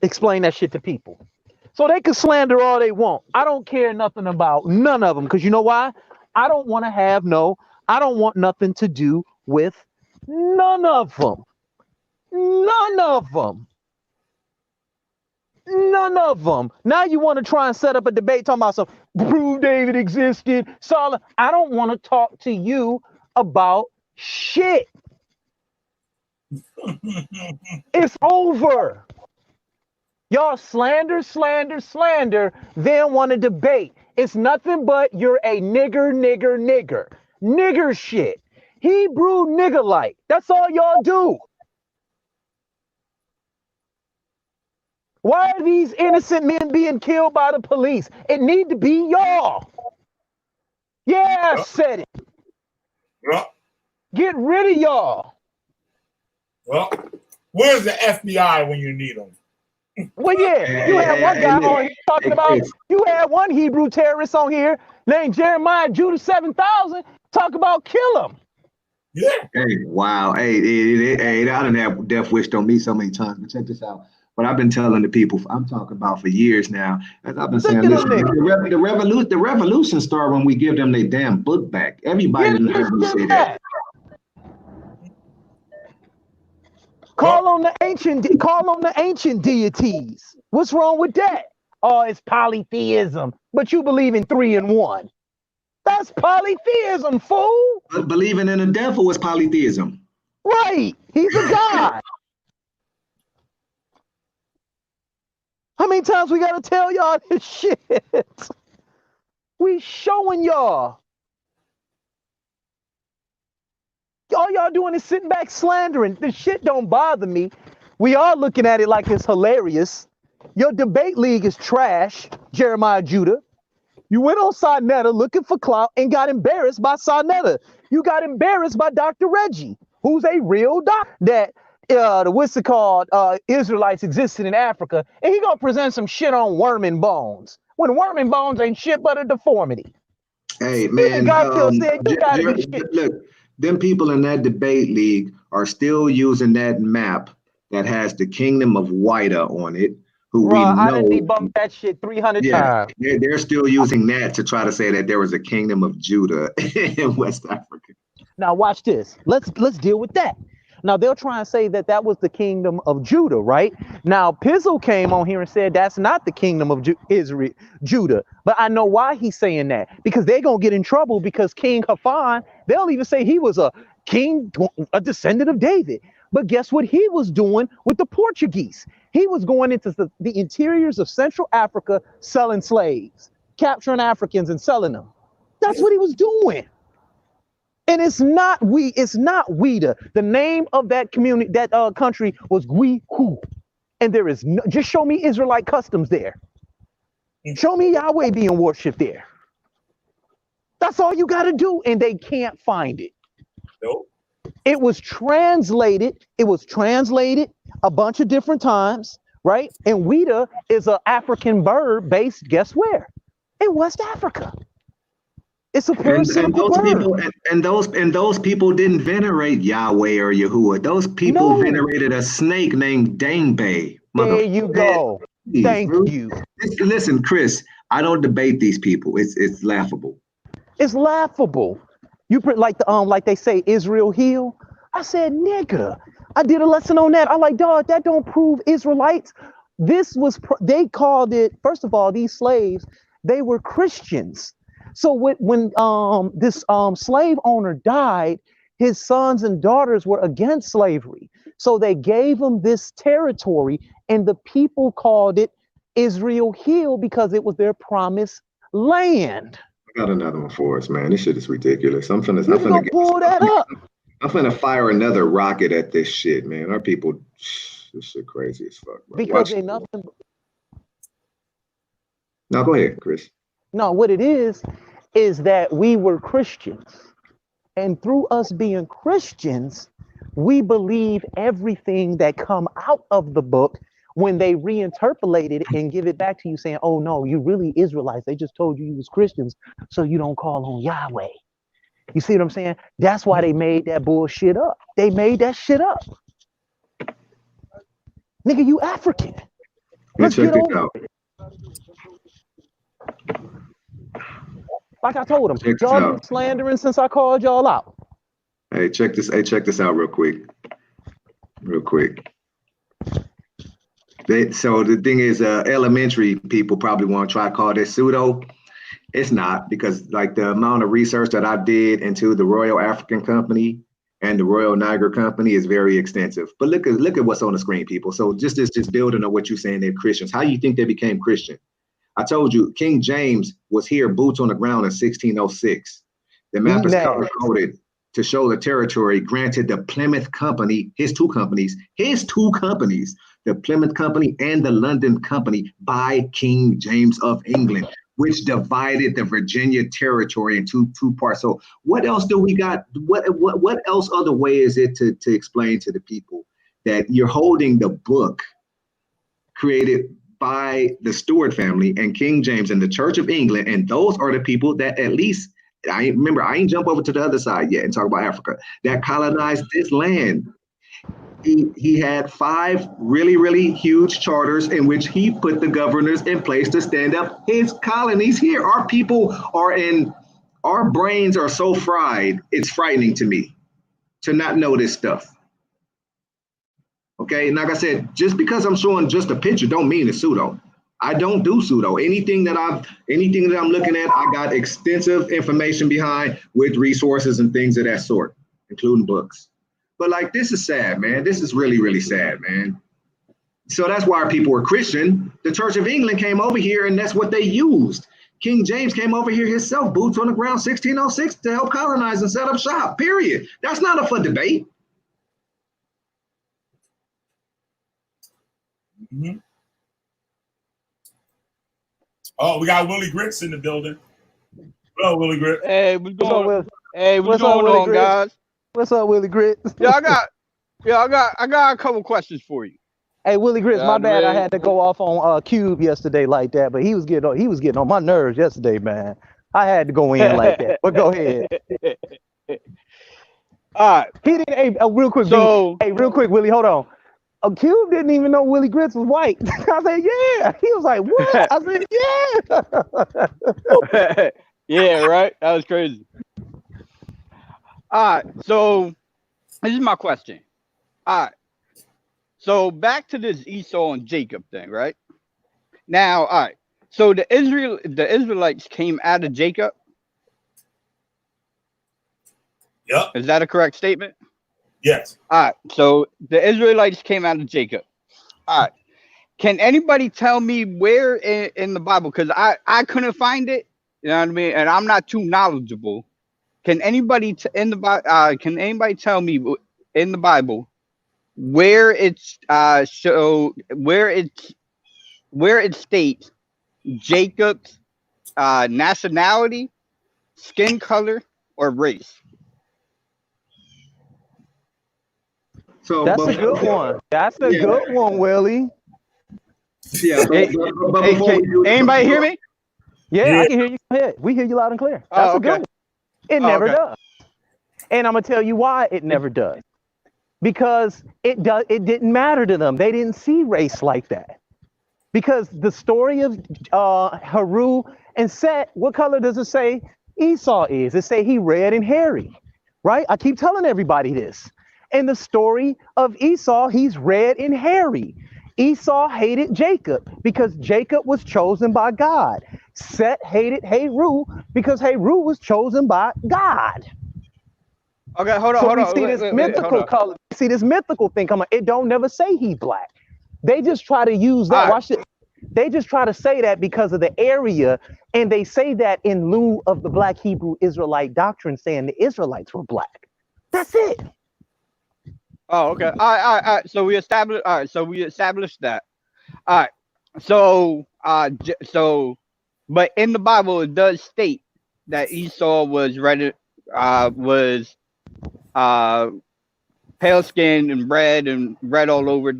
explain that shit to people. So they can slander all they want. I don't care nothing about none of them. Because you know why? I don't want nothing to do with none of them. None of them. None of them. Now you want to try and set up a debate talking about some prove David existed. Solid. I don't want to talk to you about shit. It's over. Y'all slander, then want to debate. It's nothing but you're a nigger. Nigger shit. Hebrew nigger like. That's all y'all do. Why are these innocent men being killed by the police? It need to be y'all. Yeah, I said it. Yep. Get rid of y'all. Well, where's the FBI when you need them? Well, yeah, you had one guy on here talking about, you had one Hebrew terrorist on here named Jeremiah Judah 7000 talk about kill him. Yeah. Hey, wow. Hey, I done have death wished on me so many times, but check this out. But I've been telling the people I'm talking about for years now, as I've been saying, listen, the revolution started when we give them their damn book back. Everybody didn't heard me say that. Call on the ancient deities. What's wrong with that? Oh, it's polytheism. But you believe in 3 and 1. That's polytheism, fool. But believing in the devil is polytheism. Right. He's a god. How many times we gotta tell y'all this shit? We showing y'all. All y'all doing is sitting back slandering. This shit don't bother me. We are looking at it like it's hilarious. Your debate league is trash, Jeremiah Judah. You went on Sarnetta looking for clout and got embarrassed by Sarnetta. You got embarrassed by Dr. Reggie, who's a real doctor that what's it called, Israelites existed in Africa, and he gonna present some shit on worm and bones when worm and bones ain't shit but a deformity. Hey man, look, them people in that debate league are still using that map that has the kingdom of Wida on it. Who we know, I done debunked that shit 300 times. They're still using that to try to say that there was a kingdom of Judah in West Africa. Now watch this. Let's deal with that. Now they'll try and say that that was the kingdom of Judah, right? Now Pizzle came on here and said that's not the kingdom of Judah. But I know why he's saying that, because they're gonna get in trouble because King Hafan, they'll even say he was a king, a descendant of David. But guess what he was doing with the Portuguese? He was going into the interiors of Central Africa selling slaves, capturing Africans and selling them. That's what he was doing. And it's not Wida. The name of that community, that country was Gwihu. And there is no, just show me Israelite customs there. Show me Yahweh being worshipped there. That's all you got to do. And they can't find it. Nope. It was translated a bunch of different times, right? And Wida is an African bird based, guess where? In West Africa. It's a parasitical bird. And those people didn't venerate Yahweh or Yahuwah. Those people venerated a snake named Dangbe. There you go. Thank you. Listen, Chris, I don't debate these people. It's laughable. It's laughable. You like they say Israel heal. I said, nigga, I did a lesson on that. I like, dog, that don't prove Israelites. This was they called it, first of all, these slaves, they were Christians. So when this slave owner died, his sons and daughters were against slavery. So they gave him this territory, and the people called it Israel Hill because it was their promised land. got another one for us, man. This shit is ridiculous. I'm You can go pull that up. I'm finna fire another rocket at this shit, man. Our people, this shit crazy as fuck, bro. Because Watch. they nothing. No, go ahead, Chris. No, what it is that we were Christians. And through us being Christians, we believe everything that come out of the book when they reinterpolate it and give it back to you saying, oh no, you really Israelites. They just told you was Christians, so you don't call on Yahweh. You see what I'm saying? That's why they made that bullshit up. They made that shit up. Nigga, you African. Let's get over it. Like I told them, y'all been slandering since I called y'all out. Hey, check this out real quick. So the thing is, elementary people probably want to try to call this pseudo. It's not, because like the amount of research that I did into the Royal African Company and the Royal Niger Company is very extensive. But look at what's on the screen, people. So just building on what you're saying, they're Christians. How do you think they became Christian? I told you, King James was here, boots on the ground in 1606. The map is color coded to show the territory granted the Plymouth Company, his two companies, the Plymouth Company and the London Company by King James of England, which divided the Virginia territory into two parts. So what else do we got? What else other way is it to explain to the people that you're holding the book created by the Stuart family and King James and the Church of England, and those are the people that at least, I ain't jump over to the other side yet and talk about Africa, that colonized this land. He had 5 really, really huge charters in which he put the governors in place to stand up his colonies here. Our people our brains are so fried, it's frightening to me to not know this stuff. Okay, and like I said, just because I'm showing just a picture don't mean it's pseudo. I don't do pseudo. Anything that I'm looking at, I got extensive information behind with resources and things of that sort, including books. But like, this is sad, man. This is really, really sad, man. So that's why our people were Christian. The Church of England came over here and that's what they used. King James came over here himself, boots on the ground, 1606, to help colonize and set up shop, period. That's not up for debate. Mm-hmm. Oh, we got Willie Grits in the building. Hello, Willie Grits. Hey, what's going on, guys? What's up, Willie Grits? I got a couple questions for you. Hey, Willie Grits, my bad. I had to go off on Cube yesterday like that, but he was getting on my nerves yesterday, man. I had to go in like that. But go ahead. All right. He didn't. Hey, real quick, Willie, hold on. Cube didn't even know Willie Grits was white. I said, yeah. He was like, what? I said, yeah. Yeah, right? That was crazy. All right. So this is my question. All right. So back to this Esau and Jacob thing, right? Now, all right. So the Israelites came out of Jacob. Yep. Is that a correct statement? Yes. All right. So the Israelites came out of Jacob. All right. Can anybody tell me where in the Bible? Because I couldn't find it. You know what I mean? And I'm not too knowledgeable. Can anybody can anybody tell me in the Bible where it's where it states Jacob's nationality, skin color, or race? So that's a good one. That's a good one, Willie. Yeah. Can anybody hear me? Yeah, I can hear you. Go ahead. We hear you loud and clear. That's a good one. It never does. And I'm gonna tell you why it never does. Because it didn't matter to them. They didn't see race like that. Because the story of Haru and Set, what color does it say Esau is? It say he red and hairy, right? I keep telling everybody this. In the story of Esau, he's red and hairy. Esau hated Jacob because Jacob was chosen by God. Set hated Haru because Haru was chosen by God. Okay, hold on. See this mythical color. See this mythical thing come on. It don't never say he's black. They just try to use that. Watch this. They just try to say that because of the area, and they say that in lieu of the Black Hebrew Israelite doctrine saying the Israelites were black. That's it. Oh, okay. All right. So we established. All right. So we established that. All right. So, but in the Bible, it does state that Esau was pale skinned and red all over.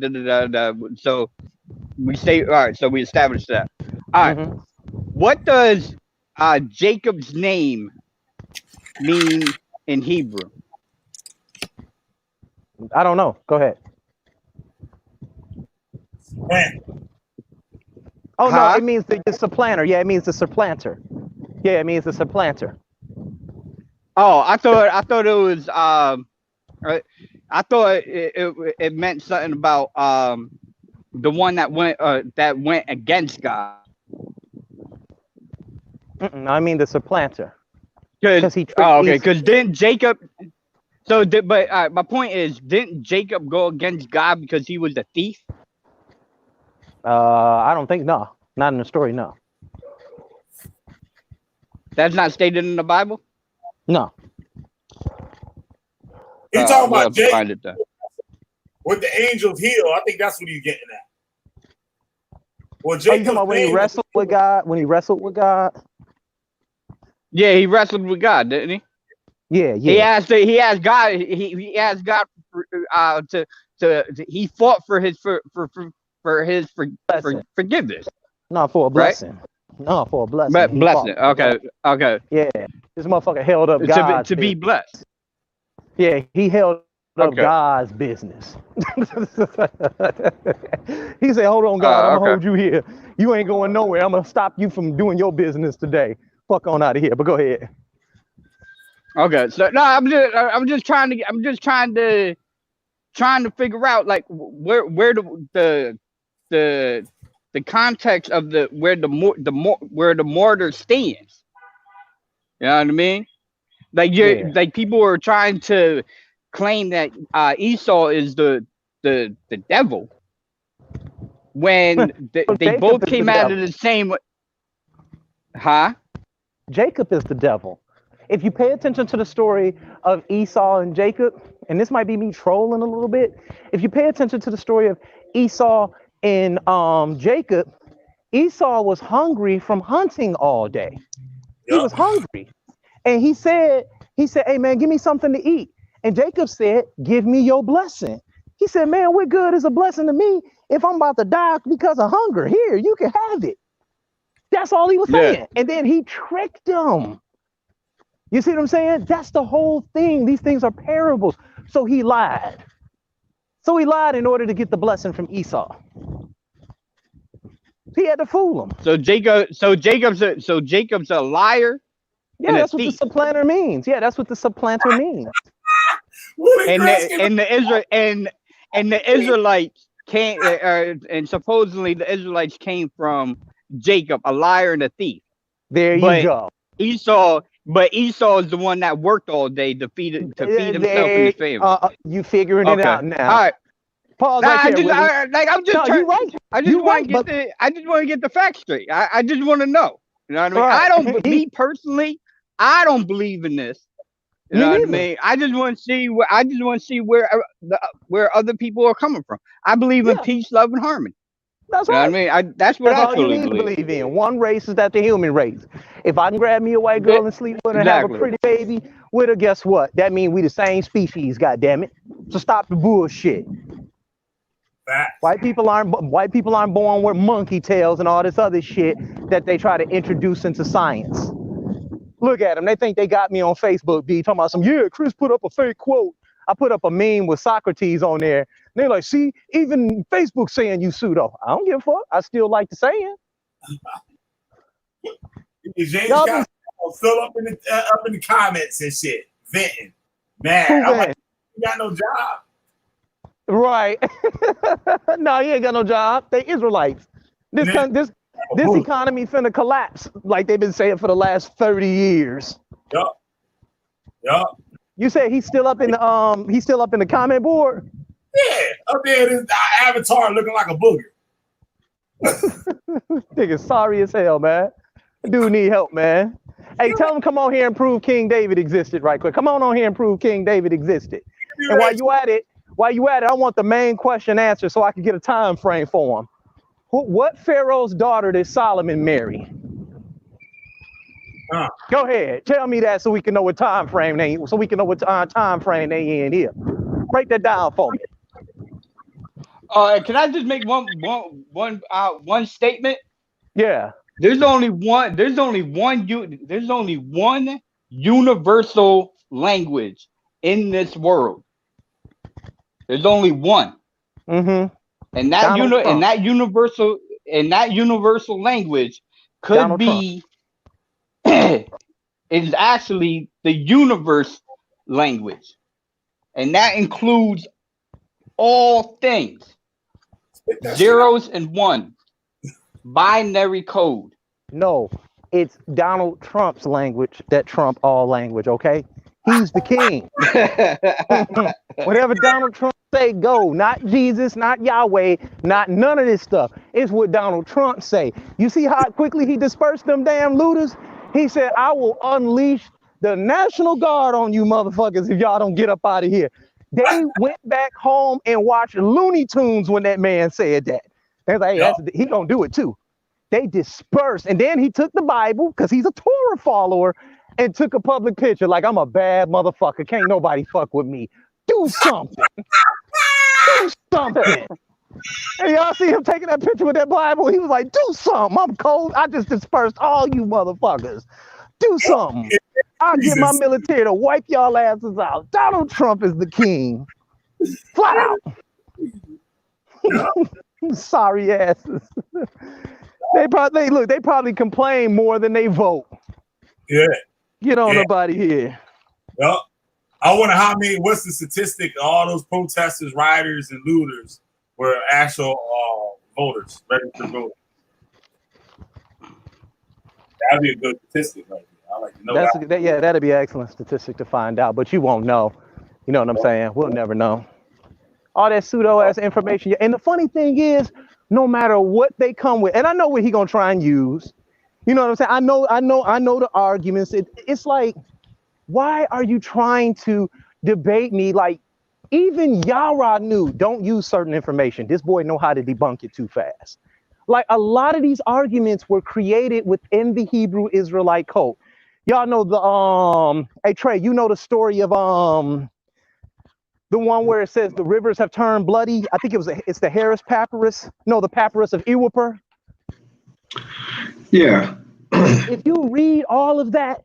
So we say, all right. So we established that. All right. Mm-hmm. What does Jacob's name mean in Hebrew? I don't know. Go ahead. Man, Oh no, Huh? it means the supplanter. Yeah, it means the supplanter. Yeah, it means the supplanter. Oh, I thought it was I thought it meant something about the one that went against God. No, I mean the supplanter. Because he okay, because didn't Jacob? So, but my point is, didn't Jacob go against God because he was a thief? I don't think not in the story. No. That's not stated in the Bible. No. He's talking We'll about Jacob find it then. with the angels healed. I think that's what he's getting at. Well, Oh, you talking Jacob's about when he name, wrestled with God? When he wrestled with God? Yeah, he wrestled with God, didn't he? Yeah. He asked God. He asked God he fought for his forgiveness. No, for a blessing. Right? No, for a blessing. But He blessing. fought. Okay. Yeah, this motherfucker held up God's to be business. blessed. Yeah, he held up Okay. God's business. He said, "Hold on, God, I'm gonna hold you here. You ain't going nowhere. I'm gonna stop you from doing your business today. Fuck on out of here." But go ahead. Okay. So no, I'm just trying to figure out like where the context of where the mortar stands. You know what I mean? Like people are trying to claim that Esau is the devil when they both came out of the same. Huh? Jacob is the devil. If you pay attention to the story of Esau and Jacob, and this might be me trolling a little bit, if you pay attention to the story of Esau and Jacob, Esau was hungry from hunting all day. He was hungry. And he said, "Hey man, give me something to eat." And Jacob said, "Give me your blessing." He said, "Man, what good is a blessing to me if I'm about to die because of hunger? Here, you can have it." That's all he was saying. And then he tricked him. You see what I'm saying? That's the whole thing. These things are parables. So he lied. In order to get the blessing from Esau. He had to fool him. So Jacob's a liar. Yeah, that's what the supplanter means. Yeah, that's what the supplanter means. And the Israelites came, and supposedly the Israelites came from Jacob, a liar and a thief. There you go. Esau is the one that worked all day to feed himself and his family. You figuring it out now. All right. Pause I right there. I just want to get the facts straight. I just want to know. You know what I mean? Right. Me personally, I don't believe in this. You know what I mean? I just want to see where other people are coming from. I believe in peace, love, and harmony. That's right. You know what I mean? That's what I truly believe in. One race is that the human race. If I can grab me a white girl and sleep with her and have a pretty baby with her, guess what? That means we the same species, goddammit. So stop the bullshit. White people aren't born with monkey tails and all this other shit that they try to introduce into science. Look at them. They think they got me on Facebook, B, talking about Chris put up a fake quote. I put up a meme with Socrates on there. They're like, see, even Facebook saying you pseudo. I don't give a fuck. I still like the saying. James got fill up in the comments and shit, venting, mad. I'm like, you got no job. Right. No, he ain't got no job. They Israelites. This economy finna collapse like they've been saying for the last 30 years. Yup. You say he's still up in the comment board? Yeah, up there, this avatar looking like a booger. Nigga, sorry as hell, man. Dude need help, man. Hey, tell him come on here and prove King David existed right quick. Come on here and prove King David existed. And while you at it, I want the main question answered so I can get a time frame for him. What Pharaoh's daughter did Solomon marry? Go ahead, tell me that so we can know what time frame they in here. Break that down for me. Can I just make one statement? Yeah. There's only one universal language in this world. There's only one. Mm-hmm. And that universal language could Donald be is actually the universe language. And that includes all things. Zeros and ones. Binary code. No, it's Donald Trump's language that trump all language, okay? He's the king. Whatever Donald Trump say, go. Not Jesus, not Yahweh, not none of this stuff. It's what Donald Trump say. You see how quickly he dispersed them damn looters? He said, I will unleash the National Guard on you motherfuckers if y'all don't get up out of here. They went back home and watched Looney Tunes when that man said that. They're like, hey, he gonna do it too. They dispersed. And then he took the Bible, because he's a Torah follower, and took a public picture like, I'm a bad motherfucker. Can't nobody fuck with me. Do something. Do something. And y'all see him taking that picture with that Bible? He was like, do something. I'm cold. I just dispersed all you motherfuckers. Do something. I'll get my military to wipe y'all asses out. Donald Trump is the king. Flat out. Sorry asses. They probably complain more than they vote. Yeah. Get on nobody here. Yep. I wonder what's the statistic of all those protesters, rioters, and looters were actual voters, registered voters. That'd be a good statistic right there. I like to know that. Yeah, that'd be an excellent statistic to find out, but you won't know. You know what I'm saying? We'll never know. All that pseudo-ass information. And the funny thing is, no matter what they come with, and I know what he gonna try and use. You know what I'm saying? I know the arguments. It's like, why are you trying to debate me? Like, even Yara knew, don't use certain information. This boy know how to debunk it too fast. Like, a lot of these arguments were created within the Hebrew Israelite cult. Y'all know the hey Trey, you know the story of the one where it says the rivers have turned bloody. I think it's the Harris Papyrus. No, the Papyrus of Ewuper. Yeah. If you read all of that,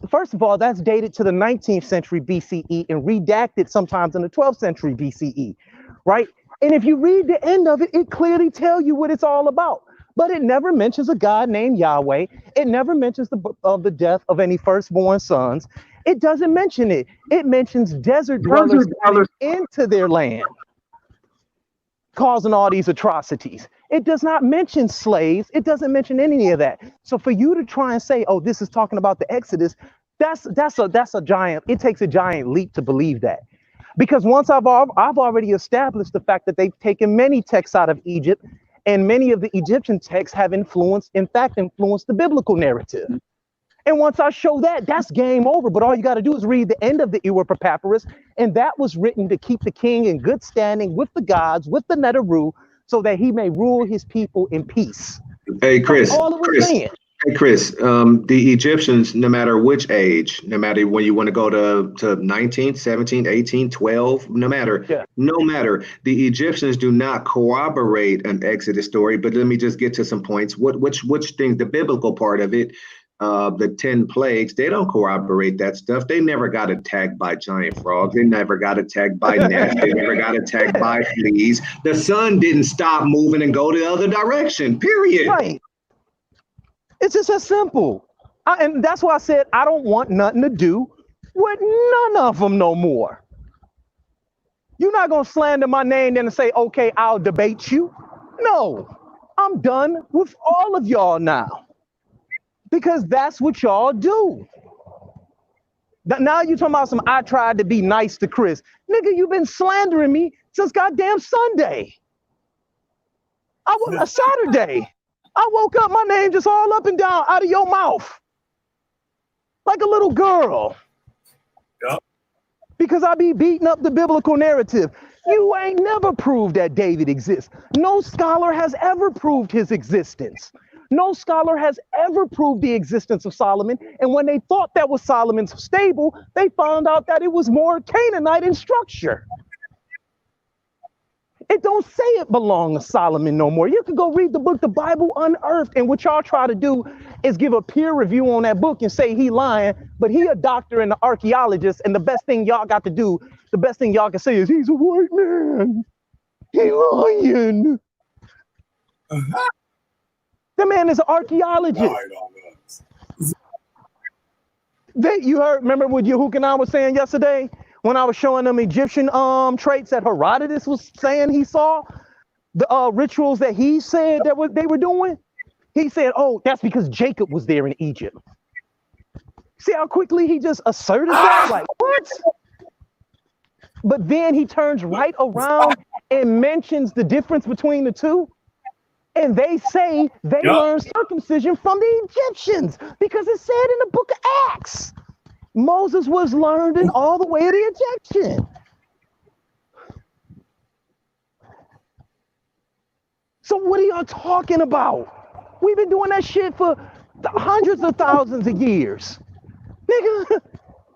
first of all, that's dated to the 19th century BCE and redacted sometimes in the 12th century BCE, right? And if you read the end of it, it clearly tells you what it's all about. But it never mentions a God named Yahweh. It never mentions the death of any firstborn sons. It doesn't mention it. It mentions desert dwellers into their land, causing all these atrocities. It does not mention slaves. It doesn't mention any of that. So for you to try and say, oh, this is talking about the Exodus, that's a giant, it takes a giant leap to believe that. Because once I've already established the fact that they've taken many texts out of Egypt, and many of the Egyptian texts have influenced the biblical narrative. And once I show that, that's game over. But all you got to do is read the end of the Ewuper Papyrus, and that was written to keep the king in good standing with the gods, with the Neteru, so that he may rule his people in peace. Hey, Chris. That's all it was saying. Hey, Chris, the Egyptians, no matter which age, no matter when you want to go to 19, 17, 18, 12, no matter, the Egyptians do not corroborate an Exodus story. But let me just get to some points. Which things, the biblical part of it, the 10 plagues, they don't corroborate that stuff. They never got attacked by giant frogs. They never got attacked by gnats. They never got attacked by fleas. The sun didn't stop moving and go the other direction, period. Right. It's just as simple. And that's why I said I don't want nothing to do with none of them no more. You're not going to slander my name then and say, okay, I'll debate you. No, I'm done with all of y'all now. Because that's what y'all do. Now you're talking about I tried to be nice to Chris. Nigga, you've been slandering me since goddamn Sunday. A Saturday. I woke up, my name just all up and down out of your mouth. Like a little girl. Yep. Because I be beating up the biblical narrative. You ain't never proved that David exists. No scholar has ever proved his existence. No scholar has ever proved the existence of Solomon. And when they thought that was Solomon's stable, they found out that it was more Canaanite in structure. It don't say it belonged to Solomon no more. You can go read the book, The Bible Unearthed, and what y'all try to do is give a peer review on that book and say he lying, but he a doctor and an archaeologist, and the best thing y'all got to do, the best thing y'all can say is he's a white man. He lying. The man is an archaeologist. You heard, remember what Yehook and I was saying yesterday? When I was showing them Egyptian traits that Herodotus was saying he saw, the rituals that he said that they were doing, he said, oh, that's because Jacob was there in Egypt. See how quickly he just asserted that? Like, what? But then he turns right around and mentions the difference between the two. And they say they learned circumcision from the Egyptians because it said in the book of Acts. Moses was learned in all the way of the Egyptian. So what are y'all talking about? We've been doing that shit for hundreds of thousands of years. Nigga,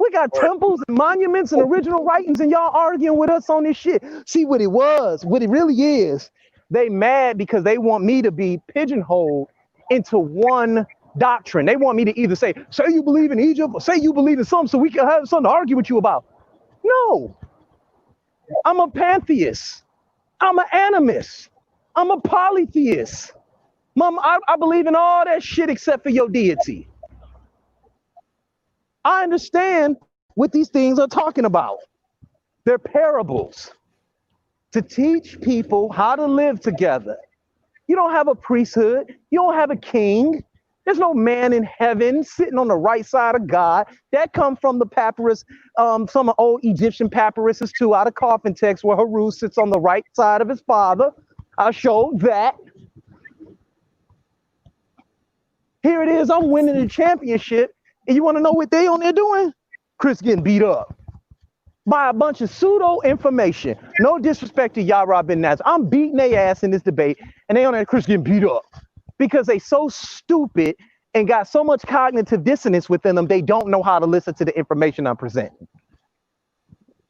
we got temples and monuments and original writings and y'all arguing with us on this shit. See what it was, what it really is. They mad because they want me to be pigeonholed into one doctrine. They want me to either say you believe in Egypt or say you believe in something so we can have something to argue with you about. No, I'm a pantheist. I'm an animist. I'm a polytheist. Mom, I believe in all that shit except for your deity. I understand what these things are talking about. They're parables to teach people how to live together. You don't have a priesthood. You don't have a king. There's no man in heaven sitting on the right side of God. That comes from the papyrus, some old Egyptian papyruses too, out of coffin text where Haru sits on the right side of his father. I showed that. Here it is, I'm winning the championship. And you want to know what they on there doing? Chris getting beat up by a bunch of pseudo information. No disrespect to Yara Ben Naz. I'm beating their ass in this debate, and they on there, Chris getting beat up. Because they so stupid and got so much cognitive dissonance within them, they don't know how to listen to the information I'm presenting.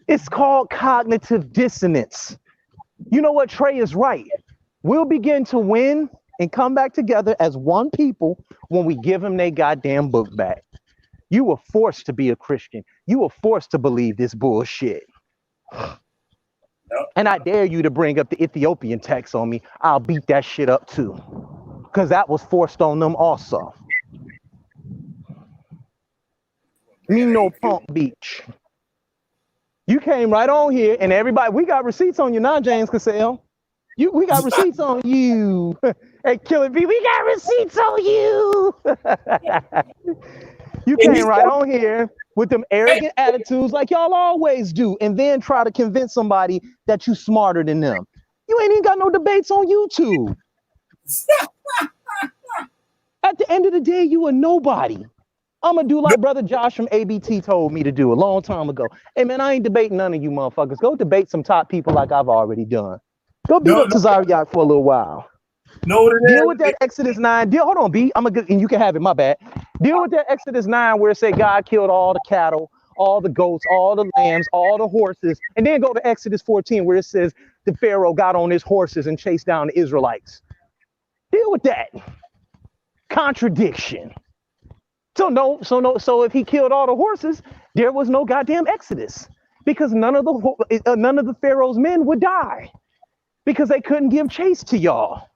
It's called cognitive dissonance. You know what? Trey is right. We'll begin to win and come back together as one people when we give them their goddamn book back. You were forced to be a Christian. You were forced to believe this bullshit. And I dare you to bring up the Ethiopian text on me. I'll beat that shit up too. Because that was forced on them also. Me no punk beach. You came right on here and everybody, we got receipts on you now, James Cassell. We got receipts on you. Hey, Killing B, we got receipts on you. You came right on here with them arrogant attitudes like y'all always do, and then try to convince somebody that you smarter than them. You ain't even got no debates on YouTube. At the end of the day, you a nobody. I'm gonna do like Brother Josh from ABT told me to do a long time ago. Hey man, I ain't debating none of you motherfuckers. Go debate some top people like I've already done. Go beat up Tazariak for a little while. Deal with that Exodus 9. Hold on, B. And you can have it, my bad. Deal with that Exodus 9 where it said God killed all the cattle, all the goats, all the lambs, all the horses. And then go to Exodus 14 where it says the Pharaoh got on his horses and chased down the Israelites. Deal with that. Contradiction. So if he killed all the horses, there was no goddamn Exodus because none of the Pharaoh's men would die because they couldn't give chase to y'all.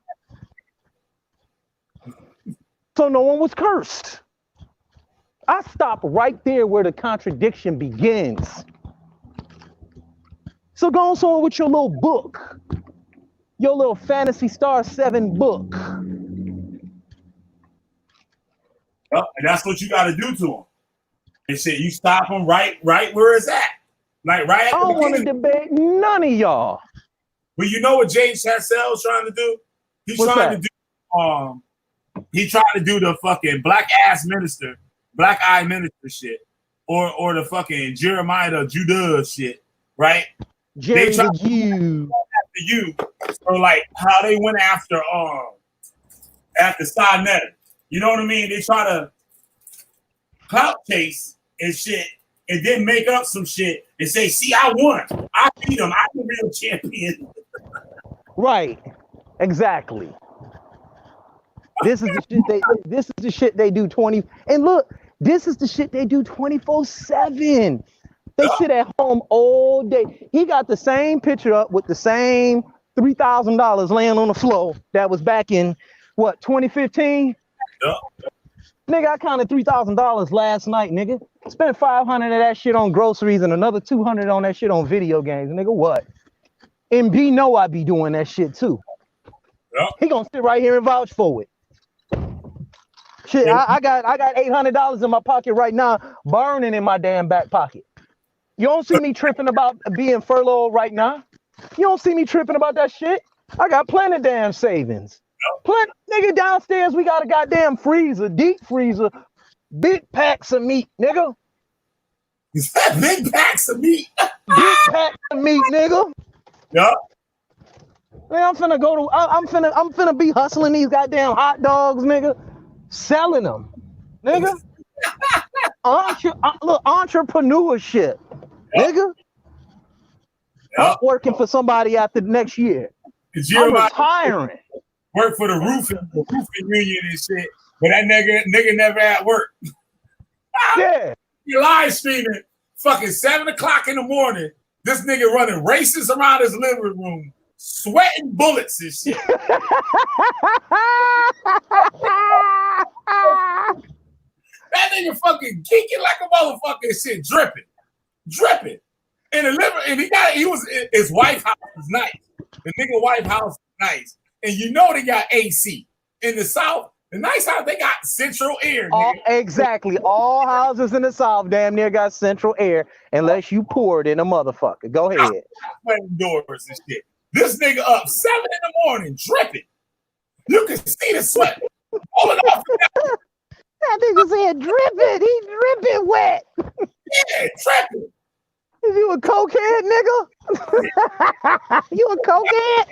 So no one was cursed. I stop right there where the contradiction begins. So go on with your little book, your little Fantasy Star 7 book. And that's what you got to do to him. And shit, you stop him right where it's at. Like right at I don't want to debate none of y'all. Well, you know what James Chassel's trying to do? He's What's trying that? to do he tried to do the fucking black eye minister shit, or the fucking Jeremiah the Judah shit, right? Jerry They tried the Jew. after you, so like how they went after Sinetta. You know what I mean? They try to clout chase and shit, and then make up some shit and say, "See, I won. I beat him. I'm the real champion." Right. Exactly. This is the shit they do 20. And look, this is the shit they do 24/7. They sit at home all day. He got the same picture up with the same $3,000 laying on the floor that was back in what, 2015? Yeah. Nigga, I counted $3,000 last night, nigga. Spent $500 of that shit on groceries and another $200 on that shit on video games. Nigga, what? And B know I be doing that shit too. Yeah. He gonna sit right here and vouch for it. Shit, I got $800 in my pocket right now, burning in my damn back pocket. You don't see me tripping about being furloughed right now. You don't see me tripping about that shit. I got plenty of damn savings. Plenty, nigga, downstairs we got a goddamn freezer, deep freezer, big packs of meat, nigga. Big packs of meat. Big packs of meat, nigga. Yeah. Man, I'm finna be hustling these goddamn hot dogs, nigga, selling them, nigga. Look, entrepreneurship, nigga. I'm working for somebody after the next year. I'm retiring. Work for the roofing union and shit, but that nigga never had work. Yeah. He live streaming fucking 7 o'clock in the morning. This nigga running races around his living room, sweating bullets and shit. That nigga fucking geeking like a motherfucking shit, dripping. In the living, and his wife house was nice. The nigga wife house was nice, and you know they got AC in the South. The nice house they got central air. Exactly, all houses in the South damn near got central air, unless you poured in a motherfucker. Go ahead. Doors and shit. This nigga up 7 in the morning, dripping. You can see the sweat rolling off. That nigga said dripping. He dripping wet. Yeah, dripping. Is you a cokehead, nigga? You a cokehead?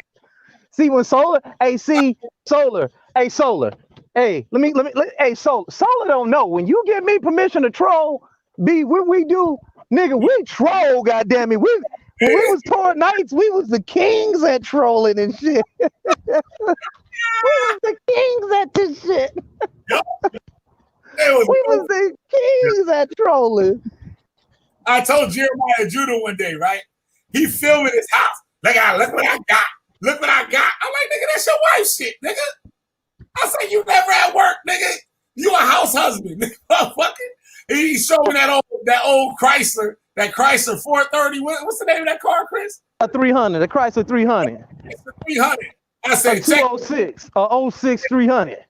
See, when Solar, hey, Solar. Hey, hey, Solar don't know. When you give me permission to troll, B, what we do, nigga, we troll, goddammit. When we was touring nights, we was the kings at trolling and shit. We was the kings at this shit. We was the kings at trolling. I told Jeremiah Judah one day, right? He filming his house. Look what I got. Look what I got. I'm like, nigga, that's your wife shit, nigga. I said, you never at work, nigga. You a house husband, nigga. Fucking. He showed me that old Chrysler, that Chrysler 430. What's the name of that car, Chris? A 300, a Chrysler 300. It's a 300. I said, a 206, a 06 300.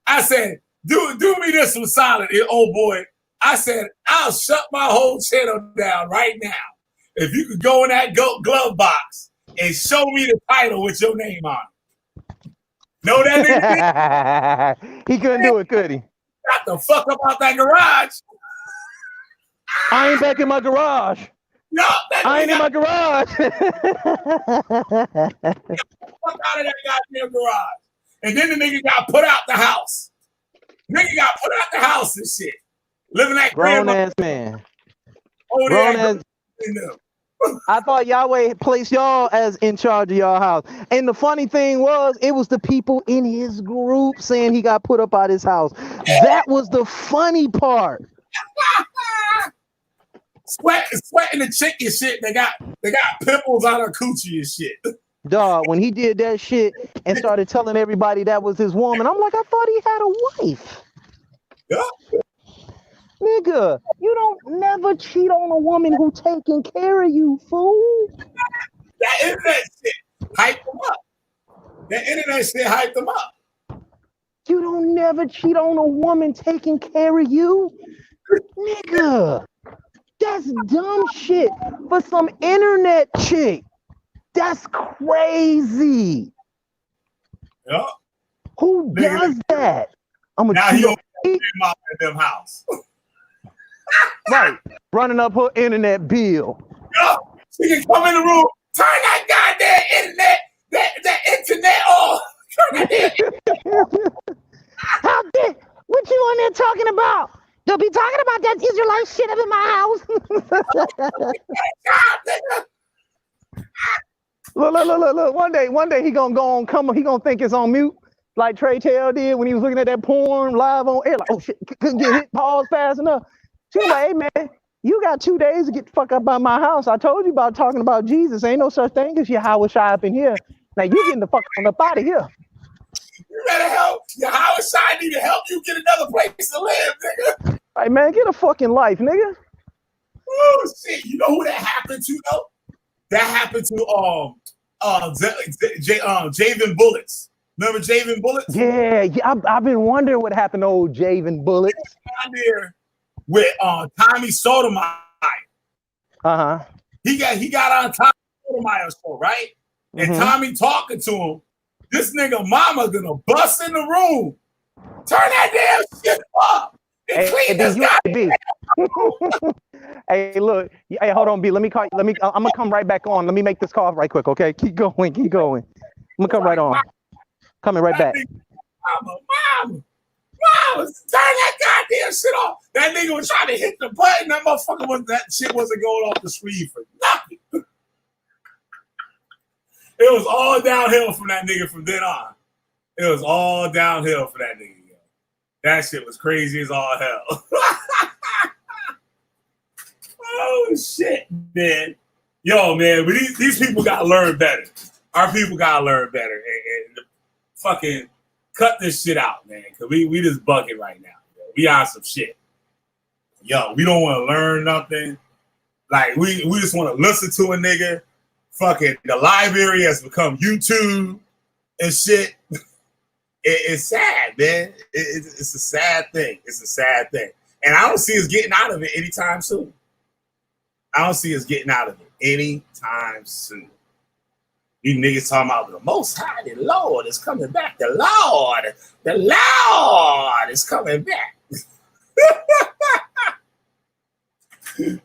I said, do me this one solid, old boy. I said, I'll shut my whole channel down right now if you could go in that glove box and show me the title with your name on it. Know that nigga? He couldn't do it, could he? Got the fuck up out that garage. I ain't back in my garage. No, I ain't in my garage. Fuck out of that goddamn garage. And then the nigga got put out the house. Nigga got put out the house and shit. Living that grown ass man. Over grown there. Ass. I thought Yahweh placed y'all as in charge of y'all house. And the funny thing was, it was the people in his group saying he got put up out his house. That was the funny part. Sweating the chick and shit. They got pimples on her coochie and shit. Dog, when he did that shit and started telling everybody that was his woman, I'm like, I thought he had a wife. Yeah. Nigga, you don't never cheat on a woman who taking care of you, fool. That internet shit hyped them up. That internet shit hyped them up. You don't never cheat on a woman taking care of you. Nigga, that's dumb shit for some internet chick. That's crazy. Yeah. Who does that? I'm a now he cheat. over at them house. Right, running up her internet bill. Yeah. She can come in the room, turn that goddamn internet off. How big? What you on there talking about? Don't be talking about that Israelite shit up in my house. Look. One day he gonna go on, he gonna think it's on mute, like Trey Tail did when he was looking at that porn live on air. Like, oh shit, couldn't get hit pause fast enough. She was like, hey man, you got 2 days to get the fuck up out my house. I told you about talking about Jesus. Ain't no such thing as Yahweh Shai up in here. Now you getting the fuck on up out of here. You better help. Yahweh Shai need to help you get another place to live, nigga. Hey man, get a fucking life, nigga. Oh shit! You know who that happened to though? That happened to Javen Bullets. Remember Javen Bullets? Yeah. I've been wondering what happened to old Javen Bullets. Down there with Tommy Sotomayor. He got on Tommy Sotomayor's show, right? And Tommy talking to him. This nigga mama gonna bust in the room. Turn that damn shit up and clean this guy. Hey, look. Hey, hold on, B. Let me call you. I'm gonna come right back on. Let me make this call right quick, okay? Keep going. I'm gonna come right on. Coming right back. Mama, turn that goddamn shit off. That nigga was trying to hit the button. That shit wasn't going off the screen for nothing. It was all downhill from that nigga from then on. It was all downhill for that nigga. That shit was crazy as all hell. Oh shit, man. Yo, man, but these people gotta learn better. Our people gotta learn better and fucking cut this shit out, man. Cause we just bugging right now. Yo. We on some shit. Yo, we don't want to learn nothing. Like we just want to listen to a nigga. Fucking the library has become YouTube and shit. It's sad, man. It's a sad thing. It's a sad thing. And I don't see us getting out of it anytime soon. I don't see us getting out of it anytime soon. You niggas talking about the Most High, the Lord is coming back. The Lord is coming back.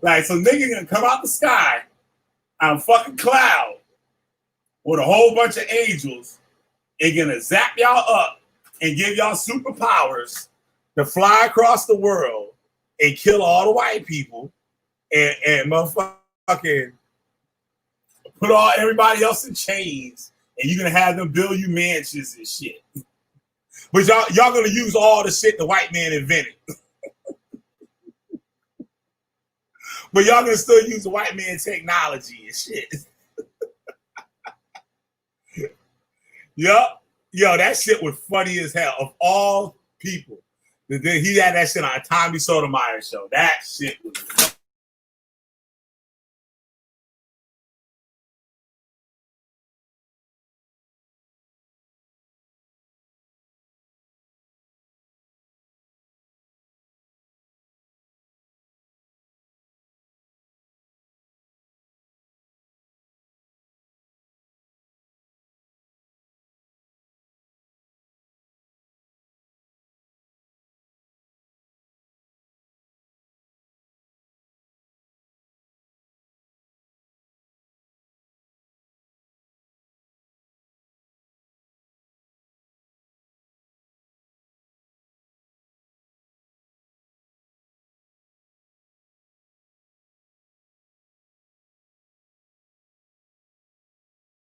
Like, so nigga gonna come out the sky on a fucking cloud with a whole bunch of angels and gonna zap y'all up and give y'all superpowers to fly across the world and kill all the white people and motherfucking put everybody else in chains, and you're gonna have them build you mansions and shit. But y'all gonna use all the shit the white man invented. But y'all gonna still use the white man technology and shit. Yup. Yo, that shit was funny as hell. Of all people, he had that shit on Tommy Sotomayor show. That shit was funny.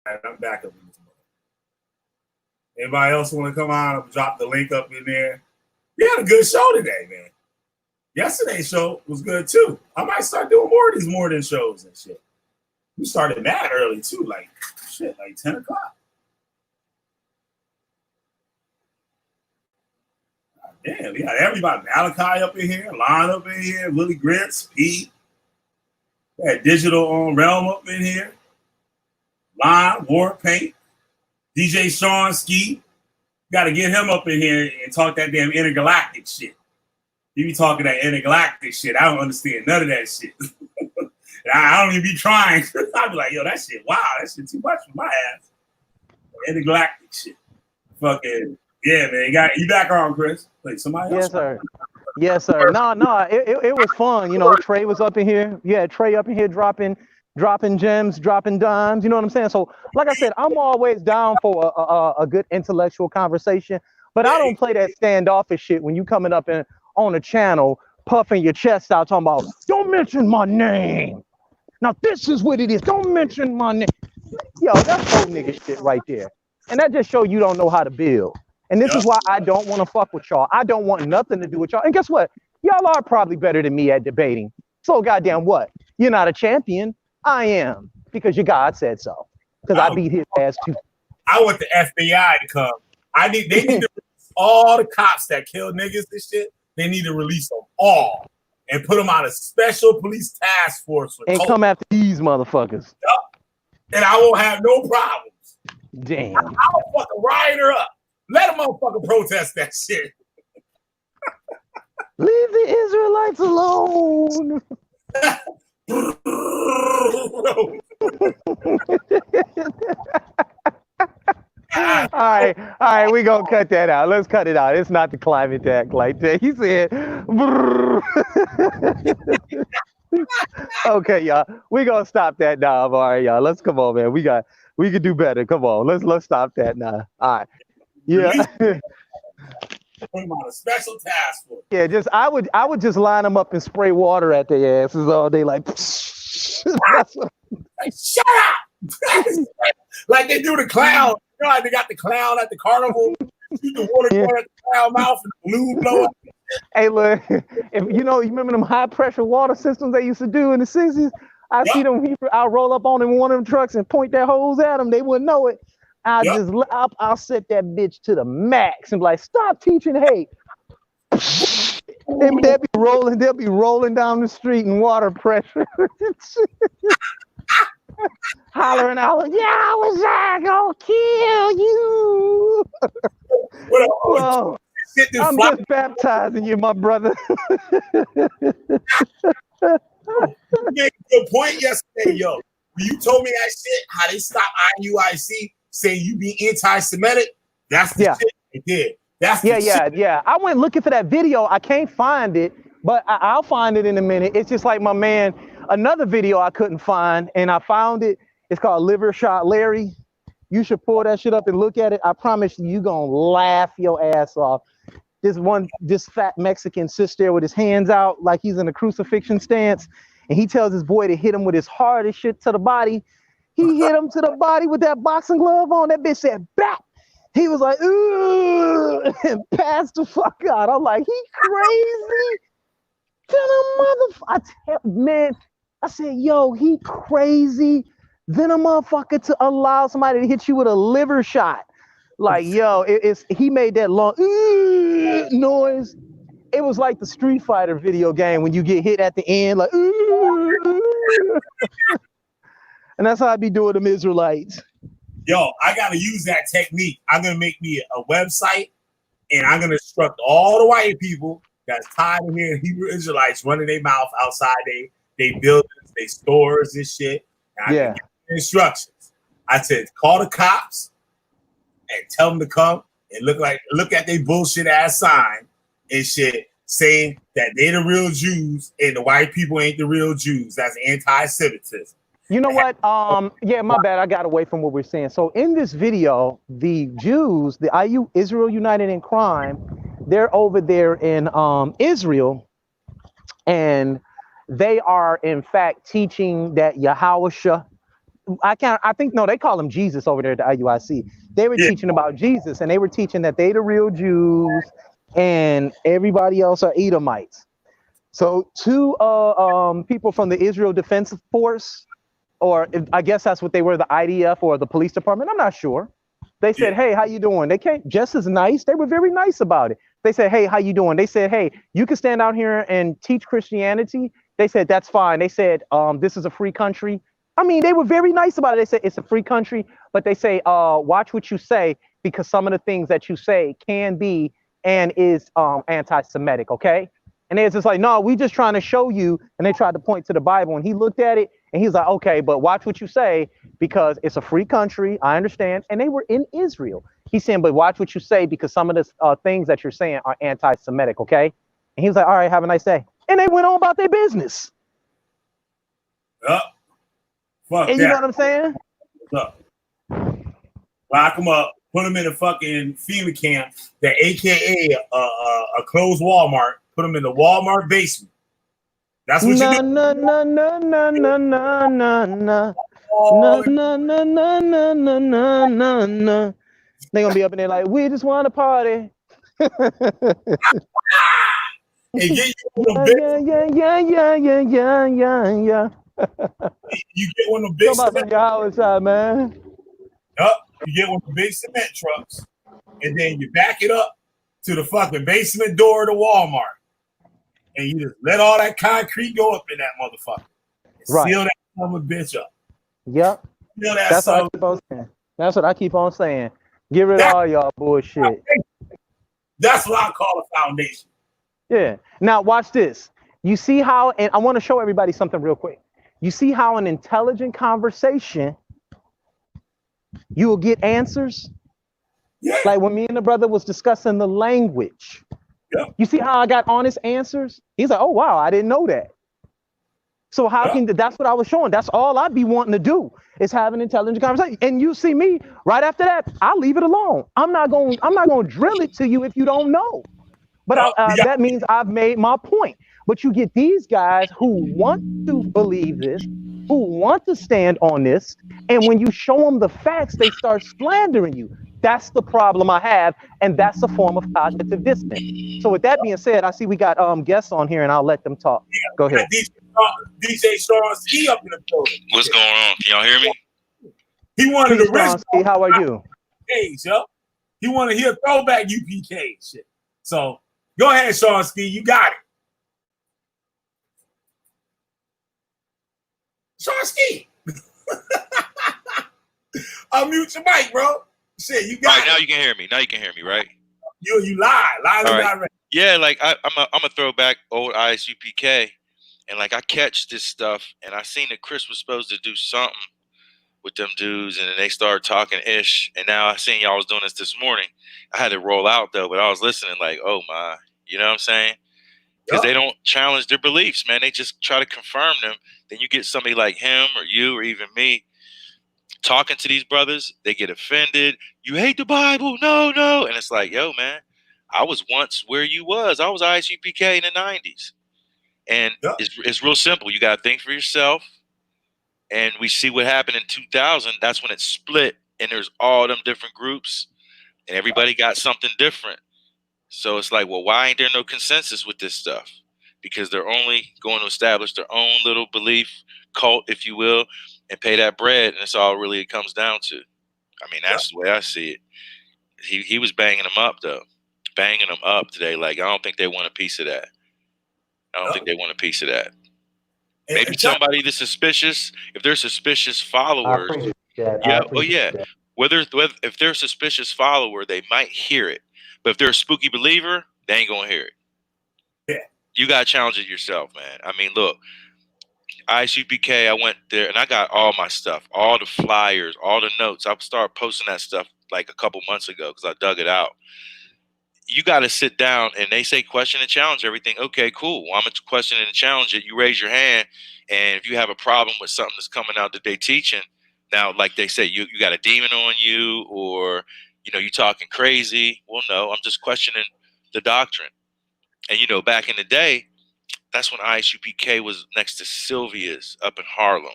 I'm back up in this moment. Anybody else want to come on? I'll drop the link up in there. We had a good show today, man. Yesterday's show was good too. I might start doing more of these morning shows and shit. We started mad early too, like 10 o'clock. Damn, we got everybody. Malachi up in here, Lon up in here, Willie Grits, Pete. We had Digital on Realm up in here. Lon, War Paint, DJ Sean Ski. Got to get him up in here and talk that damn intergalactic shit. He be talking that intergalactic shit. I don't understand none of that shit. I don't even be trying. I be like, yo, that shit, wow, that shit too much for my ass. Intergalactic shit. Fucking yeah, man. You back on, Chris? Like somebody else? Yes, sir. Yes, sir. No, it was fun. You know, Trey was up in here. Yeah, Trey up in here dropping gems, dropping dimes. You know what I'm saying? So, like I said, I'm always down for a good intellectual conversation. But I don't play that standoffish shit when you coming up on a channel, puffing your chest out, talking about, don't mention my name. Now, this is what it is. Don't mention my name. Yo, that's old nigga shit right there. And that just shows you don't know how to build. And this is why I don't want to fuck with y'all. I don't want nothing to do with y'all. And guess what? Y'all are probably better than me at debating. So goddamn what? You're not a champion. I am. Because your God said so. Because I beat his ass too. I want the FBI to come. They need to release all the cops that kill niggas and shit. They need to release them all and put them on a special police task force. And come after these motherfuckers. And I won't have no problems. Damn. I'll fucking riot her up. Let a motherfucker protest that shit. Leave the Israelites alone. All right, we gonna cut that out. Let's cut it out. It's not the climate act like that. He said, okay, y'all. We gonna stop that now. All right, y'all. Let's come on, man. We can do better. Come on, let's stop that now. All right. Yeah. Put them on a special task force. Yeah, I would just line them up and spray water at their asses all day, like. Shut up! Like they do the clown. You know how they got the clown at the carnival? Shoot the water going at the clown mouth and the balloon blow up. Hey, look, if you remember them high pressure water systems they used to do in the 60s? See them. I'll roll up on them in one of them trucks and point that hose at them. They wouldn't know it. I'll set that bitch to the max and be like, stop teaching hate. And they'll be rolling down the street in water pressure. Hollering out, yeah, I was gonna kill you. Well, I'm just baptizing you, my brother. You made a good point yesterday, yo. When you told me that shit, how they stopped IUIC saying you be anti-Semitic, that's the shit they did. Yeah. I went looking for that video. I can't find it, but I'll find it in a minute. It's just like my man, another video I couldn't find, and I found it. It's called Liver Shot Larry. You should pull that shit up and look at it. I promise you, you're gonna laugh your ass off. This fat Mexican sits there with his hands out like he's in a crucifixion stance, and he tells his boy to hit him with his hardest shit to the body. He hit him to the body with that boxing glove on. That bitch said, "Bap." He was like, "Ooh," and passed the fuck out. I'm like, he crazy. I said, yo, he crazy. Then a motherfucker to allow somebody to hit you with a liver shot. Like, yo, he made that long noise. It was like the Street Fighter video game when you get hit at the end, like, and that's how I be doing them Israelites. Yo, I gotta use that technique. I'm gonna make me a website, and I'm gonna instruct all the white people that's tired of hearing Hebrew Israelites running their mouth outside they buildings, they stores and shit. And I can give them instructions. I said, call the cops and tell them to come and look at their bullshit ass sign and shit, saying that they the real Jews and the white people ain't the real Jews. That's anti-Semitism. You know what? Yeah, my bad. I got away from what we're saying. So in this video, the Jews, the Israel United in Crime, they're over there in Israel, and they are in fact teaching that Yahusha. They call him Jesus over there at the IUIC. They were teaching about Jesus, and they were teaching that they the real Jews and everybody else are Edomites. So two people from the Israel Defense Force, or I guess that's what they were, the IDF or the police department, I'm not sure. They said, hey, how you doing? They came just as nice. They were very nice about it. They said, hey, how you doing? They said, hey, you can stand out here and teach Christianity. They said, that's fine. They said, this is a free country. I mean, they were very nice about it. They said, it's a free country, but they say, watch what you say, because some of the things that you say can be and is anti-Semitic, okay? And they're just like, no, we just trying to show you. And they tried to point to the Bible, and he looked at it and he's like, okay, but watch what you say, because it's a free country. I understand. And they were in Israel. He's saying, but watch what you say because some of the things that you're saying are anti-Semitic, okay? And he was like, all right, have a nice day. And they went on about their business. Fuck and that. you know what I'm saying? Look, lock them up, put them in a fucking FEMA camp, that AKA a closed Walmart, put them in the Walmart basement. That's what you do. Na na na na na na na na. Na na na na na na na na na. They're gonna be up in there like, we just want to party. And get you yeah. You get one of the big cement outside, man. Yup. You get one of the big cement trucks, and then you back it up to the fucking basement door of the Walmart. And you just let all that concrete go up in that motherfucker. Right. Seal that son of a bitch up. Yep. Seal that That's what I son keep on saying. That's what I keep on saying. Get rid of all y'all bullshit. That's what I call a foundation. Yeah. Now watch this. You see how, and I want to show everybody something real quick. You see how an intelligent conversation, you will get answers? Yeah. Like when me and the brother was discussing the language. Yeah. You see how I got honest answers? He's like, oh, wow, I didn't know that. So how can, that's what I was showing. That's all I'd be wanting to do is have an intelligent conversation. And you see me right after that, I'll leave it alone. I'm not going to drill it to you if you don't know. But that means I've made my point. But you get these guys who want to believe this, who want to stand on this, and when you show them the facts, they start slandering you. That's the problem I have, and that's a form of cognitive dissonance. So with that being said, I see we got guests on here, and I'll let them talk. Go ahead. DJ Sean Ski up in the building. What's going on? Can y'all hear me? He wanted to Sean Ski, how are you? Hey, yo. He wanted to hear throwback UPK shit. So go ahead, Sean Ski. You got it. Sean Ski. Unmute your mic, bro. Shit, you got All right, now you can hear me. Now you can hear me, right? You live and direct. Yeah, like I'm a throwback old ISUPK, and like I catch this stuff, and I seen that Chris was supposed to do something with them dudes, and then they started talking ish, and now I seen y'all was doing this morning. I had to roll out though, but I was listening like, oh my, you know what I'm saying? Because they don't challenge their beliefs, man. They just try to confirm them. Then you get somebody like him or you or even me talking to these brothers, they get offended. You hate the Bible? No. And it's like, yo, man, I was once where you was. I was ISUPK in the 90s. And it's real simple. You got to think for yourself. And we see what happened in 2000. That's when it split. And there's all them different groups. And everybody got something different. So it's like, well, why ain't there no consensus with this stuff? Because they're only going to establish their own little belief cult, if you will, and pay that bread. And that's all really it comes down to. I mean, that's the way I see it. He was banging them up, though. Banging them up today. Like, I don't think they want a piece of that. I don't think they want a piece of that. Maybe somebody that's suspicious, if they're suspicious followers. If they're a suspicious follower, they might hear it. But if they're a spooky believer, they ain't going to hear it. Yeah. You got to challenge it yourself, man. I mean, look, ISUPK, I went there and I got all my stuff, all the flyers, all the notes. I started posting that stuff like a couple months ago because I dug it out. You got to sit down and they say question and challenge everything. Okay, cool. Well, I'm going to question and challenge it. You raise your hand. And if you have a problem with something that's coming out that they teaching, now, like they say, you got a demon on you or, you talking crazy. Well, no, I'm just questioning the doctrine. And, back in the day, that's when ISUPK was next to Sylvia's up in Harlem.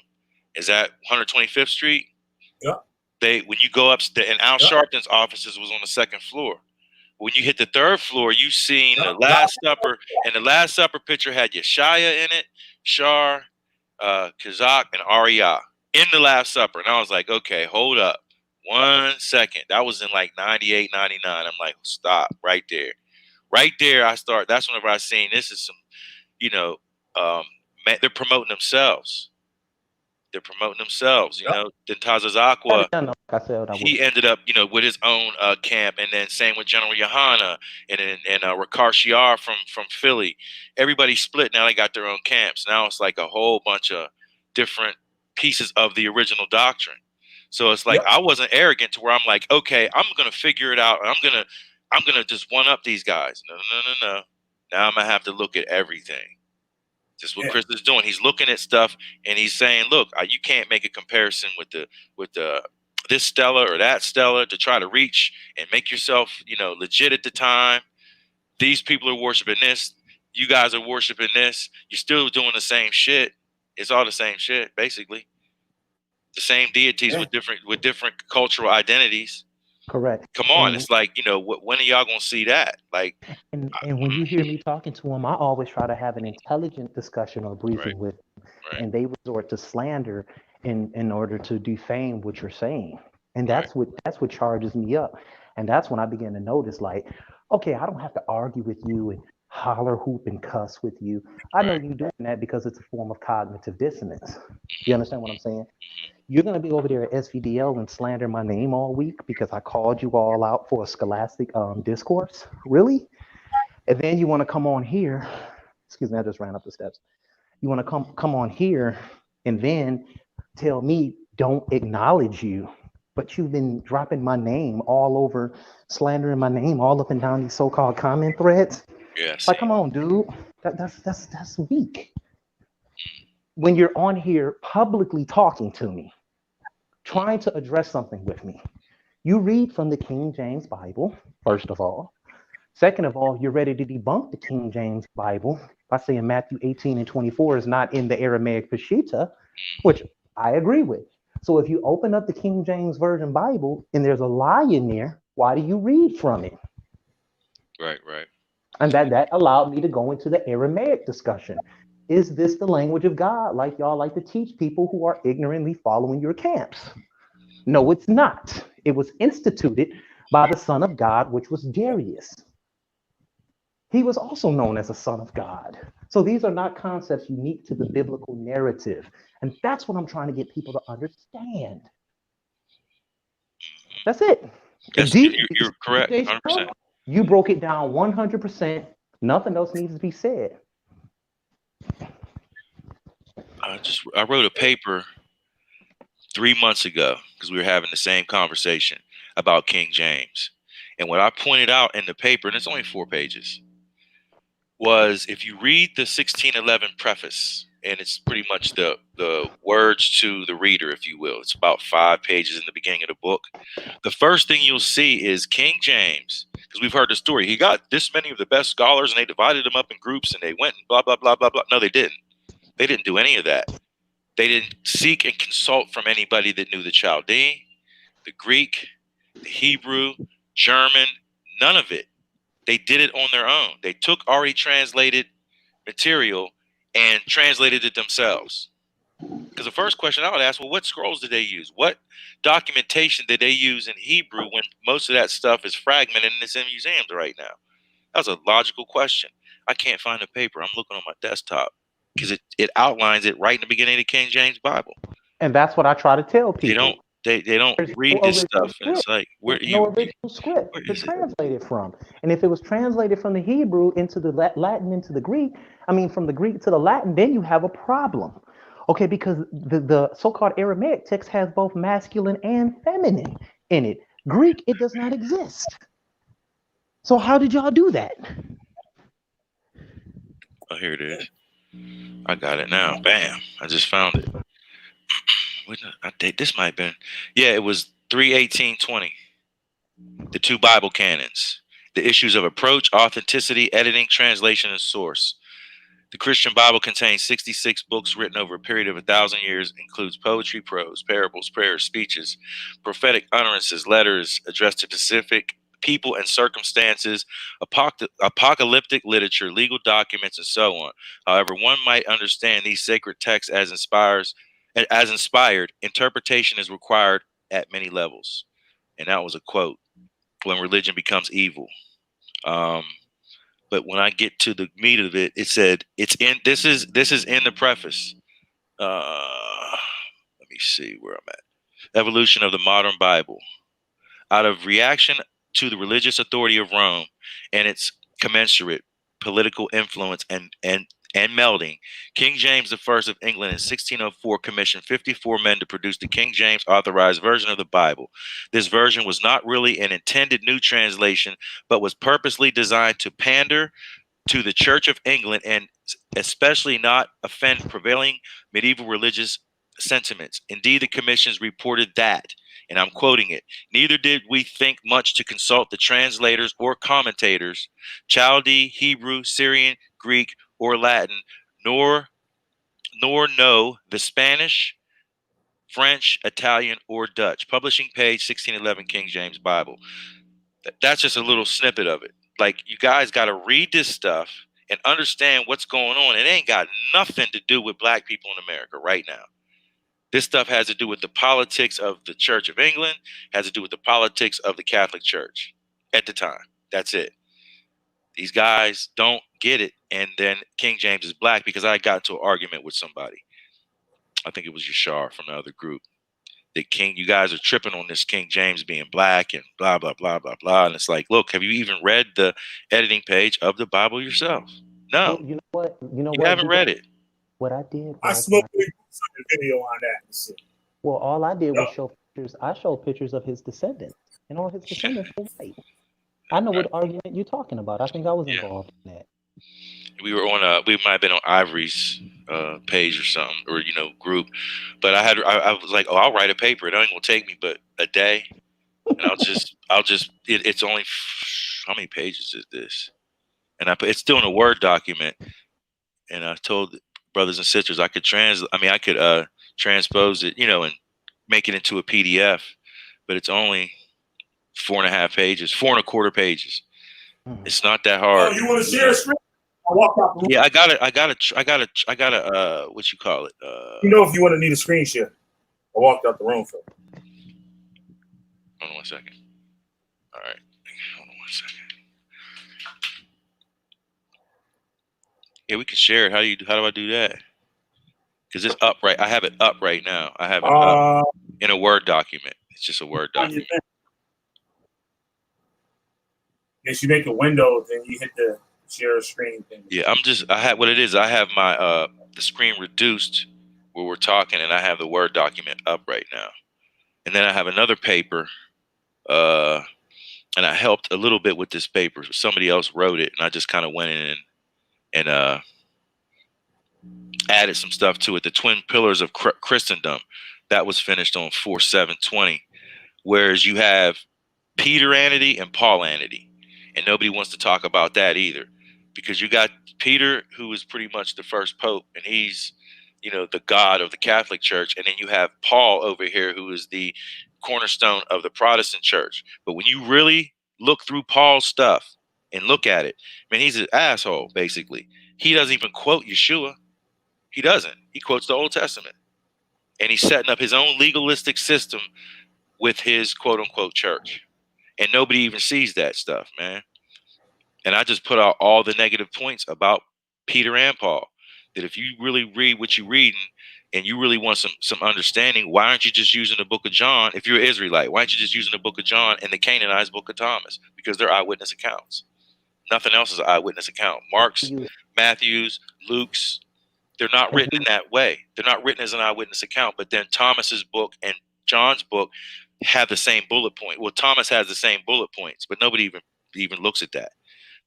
Is that 125th Street? Yeah. When you go up, and Al Sharpton's offices was on the second floor. When you hit the third floor, you seen the Last Supper, and the Last Supper picture had Yeshaya in it, Shar, Kazak, and Arya in the Last Supper. And I was like, okay, hold up. 1 second. That was in like 98, 99. I'm like, stop right there. Right there, that's whenever I seen this is some, they're promoting themselves. They're promoting themselves, Then Tazazakwa, he ended up, with his own camp, and then same with General Yohana and Rakar Shiar from Philly. Everybody split. Now they got their own camps. Now it's like a whole bunch of different pieces of the original doctrine. So it's like I wasn't arrogant to where I'm like, okay, I'm gonna figure it out. I'm gonna just one up these guys. No. Now I'm gonna have to look at everything. Just what Chris is doing. He's looking at stuff and he's saying, look, you can't make a comparison with the this Stella or that Stella to try to reach and make yourself, legit at the time. These people are worshiping this. You guys are worshiping this. You're still doing the same shit. It's all the same shit, basically. The same deities with different cultural identities. Correct. Come on, And, it's like, when are y'all gonna see that? Like, and when you hear me talking to them, I always try to have an intelligent discussion or briefing with them, and they resort to slander in order to defame what you're saying, and that's what charges me up, and that's when I begin to notice, like, okay, I don't have to argue with you and holler, hoop, and cuss with you. I know you're doing that because it's a form of cognitive dissonance. You understand what I'm saying? You're going to be over there at SVDL and slander my name all week because I called you all out for a scholastic discourse? Really? And then you want to come on here. Excuse me, I just ran up the steps. You want to come on here and then tell me don't acknowledge you. But you've been dropping my name all over, slandering my name all up and down these so-called comment threads. Yes. Like, come on, dude. That's weak. When you're on here publicly talking to me, trying to address something with me, you read from the King James Bible, first of all. Second of all, you're ready to debunk the King James Bible by saying Matthew 18:24 is not in the Aramaic Peshitta, which I agree with. So if you open up the King James Version Bible and there's a lie in there, why do you read from it? Right. And that allowed me to go into the Aramaic discussion. Is this the language of God, like y'all like to teach people who are ignorantly following your camps? No, it's not. It was instituted by the Son of God, which was Darius. He was also known as a son of God. So these are not concepts unique to the biblical narrative. And that's what I'm trying to get people to understand. That's it. You're correct, 100%. You broke it down 100%. Nothing else needs to be said. I wrote a paper 3 months ago because we were having the same conversation about King James. And what I pointed out in the paper, and it's only 4 pages, was if you read the 1611 preface, and it's pretty much the words to the reader, if you will. It's about 5 pages in the beginning of the book. The first thing you'll see is King James, because we've heard the story. He got this many of the best scholars, and they divided them up in groups, and they went and blah, blah, blah, blah, blah. No, they didn't. They didn't do any of that. They didn't seek and consult from anybody that knew the Chaldean, the Greek, the Hebrew, German, none of it. They did it on their own. They took already translated material and translated it themselves. Because the first question I would ask, well, what scrolls did they use? What documentation did they use in Hebrew when most of that stuff is fragmented and it's in museums right now? That was a logical question. I can't find the paper. I'm looking on my desktop because it outlines it right in the beginning of the King James Bible. And that's what I try to tell people. They don't read this stuff. And it's like, no original script to translate it from. And if it was translated from the Hebrew into the Latin into the Greek, from the Greek to the Latin, then you have a problem. Okay, because the so-called Aramaic text has both masculine and feminine in it. Greek, it does not exist. So how did y'all do that? Oh, here it is. I got it now. Bam. I just found it. This might have been. Yeah, it was 3:18:20. The 2 Bible canons. The issues of approach, authenticity, editing, translation, and source. The Christian Bible contains 66 books written over a period of 1,000 years, includes poetry, prose, parables, prayers, speeches, prophetic utterances, letters addressed to specific people and circumstances, apocalyptic literature, legal documents, and so on. However, one might understand these sacred texts as inspired. Interpretation is required at many levels. And that was a quote. When religion becomes evil. But when I get to the meat of it, it said this is in the preface. Let me see where I'm at. Evolution of the modern Bible. Out of reaction to the religious authority of Rome and its commensurate political influence and and melding, King James I of England in 1604 commissioned 54 men to produce the King James authorized version of the Bible. This version was not really an intended new translation, but was purposely designed to pander to the Church of England and especially not offend prevailing medieval religious sentiments. Indeed, the commissions reported that, and I'm quoting it, neither did we think much to consult the translators or commentators, Chaldee, Hebrew, Syrian, Greek, or Latin, nor know the Spanish, French, Italian, or Dutch. Publishing page 1611 King James Bible. That's just a little snippet of it. Like, you guys got to read this stuff and understand what's going on. It ain't got nothing to do with black people in America right now. This stuff has to do with the politics of the Church of England, has to do with the politics of the Catholic Church at the time. That's it. These guys don't get it. And then King James is black, because I got into an argument with somebody. I think it was Yashar from the other group. That you guys are tripping on this King James being black and blah, blah, blah, blah, blah. And it's like, look, have you even read the editing page of the Bible yourself? No. Well, you know what? You haven't read it. What I did was I smoked a video on that. Well, all I did was show pictures. I showed pictures of his descendants, and all his descendants were white. I know what argument you're talking about. I think I was involved in that. We were on we might have been on Ivory's page or something, or group. But I was like, oh, I'll write a paper. It ain't gonna take me but a day, and it's only, how many pages is this? And it's still in a Word document. And I told brothers and sisters I could transpose it, and make it into a PDF. But it's only 4.5 pages, 4.25 pages. It's not that hard. Oh, you want to share a screen? I walked out the room. Yeah, I got it. What you call it? If you want to need a screen share. I walked out the room for it. Hold on 1 second. All right. Hold on 1 second. Yeah, we can share it. How do I do that? Because it's up right. I have it up right now. I have it up in a Word document. It's just a Word document. If you make a window, then you hit the share screen thing. Yeah, I have my the screen reduced where we're talking, and I have the Word document up right now. And then I have another paper, and I helped a little bit with this paper. Somebody else wrote it, and I just kind of went in and added some stuff to it. The Twin Pillars of Christendom, that was finished on 4/7/20. Whereas you have Peteranity and Paulanity, and nobody wants to talk about that either, because you got Peter, who is pretty much the first pope, and he's the God of the Catholic Church, and then you have Paul over here, who is the cornerstone of the Protestant Church. But when you really look through Paul's stuff and look at it, man, he's an asshole. Basically, he doesn't even quote Yeshua. He doesn't. He quotes the Old Testament, and he's setting up his own legalistic system with his quote unquote church. And nobody even sees that stuff, man. And I just put out all the negative points about Peter and Paul. That if you really read what you're reading and you really want some understanding, why aren't you just using the book of John? If you're an Israelite, why aren't you just using the book of John and the Canaanized book of Thomas? Because they're eyewitness accounts. Nothing else is an eyewitness account. Mark's, Matthew's, Luke's, they're not written in that way. They're not written as an eyewitness account. But then Thomas's book and John's book have the same bullet point. Well, Thomas has the same bullet points, but nobody even looks at that.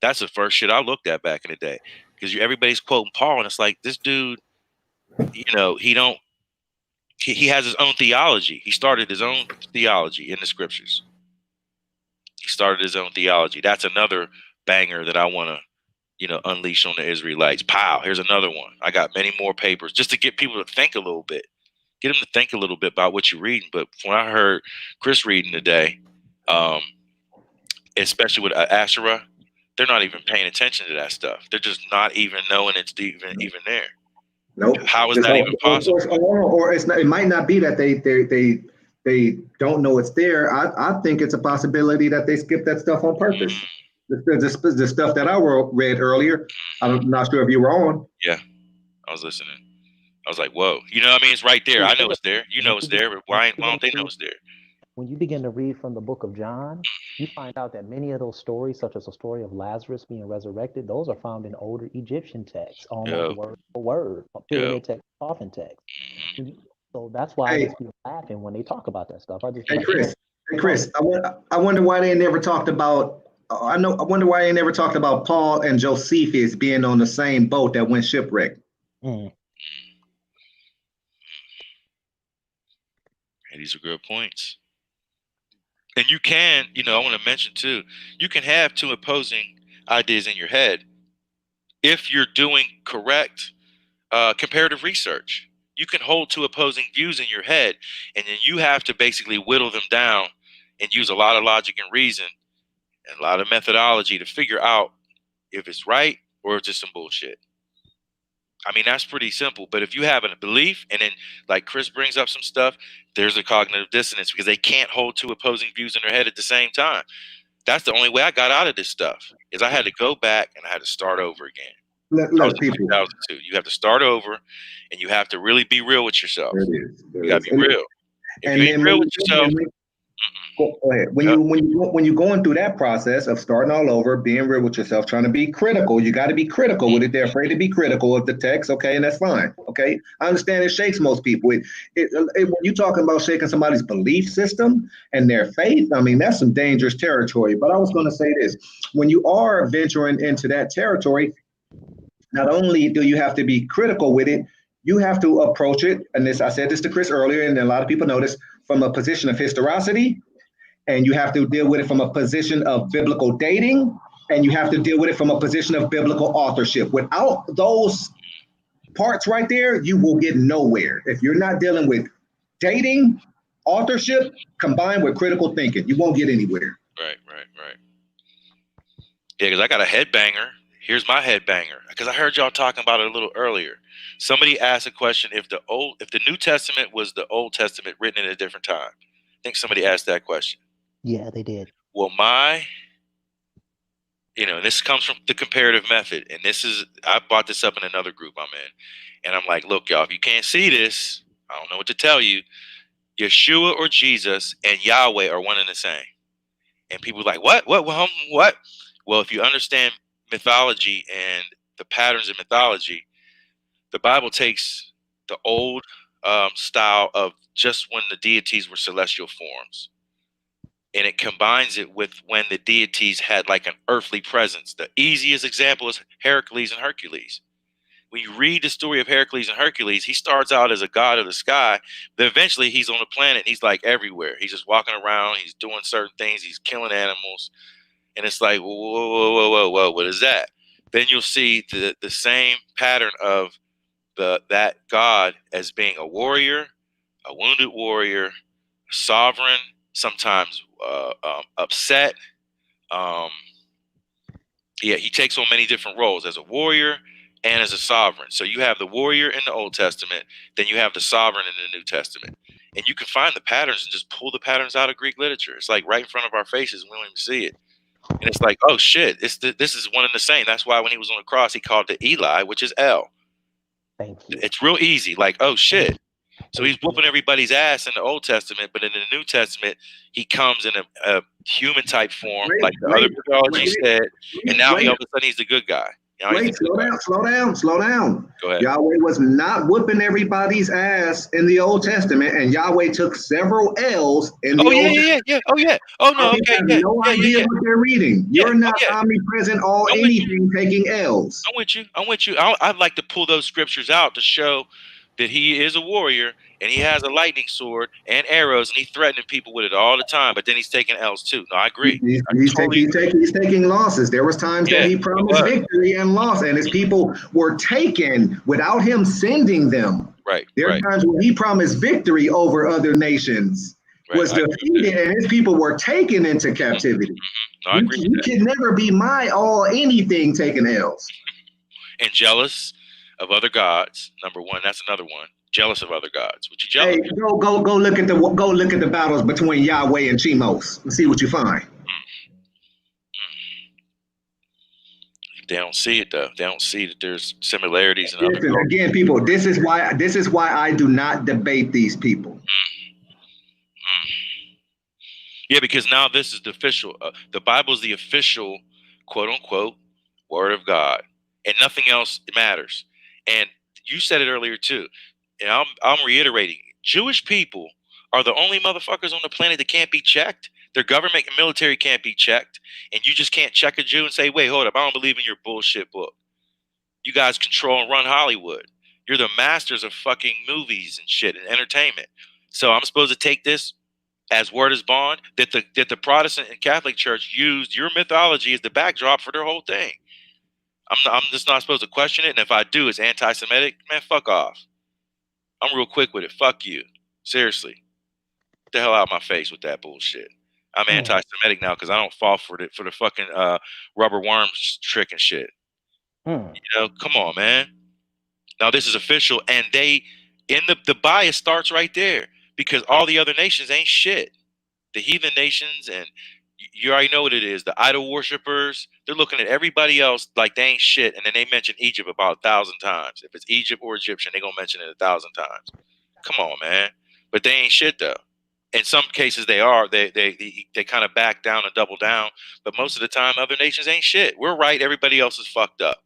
That's the first shit I looked at back in the day, because everybody's quoting Paul, and it's like, this dude, he has his own theology. He started his own theology in the scriptures. He started his own theology. That's another banger that I want to, unleash on the Israelites. Pow, here's another one. I got many more papers just to get people to think a little bit. Get them to think a little bit about what you're reading. But when I heard Chris reading today, especially with Asherah, they're not even paying attention to that stuff. They're just not even knowing it's even there. Nope. How is that even possible? Or it's not, it might not be that they don't know it's there. I think it's a possibility that they skip that stuff on purpose. The stuff that I read earlier, I'm not sure if you were on. Yeah, I was listening. I was like, whoa. It's right there. I know it's there. You know it's there, but why don't they know it's there? when you begin to read from the book of John, you find out that many of those stories, such as the story of Lazarus being resurrected, those are found in older Egyptian texts, almost Yep. word for word, pyramid text, coffin text. So that's why I Hey, just be laughing when they talk about that stuff. I just be hey, like, you know, Chris. Hey, Chris. I wonder why they never talked about. I wonder why they never talked about Paul and Josephus being on the same boat that went shipwrecked. mm. And these are good points. And you can, you know, I want to mention too, you can have two opposing ideas in your head if you're doing correct comparative research. You can hold two opposing views in your head, and then you have to basically whittle them down and use a lot of logic and reason and a lot of methodology to figure out if it's right or it's just some bullshit. I mean, that's pretty simple. But if you have a belief, and then like Chris brings up some stuff, there's a cognitive dissonance because they can't hold two opposing views in their head at the same time. That's the only way I got out of this stuff, is I had to go back and I had to start over again. I was Look, in people. 2002. You have to start over, and you have to really be real with yourself. There it is. You gotta be real. If And you ain't then real with yourself, go ahead. When you're going through that process of starting all over, being real with yourself, trying to be critical, you got to be critical with it. They're afraid to be critical of the text, okay, and that's fine. Okay, I understand it shakes most people. When you're talking about shaking somebody's belief system and their faith, I mean that's some dangerous territory. But I was going to say this: when you are venturing into that territory, not only do you have to be critical with it, you have to approach it. And this, I said this to Chris earlier, and a lot of people know this, from a position of historicity. And you have to deal with it from a position of biblical dating, and you have to deal with it from a position of biblical authorship. Without those parts right there, you will get nowhere. If you're not dealing with dating, authorship, combined with critical thinking, you won't get anywhere. Right. Yeah, because I got a headbanger. Here's my headbanger. Because I heard y'all talking about it a little earlier. Somebody asked a question: if the New Testament was the Old Testament written at a different time. I think somebody asked that question. Yeah, they did. Well, this comes from the comparative method, and I brought this up in another group I'm in, and I'm like, look, y'all, if you can't see this, I don't know what to tell you. Yeshua or Jesus and Yahweh are one and the same. And people are like, what? Well, if you understand mythology and the patterns of mythology, the Bible takes the old style of just when the deities were celestial forms, and it combines it with when the deities had like an earthly presence. The easiest example is Heracles and Hercules. When you read the story of Heracles and Hercules, he starts out as a god of the sky, but eventually he's on the planet and he's like everywhere. He's just walking around, he's doing certain things, he's killing animals. And it's like, whoa, what is that? Then you'll see the same pattern of that god as being a warrior, a wounded warrior, sovereign, sometimes upset. He takes on many different roles as a warrior and as a sovereign. So you have the warrior in the Old Testament, then you have the sovereign in the New Testament. And you can find the patterns and just pull the patterns out of Greek literature. It's like right in front of our faces, and we don't even see it. And it's like, oh shit, this is one and the same. That's why when he was on the cross, he called it Eli, which is El. Thank you. It's real easy. Like, oh shit. So he's whooping everybody's ass in the Old Testament, but in the New Testament, he comes in a human type form, like the other mythology said, and now all of a sudden he's the good guy. Slow down. Go ahead. Yahweh was not whooping everybody's ass in the Old Testament, and Yahweh took several L's in the Old Testament. Yeah. Oh yeah. Oh no. Okay. Have no idea what they're reading. You're not omnipresent, all anything, taking L's. I'm with you. I'd like to pull those scriptures out to show that he is a warrior and he has a lightning sword and arrows and he's threatening people with it all the time, but then he's taking L's too. No, I agree. He's taking losses. There was times that he promised victory and loss, and his people were taken without him sending them. Right. There are times when he promised victory over other nations, was defeated, and his people were taken into captivity. No, I agree. You can never be my all anything taking L's. And jealous of other gods. Number one, that's another one. Jealous of other gods. What you jealous? Hey, go look at the battles between Yahweh and Chemos and see what you find. They don't see it though. They don't see that there's similarities. Listen, again, people, this is why I do not debate these people. Yeah, because now this is the official. The Bible is the official, quote unquote, word of God, and nothing else matters. And you said it earlier too, and I'm reiterating: Jewish people are the only motherfuckers on the planet that can't be checked. Their government and military can't be checked, and you just can't check a Jew and say, "Wait, hold up, I don't believe in your bullshit book." You guys control and run Hollywood. You're the masters of fucking movies and shit and entertainment. So I'm supposed to take this as word is bond that the Protestant and Catholic Church used your mythology as the backdrop for their whole thing. I'm just not supposed to question it, and if I do, it's anti-Semitic. Man, fuck off. I'm real quick with it. Fuck you. Seriously, get the hell out of my face with that bullshit. I'm anti-Semitic now because I don't fall for the fucking rubber worms trick and shit. You know, come on, man. Now this is official, and the bias starts right there because all the other nations ain't shit. The heathen nations, and you already know what it is. The idol worshippers, they're looking at everybody else like they ain't shit, and then they mention Egypt about 1,000 times. If it's Egypt or Egyptian, they're gonna mention it 1,000 times. Come on, man. But they ain't shit though. In some cases they are. They kind of back down and double down. But most of the time, other nations ain't shit. We're right. Everybody else is fucked up.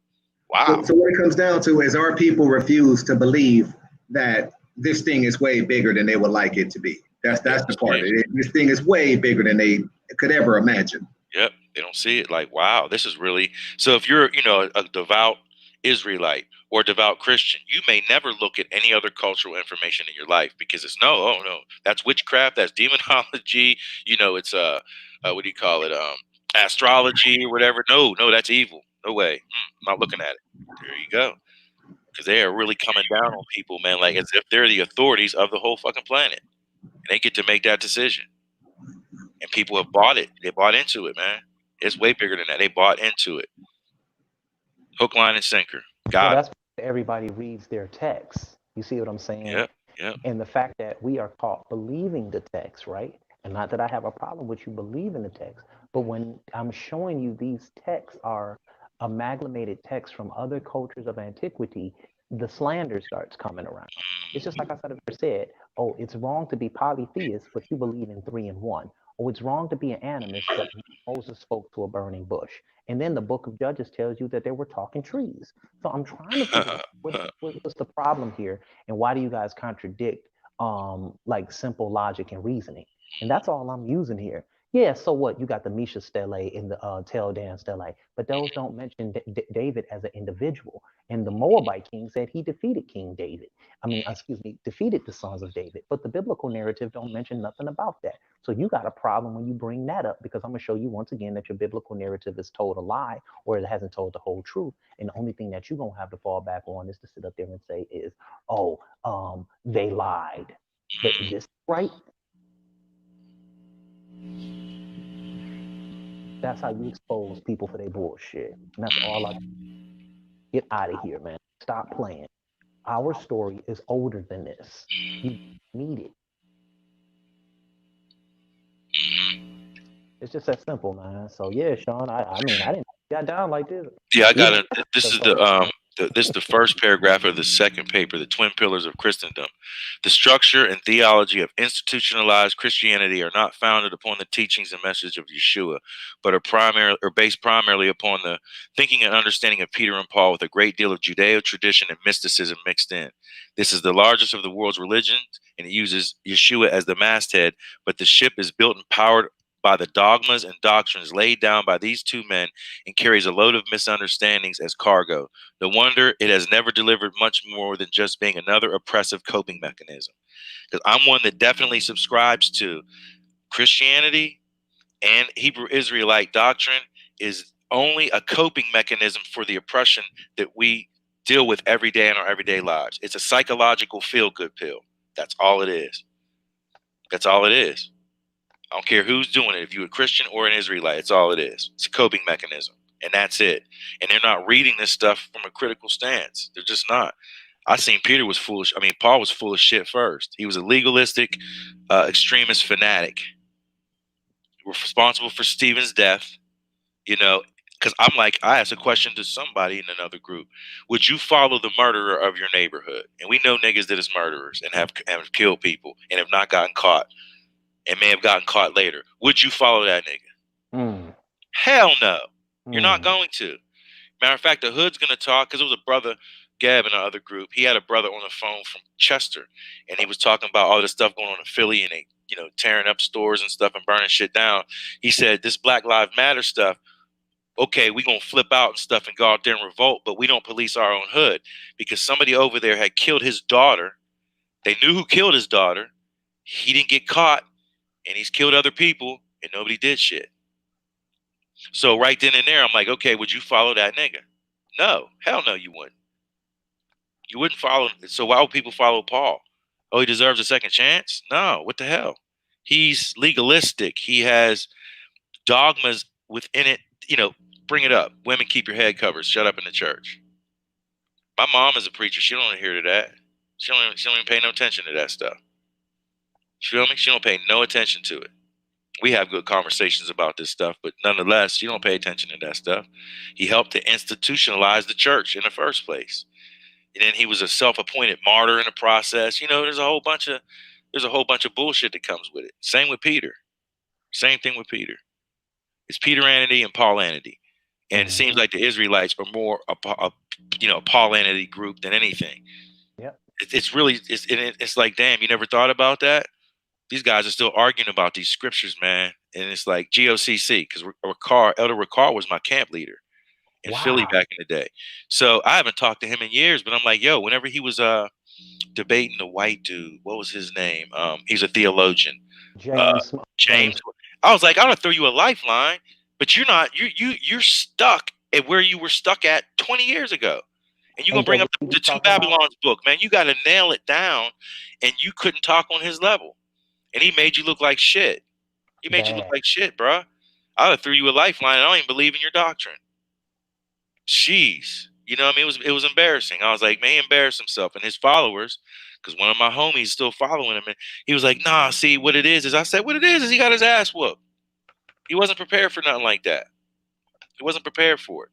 Wow. So what it comes down to is our people refuse to believe that this thing is way bigger than they would like it to be. That's the part. This thing is way bigger than they could ever imagine. Yep. They don't see it like, wow, this is really. So if you're, a devout Israelite or devout Christian, you may never look at any other cultural information in your life because it's no, that's witchcraft, that's demonology, it's what do you call it? Astrology or whatever. No, that's evil. No way. I'm not looking at it. There you go. Because they are really coming down on people, man, like as if they're the authorities of the whole fucking planet. And they get to make that decision. And people have bought it. They bought into it, man. It's way bigger than that. They bought into it. Hook, line, and sinker. Well, that's why everybody reads their text. You see what I'm saying? Yep. And the fact that we are taught believing the text, right? And not that I have a problem with you believing the text, but when I'm showing you these texts are amalgamated texts from other cultures of antiquity, the slander starts coming around. It's just like I said, oh, it's wrong to be polytheist, but you believe in 3 and 1. Oh, it's wrong to be an animist, but Moses spoke to a burning bush. And then the book of Judges tells you that they were talking trees. So I'm trying to figure out what's the problem here, and why do you guys contradict like simple logic and reasoning? And that's all I'm using here. Yeah, so what? You got the Misha Stele and the Tel Dan Stele, but those don't mention David as an individual. And the Moabite king said he defeated King David. Defeated the sons of David. But the biblical narrative don't mention nothing about that. So you got a problem when you bring that up, because I'm going to show you once again that your biblical narrative is told a lie, or it hasn't told the whole truth. And the only thing that you're going to have to fall back on is to sit up there and say is, they lied. But is this right? That's how you expose people for their bullshit. And that's all I get out of here, man. Stop playing. Our story is older than this. You need it. It's just that simple, man. So yeah, Sean, I didn't got down like this. Yeah, I got it. This is the first paragraph of the second paper, The Twin Pillars of Christendom. The structure and theology of institutionalized Christianity are not founded upon the teachings and message of Yeshua, but are based primarily upon the thinking and understanding of Peter and Paul, with a great deal of Judeo tradition and mysticism mixed in. This is the largest of the world's religions, and it uses Yeshua as the masthead, but the ship is built and powered by the dogmas and doctrines laid down by these two men, and carries a load of misunderstandings as cargo. No wonder it has never delivered much more than just being another oppressive coping mechanism. Because I'm one that definitely subscribes to Christianity and Hebrew Israelite doctrine is only a coping mechanism for the oppression that we deal with every day in our everyday lives. It's a psychological feel-good pill. That's all it is. That's all it is. I don't care who's doing it, if you're a Christian or an Israelite, it's all it is. It's a coping mechanism, and that's it. And they're not reading this stuff from a critical stance. They're just not. I seen Peter was foolish. Paul was full of shit first. He was a legalistic, extremist fanatic. Responsible for Stephen's death, because I asked a question to somebody in another group. Would you follow the murderer of your neighborhood? And we know niggas that is murderers and have killed people and have not gotten caught. and may have gotten caught later. Would you follow that nigga? Mm. Hell no. You're not Mm. going to. Matter of fact, the hood's going to talk, because it was a brother, Gab, in the other group. He had a brother on the phone from Chester, and he was talking about all the stuff going on in Philly, and they, tearing up stores and stuff and burning shit down. He said, this Black Lives Matter stuff, okay, we're going to flip out and stuff and go out there and revolt, but we don't police our own hood, because somebody over there had killed his daughter. They knew who killed his daughter. He didn't get caught, and he's killed other people, and nobody did shit. So right then and there, I'm like, okay, would you follow that nigga? No. Hell no, you wouldn't. You wouldn't follow. So why would people follow Paul? Oh, he deserves a second chance? No. What the hell? He's legalistic. He has dogmas within it. Bring it up. Women, keep your head covered. Shut up in the church. My mom is a preacher. She don't want to hear to that. She don't even pay no attention to that stuff. You feel me? She don't pay no attention to it. We have good conversations about this stuff, but nonetheless, you don't pay attention to that stuff. He helped to institutionalize the church in the first place. And then he was a self-appointed martyr in the process. There's a whole bunch of bullshit that comes with it. Same with Peter. Same thing with Peter. It's Peteranity and Paulanity. And it seems like the Israelites are more a Paulanity group than anything. Yeah. It's like, damn, you never thought about that? These guys are still arguing about these scriptures, man. And it's like GOCC, because Elder Ricard was my camp leader in Philly back in the day. So I haven't talked to him in years, but I'm like, yo, whenever he was debating the white dude, what was his name? He's a theologian. James. I was like, I'm gonna throw you a lifeline, but you're not. You're stuck at where you were stuck at 20 years ago. And you're gonna bring up the two Babylons book, man. You gotta nail it down, and you couldn't talk on his level. And he made you look like shit. He made you look like shit, bro. I would have threw you a lifeline. I don't even believe in your doctrine. Jeez. You know what I mean? It was embarrassing. I was like, man, he embarrassed himself. And his followers, because one of my homies is still following him, and he was like, nah, see, what it is I said, what it is he got his ass whooped. He wasn't prepared for nothing like that. He wasn't prepared for it.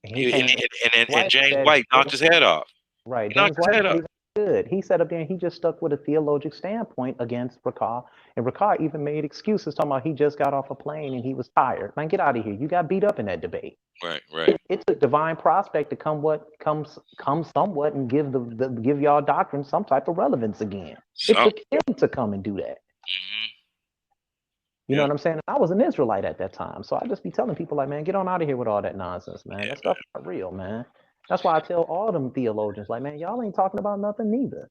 And James White knocked his head off. Right. He knocked his head off. Good. He sat up there and he just stuck with a theologic standpoint against Ricard. And Ricard even made excuses talking about he just got off a plane and he was tired. Man, get out of here. You got beat up in that debate. Right. It took divine prospect to come somewhat and give y'all doctrine some type of relevance again. It took him to come and do that. You know what I'm saying? I was an Israelite at that time. So I just be telling people like, man, get on out of here with all that nonsense, man. That stuff's not real, man. That's why I tell all them theologians, like, man, y'all ain't talking about nothing neither.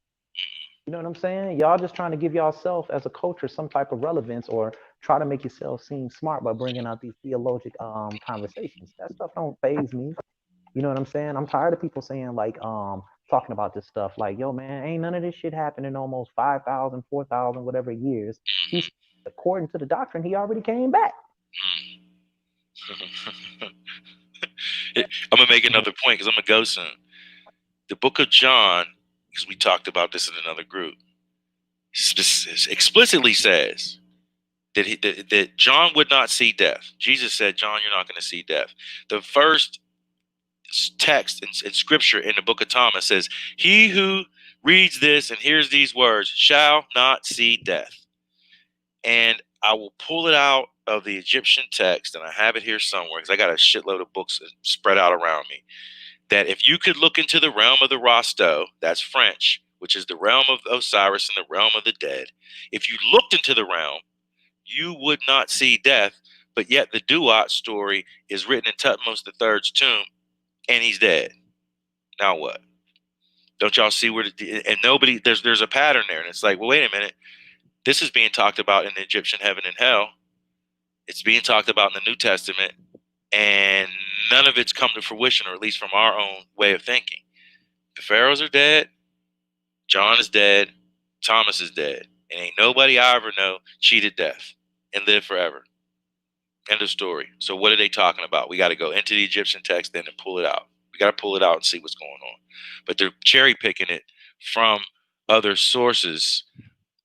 You know what I'm saying? Y'all just trying to give yourself as a culture some type of relevance or try to make yourself seem smart by bringing out these theologic conversations. That stuff don't faze me. You know what I'm saying? I'm tired of people saying like, talking about this stuff like, yo, man, ain't none of this shit happened in almost 5,000, 4,000, whatever years. He's, according to the doctrine, he already came back. I'm gonna make another point because I'm gonna go soon. The book of John, because we talked about this in another group, explicitly says that John would not see death. Jesus said, John, you're not going to see death. The first text in scripture in the book of Thomas says, he who reads this and hears these words shall not see death. And I will pull it out of the Egyptian text, and I have it here somewhere because I got a shitload of books spread out around me, that if you could look into the realm of the Rosto, that's French, which is the realm of Osiris and the realm of the dead, if you looked into the realm, you would not see death, but yet the Duat story is written in Tutmos III's tomb, and he's dead. Now what? Don't y'all see where and nobody, there's a pattern there, and it's like, well, wait a minute. This is being talked about in the Egyptian heaven and hell. It's being talked about in the New Testament, and none of it's come to fruition, or at least from our own way of thinking. The pharaohs are dead. John is dead. Thomas is dead. And ain't nobody I ever know cheated death and lived forever. End of story. So what are they talking about? We got to go into the Egyptian text then and pull it out. We got to pull it out and see what's going on. But they're cherry picking it from other sources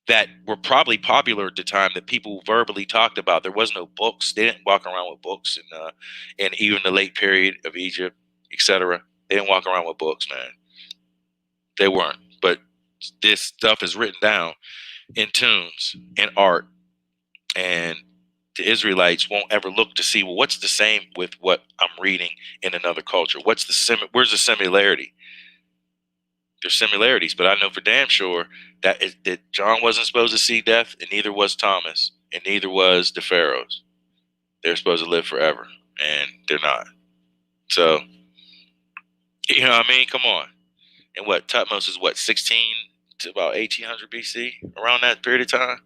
that were probably popular at the time that people verbally talked about. There was no books. They didn't walk around with books and even the late period of Egypt, etc. They didn't walk around with books, man. They weren't. But this stuff is written down in tombs and art And the Israelites won't ever look to see, well, what's the same with what I'm reading in another culture? Where's the similarity? There's similarities, but I know for damn sure that John wasn't supposed to see death, and neither was Thomas, and neither was the pharaohs. They're supposed to live forever, and they're not. So, you know what I mean? Come on. And what, Tutmos is what, 16 to about 1800 BC? Around that period of time?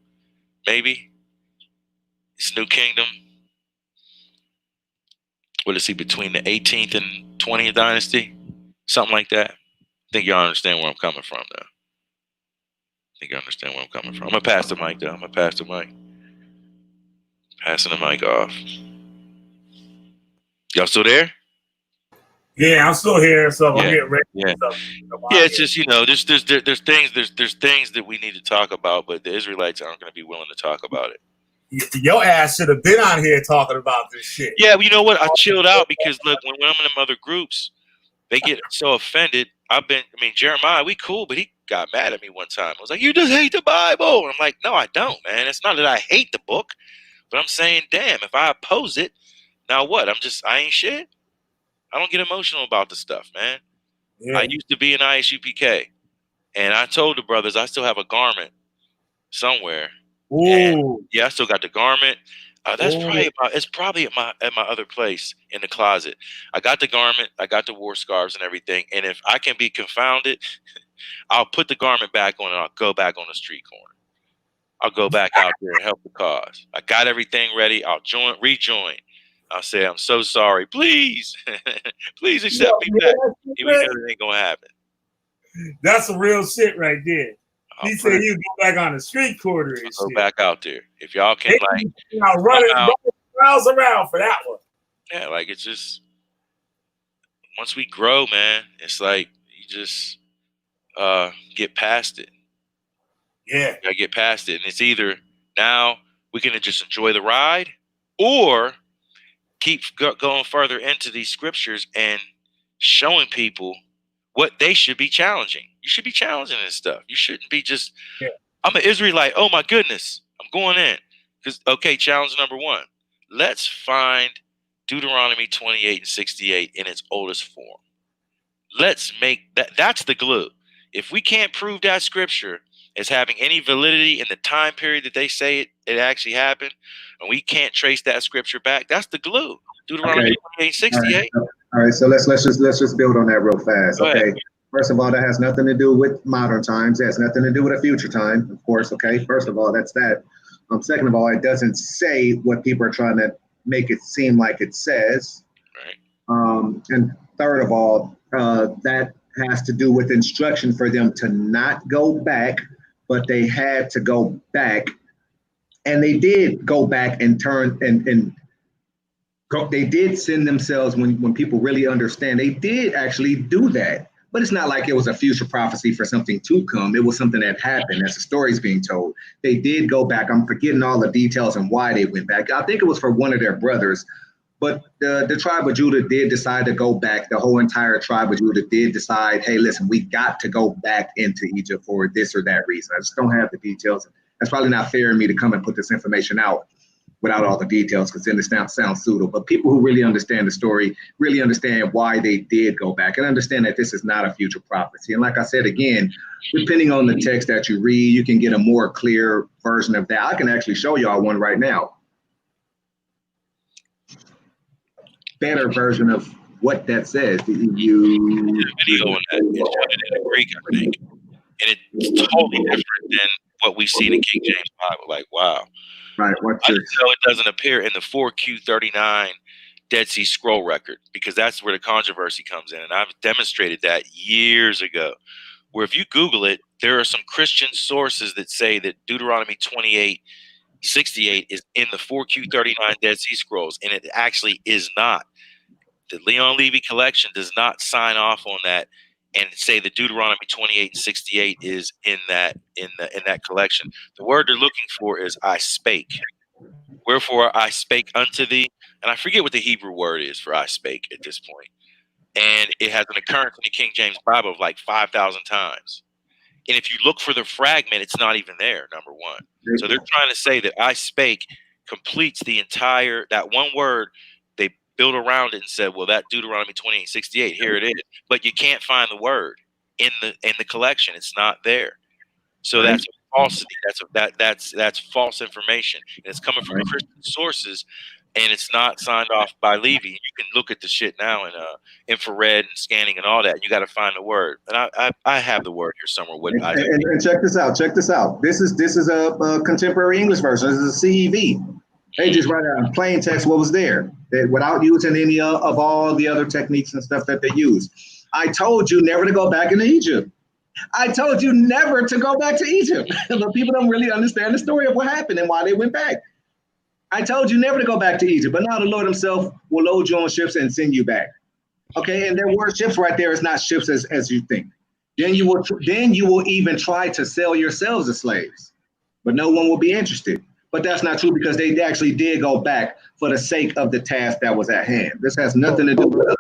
Maybe? It's New Kingdom. What is he, between the 18th and 20th dynasty? Something like that. I think y'all understand where I'm coming from, though. I think you understand where I'm coming from. I'm going to pass the mic, though. I'm going to pass the mic. Passing the mic off. Y'all still there? Yeah, I'm still here, so I'm Yeah. getting ready. Yeah. So, Yeah, it's just, there's things that we need to talk about, but the Israelites aren't going to be willing to talk about it. Your ass should have been on here talking about this shit. Yeah, well, you know what? I chilled out because look, when I'm in them other groups, they get so offended. Jeremiah, we cool, but he got mad at me one time. I was like, you just hate the Bible. And I'm like, no, I don't, man. It's not that I hate the book, but I'm saying, damn, if I oppose it, now what? I ain't shit. I don't get emotional about the stuff, man. Yeah. I used to be an ISUPK, and I told the brothers I still have a garment somewhere. Ooh. And yeah, I still got the garment. Ooh. It's probably at my other place in the closet. I got the garment, I got the war scarves and everything. And if I can be confounded, I'll put the garment back on and I'll go back on the street corner. I'll go back out there and help the cause. I got everything ready. I'll rejoin. I'll say, I'm so sorry. Please, please accept me back. Even though it ain't gonna happen. That's some real shit right there. He said you go back on the street corner and I'll shit. go back out there. If y'all can running miles around for that one. Yeah, like it's just once we grow, man, it's like you just get past it. Yeah. You gotta get past it. And it's either now we're gonna just enjoy the ride or keep going further into these scriptures and showing people what they should be challenging. You should be challenging this stuff. You shouldn't be just, I'm an Israelite. Oh my goodness, I'm going in. Because, okay, challenge number one. Let's find Deuteronomy 28 and 68 in its oldest form. Let's make that's the glue. If we can't prove that scripture as having any validity in the time period that they say it actually happened, and we can't trace that scripture back, that's the glue. Deuteronomy 28, 68. All right, so let's just build on that real fast. Go Okay. ahead. First of all, that has nothing to do with modern times. It has nothing to do with a future time, of course. Okay. First of all, that's that. Second of all, it doesn't say what people are trying to make it seem like it says. Right. And third of all, that has to do with instruction for them to not go back, but they had to go back, and they did go back and turn and go, they did send themselves when people really understand. They did actually do that. But it's not like it was a future prophecy for something to come. It was something that happened as the story's being told. They did go back. I'm forgetting all the details and why they went back. I think it was for one of their brothers. But the tribe of Judah did decide to go back. The whole entire tribe of Judah did decide, hey, listen, we got to go back into Egypt for this or that reason. I just don't have the details. That's probably not fair of me to come and put this information out without all the details, because then it sounds pseudo. But people who really understand the story really understand why they did go back and understand that this is not a future prophecy. And like I said, again, depending on the text that you read, you can get a more clear version of that. I can actually show y'all one right now. Better version of what that says. You video on that. It's in the Greek, I think. And it's totally different than what we see in the King James Bible. Like, wow. Right. I just know it doesn't appear in the 4Q39 Dead Sea Scroll record, because that's where the controversy comes in. And I've demonstrated that years ago, where if you Google it, there are some Christian sources that say that Deuteronomy 28:68 is in the 4Q39 Dead Sea Scrolls, and it actually is not. The Leon Levy collection does not sign off on that and say that Deuteronomy 28:68 is in that collection. The word they're looking for is I spake. Wherefore I spake unto thee. And I forget what the Hebrew word is for I spake at this point. And it has an occurrence in the King James Bible of like 5,000 times. And if you look for the fragment, it's not even there, number one. So they're trying to say that I spake completes the entire, that one word, they built around it and said, well, that Deuteronomy 28:68, here it is. But you can't find the word in the collection. It's not there. So that's falsity. That's false information. And it's coming from Christian sources, and it's not signed off by Levy. You can look at the shit now in infrared and scanning and all that. You got to find the word. And I have the word here somewhere. And check this out. Check this out. This is a contemporary English version. This is a CEV. They just write out in plain text what was there, without using any of all the other techniques and stuff that they use. I told you never to go back into Egypt. I told you never to go back to Egypt. But people don't really understand the story of what happened and why they went back. I told you never to go back to Egypt, but now the Lord himself will load you on ships and send you back. Okay, and there were ships right there. It's not ships as you think. Then you will even try to sell yourselves as slaves, but no one will be interested. But that's not true, because they actually did go back for the sake of the task that was at hand. This has nothing to do with us.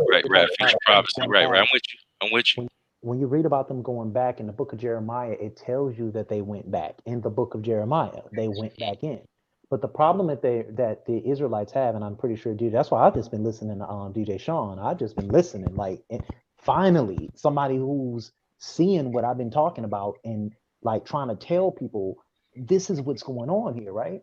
Right. Future prophecy. Right. I'm with you. When you read about them going back in the book of Jeremiah, it tells you that they went back. In the book of Jeremiah, they went back in. But the problem that the Israelites have, and I'm pretty sure, dude, that's why I've just been listening to DJ Sean. I've just been listening. Like, finally, somebody who's seeing what I've been talking about and like trying to tell people this is what's going on here, right?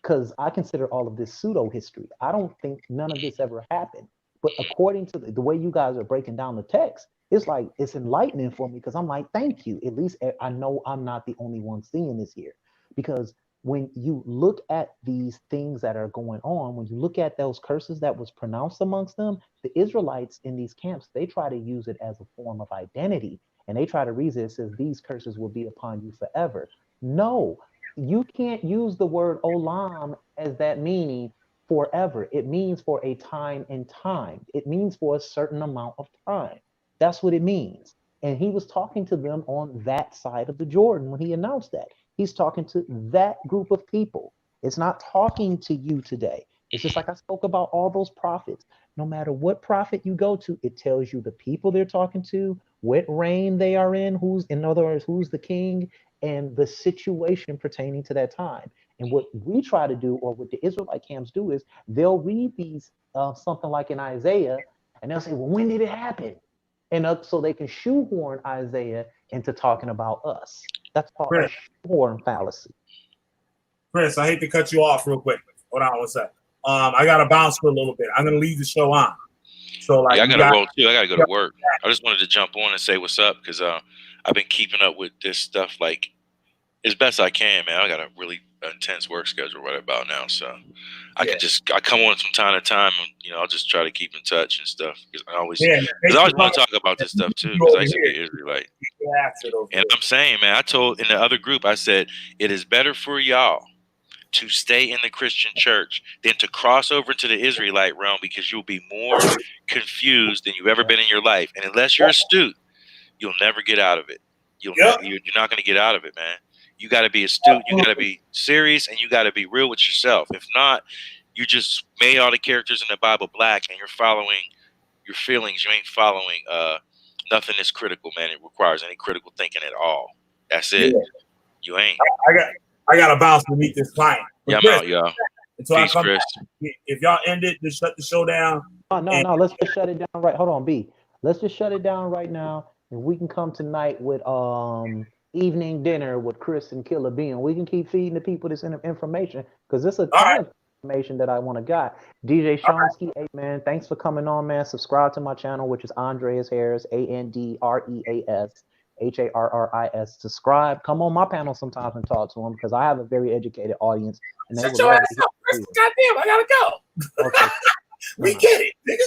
Because I consider all of this pseudo history. I don't think none of this ever happened. But according to the way you guys are breaking down the text, it's like, it's enlightening for me, because I'm like, thank you. At least I know I'm not the only one seeing this here. Because when you look at these things that are going on, when you look at those curses that was pronounced amongst them, the Israelites in these camps, they try to use it as a form of identity. And they try to reason, it says, these curses will be upon you forever. No, you can't use the word olam as that meaning forever. It means for a time and time. It means for a certain amount of time. That's what it means. And he was talking to them on that side of the Jordan when he announced that. He's talking to that group of people. It's not talking to you today. It's just like I spoke about all those prophets. No matter what prophet you go to, it tells you the people they're talking to, what reign they are in, in other words, who's the king, and the situation pertaining to that time. And what we try to do, or what the Israelite camps do, is they'll read these something like in Isaiah, and they'll say, well, when did it happen? And so they can shoehorn Isaiah into talking about us. That's called a shoehorn fallacy. Chris, I hate to cut you off real quick. Hold on one sec. I got to bounce for a little bit. I'm going to leave the show on. So, like, I got to roll too. I got to go to work. I just wanted to jump on and say what's up, because I've been keeping up with this stuff like as best I can, man. I got a really intense work schedule right about now, so I come on from time to time, and I'll just try to keep in touch and stuff, because I always want to talk about this stuff too, because I used to be Israelite. And I'm saying, man, I told in the other group, I said it is better for y'all to stay in the Christian church than to cross over to the Israelite realm, because you'll be more confused than you've ever been in your life, and unless you're astute, you'll never get out of it. You're not going to get out of it, man. You got to be astute, you got to be serious, and you got to be real with yourself. If not, you just made all the characters in the Bible black, and you're following your feelings. You ain't following nothing that's critical, man. It requires any critical thinking at all. That's it. You ain't. I got to bounce to meet this client. But Chris, I'm out, y'all. Peace, Chris. Back, if y'all end it, just shut the show down. No. Let's just shut it down right. Hold on, B. Let's just shut it down right now, and we can come tonight with evening dinner with Chris and Killer B, and we can keep feeding the people this information, because it's a ton of information that I want to got. DJ Shonsky, hey man, thanks for coming on, man. Subscribe to my channel, which is Andreas Harris, ANDREAS HARRIS. Subscribe. Come on my panel sometimes and talk to him, because I have a very educated audience. And they Shut your ass up, Chris. Goddamn, I gotta go. Okay. We get it, nigga.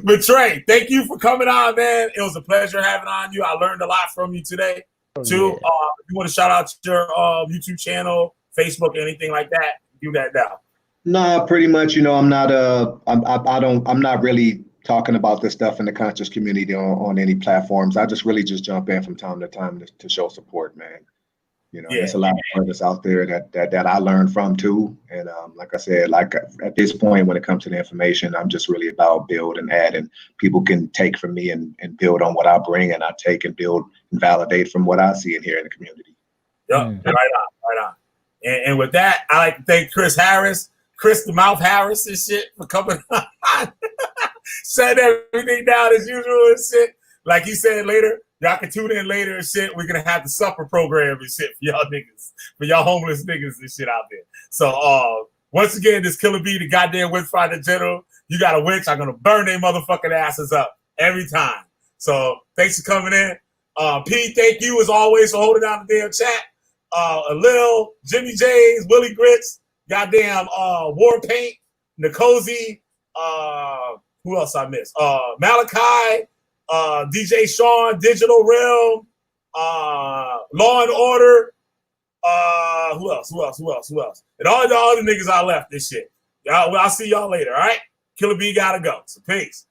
But Trey, thank you for coming on, man. It was a pleasure having on you. I learned a lot from you today. Too. If you want to shout out your YouTube channel, Facebook, anything like that, do that now. No, pretty much. I'm not. I'm not really talking about this stuff in the conscious community on any platforms. I just really just jump in from time to time to show support, man. You know, Yeah. there's a lot of brothers out there that I learned from too. And like I said, like at this point, when it comes to the information, I'm just really about build and add, and people can take from me and build on what I bring, and I take and build and validate from what I see and hear in the community. Yep, right on. And with that, I like to thank Chris the Mouth Harris and shit for coming on. Shut everything down as usual and shit. Like he said later, y'all can tune in later and shit. We're gonna have the supper program and shit for y'all niggas, for y'all homeless niggas and shit out there. So once again, this Killer B, the goddamn witch finder general. You got a witch, I'm gonna burn their motherfucking asses up every time. So thanks for coming in. P, thank you as always for holding down the damn chat. Lil, Jimmy J's, Willie Grits, goddamn War Paint, Nkosi, who else I missed? Malachi, DJ Sean, Digital Realm, Law and Order, who else? And all the other niggas I left this shit. I'll see y'all later, all right? Killer B gotta go. So peace.